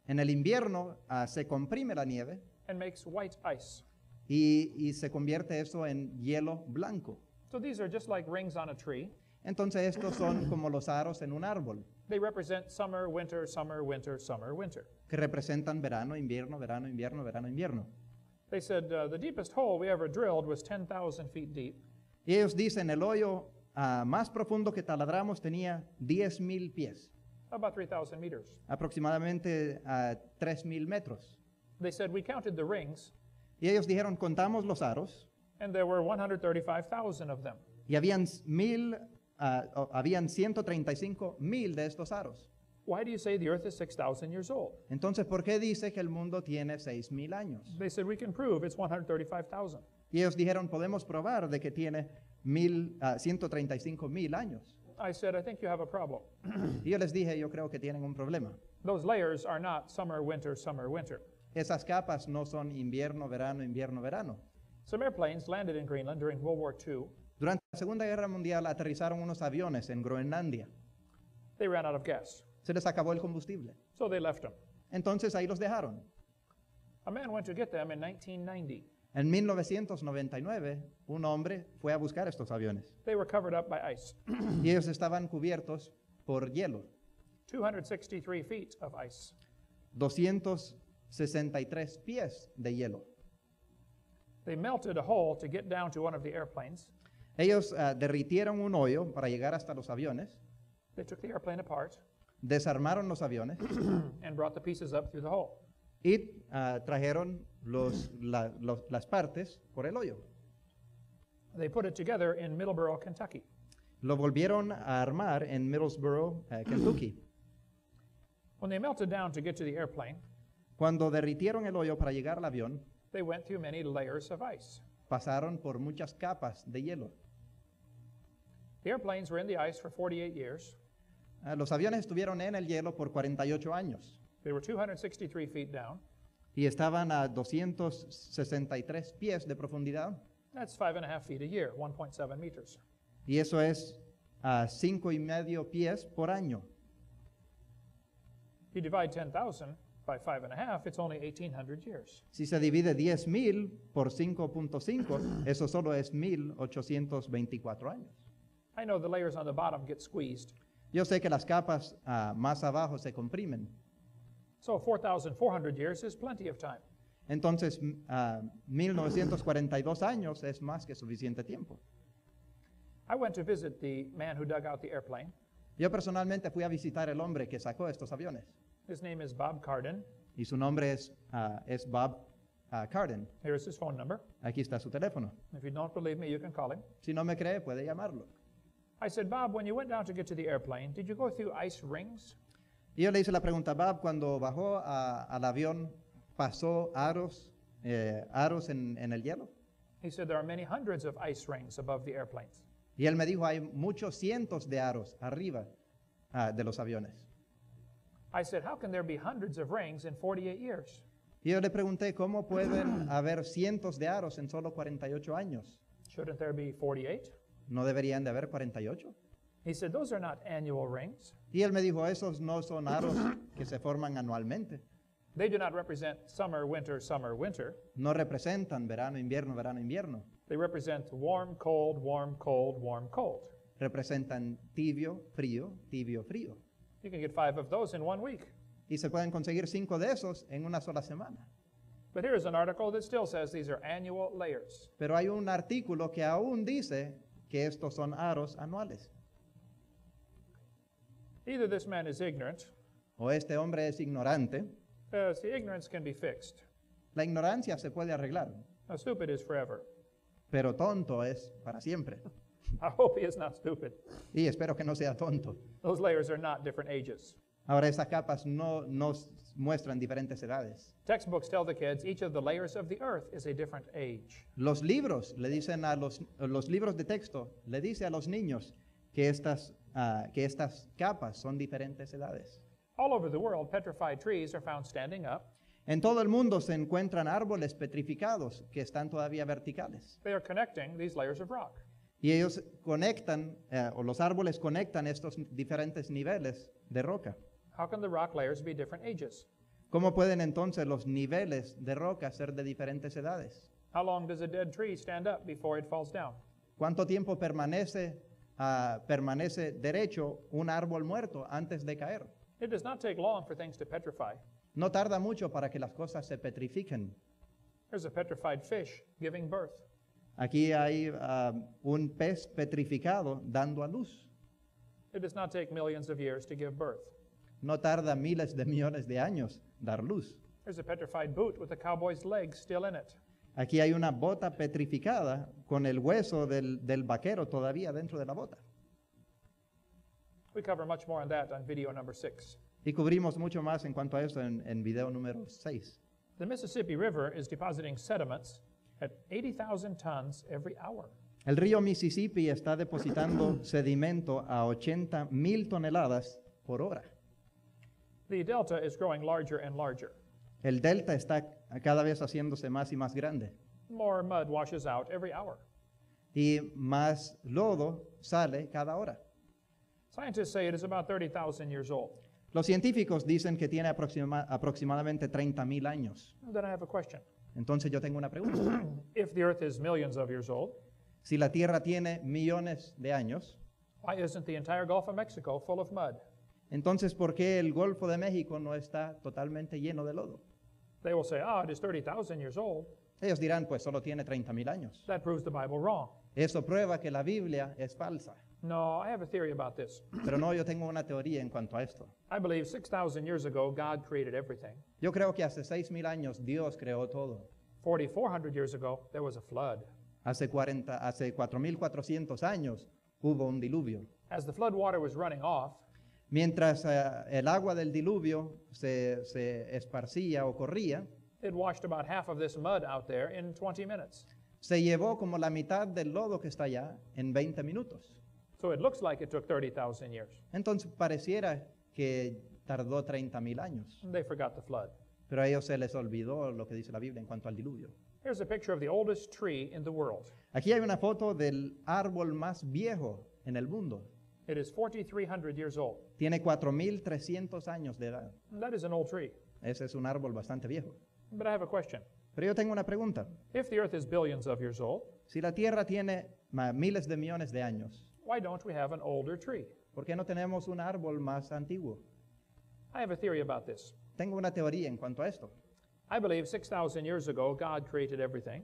S2: En el invierno se comprime la nieve
S1: and makes white ice.
S2: y se convierte eso en hielo blanco.
S1: So these are just like rings on a tree.
S2: Entonces estos son como los aros en un árbol,
S1: They represent summer, winter, summer, winter, summer, winter.
S2: que representan verano, invierno, verano, invierno, verano, invierno.
S1: They said the deepest hole we ever drilled was 10,000 feet deep.
S2: Y ellos dicen, el hoyo más profundo que taladramos tenía 10,000 pies,
S1: About 3,000 meters.
S2: aproximadamente 3,000 metros.
S1: They said we counted the rings,
S2: Y ellos dijeron, contamos los aros,
S1: and there were 135,000 of them.
S2: y habían 135,000 de estos aros.
S1: Why do you say the earth is 6,000 years old?
S2: Entonces, ¿por qué dice que el mundo tiene 6,000 años?
S1: They said we can prove it's 135,000.
S2: Y ellos dijeron, podemos probar de que tiene 135,000 años.
S1: I said, I think you have a problem.
S2: Y yo les dije, yo creo que tienen un problema.
S1: Those layers are not summer, winter, summer, winter.
S2: Esas capas no son invierno, verano, invierno, verano.
S1: Some airplanes landed in Greenland during World War II.
S2: Durante la Segunda Guerra Mundial aterrizaron unos aviones en Groenlandia.
S1: They ran out of gas,
S2: Se les acabó el combustible.
S1: so they left them.
S2: Entonces ahí los dejaron.
S1: A man went to get them in 1990.
S2: En 1999, un hombre fue a buscar estos aviones.
S1: They were covered up by ice.
S2: Y ellos estaban cubiertos por hielo.
S1: 263 feet of ice.
S2: 263 pies de hielo.
S1: They melted a hole to get down to one of the airplanes.
S2: Ellos derritieron un hoyo para llegar hasta los aviones,
S1: They took the airplane apart
S2: desarmaron los aviones
S1: and brought the pieces up through the hole.
S2: y trajeron las partes por el hoyo.
S1: They put it together in Middleborough, Kentucky.
S2: Lo volvieron a armar en Middlesboro, Kentucky.
S1: When they melted down to get to the airplane,
S2: Cuando derritieron el hoyo para llegar al avión,
S1: they went through many layers of ice.
S2: pasaron por muchas capas de hielo.
S1: The airplanes were in the ice for 48 years.
S2: Los aviones estuvieron en el hielo por 48 años
S1: They were 263 feet down.
S2: y estaban a 263 pies de profundidad.
S1: That's 5.5 feet a year, 1.7 meters.
S2: Y eso es a 5,5 pies por año.
S1: You divide 10,000 by 5.5, it's only 1,800 years.
S2: Si se divide 10,000 por 5.5, eso solo es 1,824 años.
S1: I know the layers on the bottom get squeezed.
S2: Yo sé que las capas más abajo se comprimen.
S1: So 4,400 years is plenty of time.
S2: Entonces, 1942 años es más que suficiente tiempo.
S1: I went to visit the man who dug out the airplane.
S2: Yo personalmente fui a visitar el hombre que sacó estos aviones.
S1: His name is Bob Carden.
S2: Y su nombre es Bob Carden.
S1: Here's his phone number.
S2: Aquí está su teléfono.
S1: If you don't believe me, you can call him.
S2: Si no me cree, puede llamarlo.
S1: I said, Bob, when you went down to get to the airplane, did you go through ice rings?
S2: Y yo le hice la pregunta a Bob, cuando bajó al avión, ¿pasó aros en el hielo?
S1: He said, there are many hundreds of ice rings above the airplanes.
S2: Y él me dijo, hay muchos cientos de aros arriba de los aviones.
S1: I said, how can there be hundreds of rings in 48 years?
S2: Y yo le pregunté, ¿cómo pueden haber cientos de aros en solo 48 años?
S1: Shouldn't there be 48?
S2: ¿No deberían de haber 48?
S1: He said, those are not annual rings.
S2: Y él me dijo, esos no son aros que se forman anualmente.
S1: They do not represent summer, winter, summer, winter.
S2: No representan verano, invierno, verano, invierno.
S1: They represent warm, cold, warm, cold, warm, cold.
S2: Representan tibio, frío, tibio, frío.
S1: You can get 5 of those in 1 week.
S2: Y se pueden conseguir 5 de esos en una sola semana.
S1: But here's an article that still says these are annual layers.
S2: Pero hay un artículo que aún dice que estos son aros anuales.
S1: Either this man is ignorant,
S2: O este hombre es ignorante,
S1: See, ignorance can be fixed.
S2: La ignorancia se puede arreglar,
S1: Stupid is forever.
S2: pero tonto es para siempre.
S1: I hope he is not stupid.
S2: Y espero que no sea tonto.
S1: Those layers are not different ages.
S2: Ahora, estas capas no nos muestran diferentes edades.
S1: Textbooks tell the kids each of the layers of the earth is a different age.
S2: Los libros le dicen a los libros de texto, le dice a los niños que estas capas son diferentes edades.
S1: All over the world, petrified trees are found standing up.
S2: En todo el mundo se encuentran árboles petrificados que están todavía verticales.
S1: They are connecting these layers of rock.
S2: Y ellos conectan, o los árboles conectan estos diferentes niveles de roca.
S1: How can the rock layers be different ages?
S2: ¿Cómo pueden entonces los niveles de roca ser de diferentes edades?
S1: How long does a dead tree stand up before it falls down?
S2: ¿Cuánto tiempo permanece derecho un árbol muerto antes de caer?
S1: It does not take long for things to petrify.
S2: No tarda mucho para que las cosas se petrifiquen.
S1: There's a petrified fish giving birth.
S2: Aquí hay un pez petrificado dando a luz.
S1: It does not take millions of years to give birth.
S2: No tarda miles de millones de años dar luz.
S1: There's a petrified boot with a cowboy's legs still in it.
S2: Aquí hay una bota petrificada con el hueso del vaquero todavía dentro de la bota.
S1: We cover much more on that on video number 6.
S2: Y cubrimos mucho más en cuanto a esto en video número 6.
S1: The Mississippi River is depositing sediments at 80,000 tons every hour.
S2: El río Mississippi está depositando sedimento a 80,000 toneladas por hora.
S1: The delta is growing larger and larger.
S2: El delta está cada vez haciéndose más y más grande.
S1: More mud washes out every hour.
S2: Y más lodo sale cada hora.
S1: Scientists say it is about 30,000 years old.
S2: Los científicos dicen que tiene aproximadamente 30,000 años.
S1: Then I have a question.
S2: Entonces yo tengo una pregunta.
S1: If the earth is millions of years old,
S2: Si la Tierra tiene millones de años,
S1: why isn't the entire Gulf of Mexico full of mud?
S2: entonces ¿por qué el Golfo de México no está totalmente lleno de lodo?
S1: They will say, it is 30,000 years old.
S2: Ellos dirán, pues solo tiene 30,000 años.
S1: That proves the Bible wrong.
S2: Eso prueba que la Biblia es falsa.
S1: No, I have a theory about this.
S2: Pero no, yo tengo una teoría en cuanto a esto.
S1: I believe 6,000 years ago, God created everything.
S2: Yo creo que hace 6,000 años Dios creó todo.
S1: 4,400 years ago, there was a flood.
S2: Hace 4,400 años hubo un diluvio.
S1: As the flood water was running off,
S2: Mientras el agua del diluvio se esparcía o corría,
S1: it washed about half of this mud out there in 20 minutes.
S2: se llevó como la mitad del lodo que está allá en 20 minutos.
S1: So it looks like it took 30,000 years.
S2: Entonces pareciera que tardó 30,000 años.
S1: They forgot the flood.
S2: Pero a ellos se les olvidó lo que dice la Biblia en cuanto al diluvio.
S1: Here's a picture of the oldest tree in the world.
S2: Aquí hay una foto del árbol más viejo en el mundo.
S1: It is 4,300 years old.
S2: Tiene 4,300 años de edad.
S1: That is an old tree.
S2: Ese es un árbol bastante viejo.
S1: But I have a question.
S2: Pero yo tengo una pregunta.
S1: If the earth is billions of years old,
S2: Si la Tierra tiene miles de millones de años,
S1: why don't we have an older tree?
S2: ¿por qué no tenemos un árbol más antiguo?
S1: I have a theory about this.
S2: Tengo una teoría en cuanto a esto.
S1: I believe 6,000 years ago, God created everything.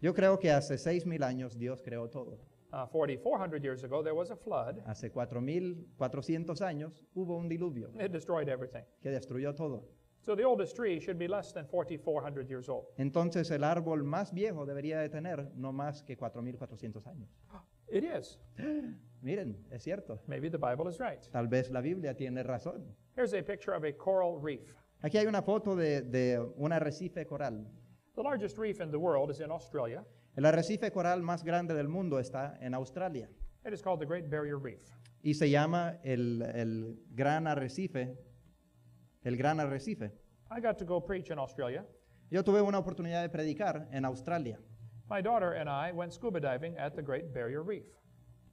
S2: Yo creo que hace 6,000 años Dios creó todo.
S1: 4,400 years ago, there was a flood.
S2: Hace 4,400 años hubo un diluvio
S1: It destroyed everything.
S2: que destruyó todo.
S1: So the oldest tree should be less than 4,400 years old.
S2: Entonces el árbol más viejo debería de tener no más que 4,400 años.
S1: It is.
S2: Miren, es cierto.
S1: Maybe the Bible is right.
S2: Tal vez la Biblia tiene razón.
S1: Here's a picture of a coral reef.
S2: Aquí hay una foto de un arrecife coral.
S1: The largest reef in the world is in Australia.
S2: El arrecife coral más grande del mundo está en Australia
S1: It is called the Great Barrier Reef.
S2: y se llama el Gran Arrecife. El Gran Arrecife.
S1: I got to go preach in Australia.
S2: Yo tuve una oportunidad de predicar en Australia
S1: My daughter and I went scuba diving at the Great Barrier Reef.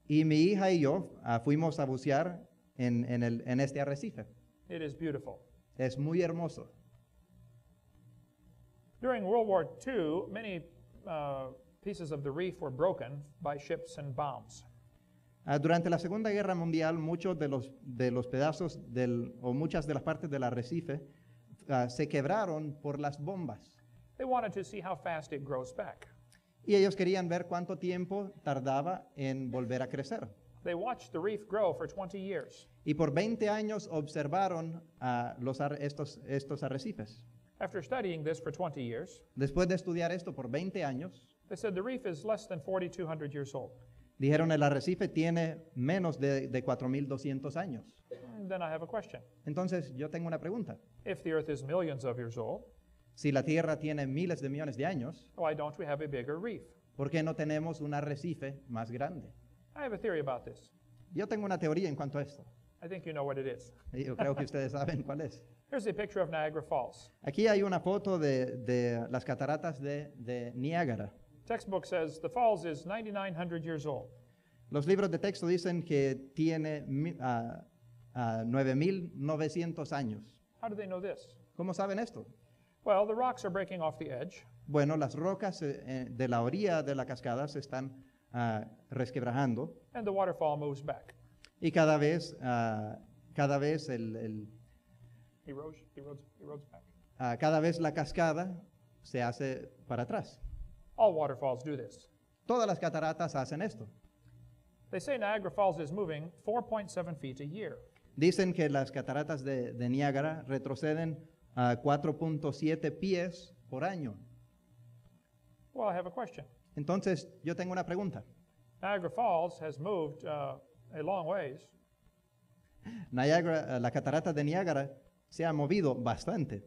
S2: y mi hija y yo fuimos a bucear en este arrecife.
S1: It is beautiful.
S2: Es muy hermoso.
S1: During World War II, many pieces of the reef were broken by ships and bombs.
S2: Durante la Segunda Guerra Mundial, muchos de los pedazos o muchas de las partes del arrecife se quebraron por las bombas.
S1: They wanted to see how fast it grows back.
S2: Y ellos querían ver cuánto tiempo tardaba en volver a crecer.
S1: They watched the reef grow for 20 years.
S2: Y por 20 años observaron estos arrecifes.
S1: After studying this for 20 years,
S2: Después de estudiar esto por 20 años,
S1: they said the reef is less than 4,200 years old.
S2: dijeron el arrecife tiene menos de 4.200 años.
S1: And then I have a question.
S2: Entonces yo tengo una pregunta.
S1: If the earth is millions of years old,
S2: Si la Tierra tiene miles de millones de años,
S1: why don't we have a bigger reef?
S2: ¿por qué no tenemos un arrecife más grande?
S1: I have a theory about this.
S2: Yo tengo una teoría en cuanto a esto.
S1: I think you know what it is.
S2: Y yo creo que ustedes saben cuál es.
S1: Here's a picture of Niagara Falls.
S2: Aquí hay una foto de las cataratas de Niágara.
S1: Textbook says the falls is 9,900 years old.
S2: Los libros de texto dicen que tiene 9.900 años.
S1: How do they know this?
S2: ¿Cómo saben esto?
S1: Well, the rocks are breaking off the edge,
S2: Bueno, las rocas de la orilla de la cascada se están resquebrajando
S1: and the waterfall moves back.
S2: y cada vez
S1: Erodes back.
S2: cada vez la cascada se hace para atrás.
S1: All waterfalls do this.
S2: Todas las cataratas hacen esto.
S1: They say Niagara Falls is moving 4.7 feet a year.
S2: Dicen que las cataratas de Niágara retroceden a 4.7 pies por año.
S1: Well, I have a question.
S2: Entonces, yo tengo una pregunta.
S1: Niagara Falls has moved a long ways,
S2: La catarata de Niágara se ha movido bastante.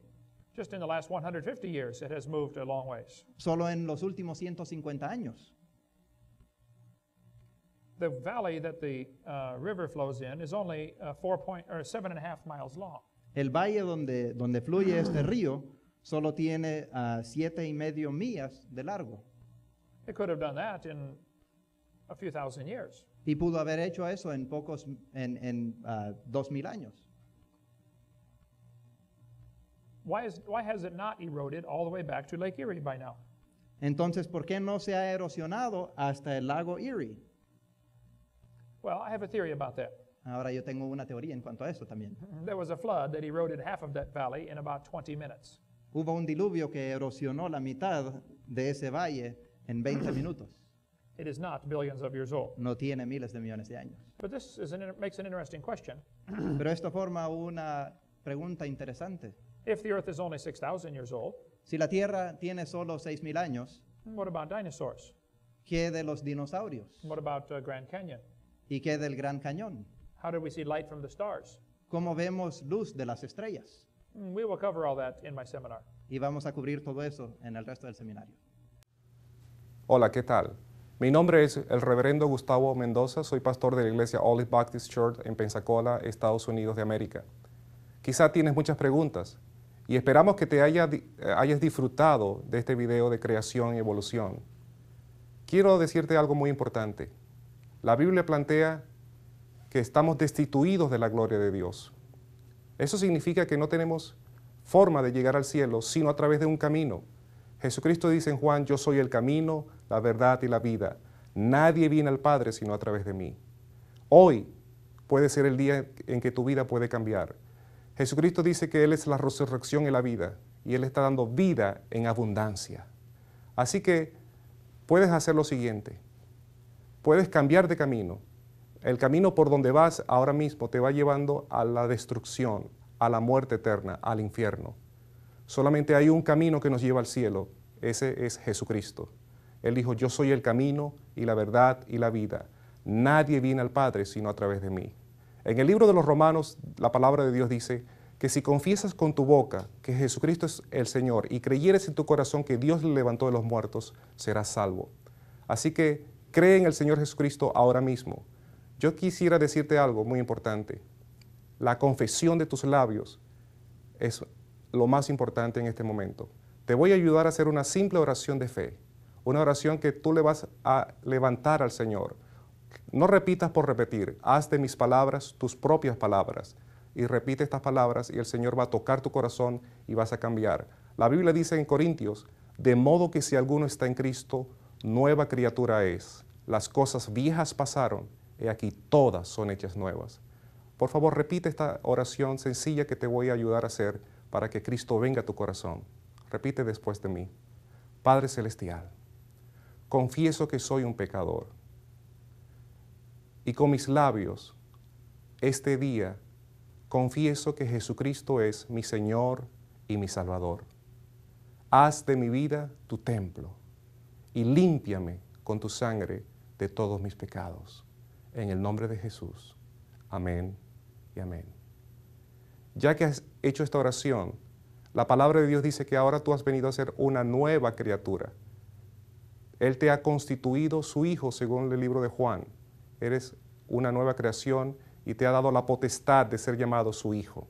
S1: just in the last 150 years, it has moved a long ways.
S2: Solo en los últimos 150 años.
S1: The valley that the river flows in is only 7.5 miles long.
S2: El valle donde fluye este río solo tiene 7.5 millas de largo.
S1: It could have done that in a few thousand years.
S2: Y pudo haber hecho eso en 2.000 años.
S1: Why has it not eroded all the way back to Lake Erie by now?
S2: Entonces, ¿por qué no se ha erosionado hasta el lago Erie?
S1: Well, I have a theory about that.
S2: Ahora yo tengo una teoría en cuanto a eso también.
S1: There was a flood that eroded half of that valley in about 20 minutes.
S2: Hubo un diluvio que erosionó la mitad de ese valle en 20 minutos.
S1: It is not billions of years old.
S2: No tiene miles de millones de años.
S1: But this makes an interesting question.
S2: Pero esto forma una pregunta interesante.
S1: If the earth is only 6,000 years old,
S2: Si la Tierra tiene solo 6.000 años,
S1: what about dinosaurs?
S2: ¿qué de los dinosaurios?
S1: What about Grand Canyon?
S2: ¿Y qué del Gran Cañón?
S1: How did we see light from the stars?
S2: ¿Cómo vemos luz de las estrellas?
S1: We will cover all that in my seminar.
S2: Y vamos a cubrir todo eso en el resto del seminario.
S3: Hola, ¿qué tal? Mi nombre es el reverendo Gustavo Mendoza, soy pastor de la iglesia Olive Baptist Church en Pensacola, Estados Unidos de América. Quizá tienes muchas preguntas y esperamos que te hayas disfrutado de este video de creación y evolución. Quiero decirte algo muy importante. La Biblia plantea que estamos destituidos de la gloria de Dios. Eso significa que no tenemos forma de llegar al cielo sino a través de un camino. Jesucristo dice en Juan, yo soy el camino, la verdad y la vida. Nadie viene al Padre sino a través de mí. Hoy puede ser el día en que tu vida puede cambiar. Jesucristo dice que Él es la resurrección y la vida, y Él está dando vida en abundancia. Así que puedes hacer lo siguiente. Puedes cambiar de camino. El camino por donde vas ahora mismo te va llevando a la destrucción, a la muerte eterna, al infierno. Solamente hay un camino que nos lleva al cielo. Ese es Jesucristo. Él dijo, yo soy el camino y la verdad y la vida. Nadie viene al Padre sino a través de mí. En el libro de los Romanos, la palabra de Dios dice que si confiesas con tu boca que Jesucristo es el Señor y creyeres en tu corazón que Dios le levantó de los muertos, serás salvo. Así que cree en el Señor Jesucristo ahora mismo. Yo quisiera decirte algo muy importante. La confesión de tus labios es lo más importante en este momento. Te voy a ayudar a hacer una simple oración de fe, una oración que tú le vas a levantar al Señor. No repitas por repetir, haz de mis palabras tus propias palabras y repite estas palabras y el Señor va a tocar tu corazón y vas a cambiar. La Biblia dice en Corintios, de modo que si alguno está en Cristo, nueva criatura es. Las cosas viejas pasaron, y aquí todas son hechas nuevas. Por favor, repite esta oración sencilla que te voy a ayudar a hacer para que Cristo venga a tu corazón. Repite después de mí. Padre Celestial, confieso que soy un pecador y con mis labios este día confieso que Jesucristo es mi Señor y mi Salvador. Haz de mi vida tu templo y límpiame con tu sangre de todos mis pecados. En el nombre de Jesús. Amén y amén. Ya que has hecho esta oración, la palabra de Dios dice que ahora tú has venido a ser una nueva criatura. Él te ha constituido su hijo según el libro de Juan. Eres una nueva creación y te ha dado la potestad de ser llamado su hijo.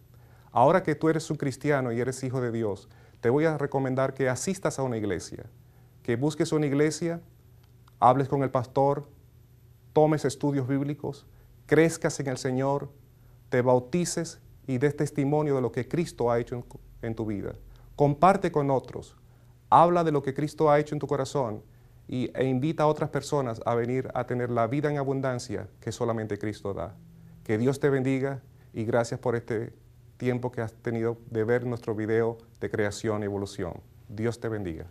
S3: Ahora que tú eres un cristiano y eres hijo de Dios, te voy a recomendar que asistas a una iglesia, que busques una iglesia, hables con el pastor, tomes estudios bíblicos, crezcas en el Señor, te bautices y des testimonio de lo que Cristo ha hecho en tu vida. Comparte con otros, habla de lo que Cristo ha hecho en tu corazón e invita a otras personas a venir a tener la vida en abundancia que solamente Cristo da. Que Dios te bendiga y gracias por este tiempo que has tenido de ver nuestro video de creación y evolución. Dios te bendiga.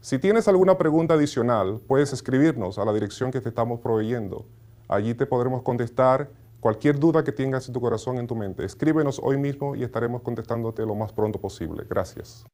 S3: Si tienes alguna pregunta adicional, puedes escribirnos a la dirección que te estamos proveyendo. Allí te podremos contestar cualquier duda que tengas en tu corazón, en tu mente. Escríbenos hoy mismo y estaremos contestándote lo más pronto posible. Gracias.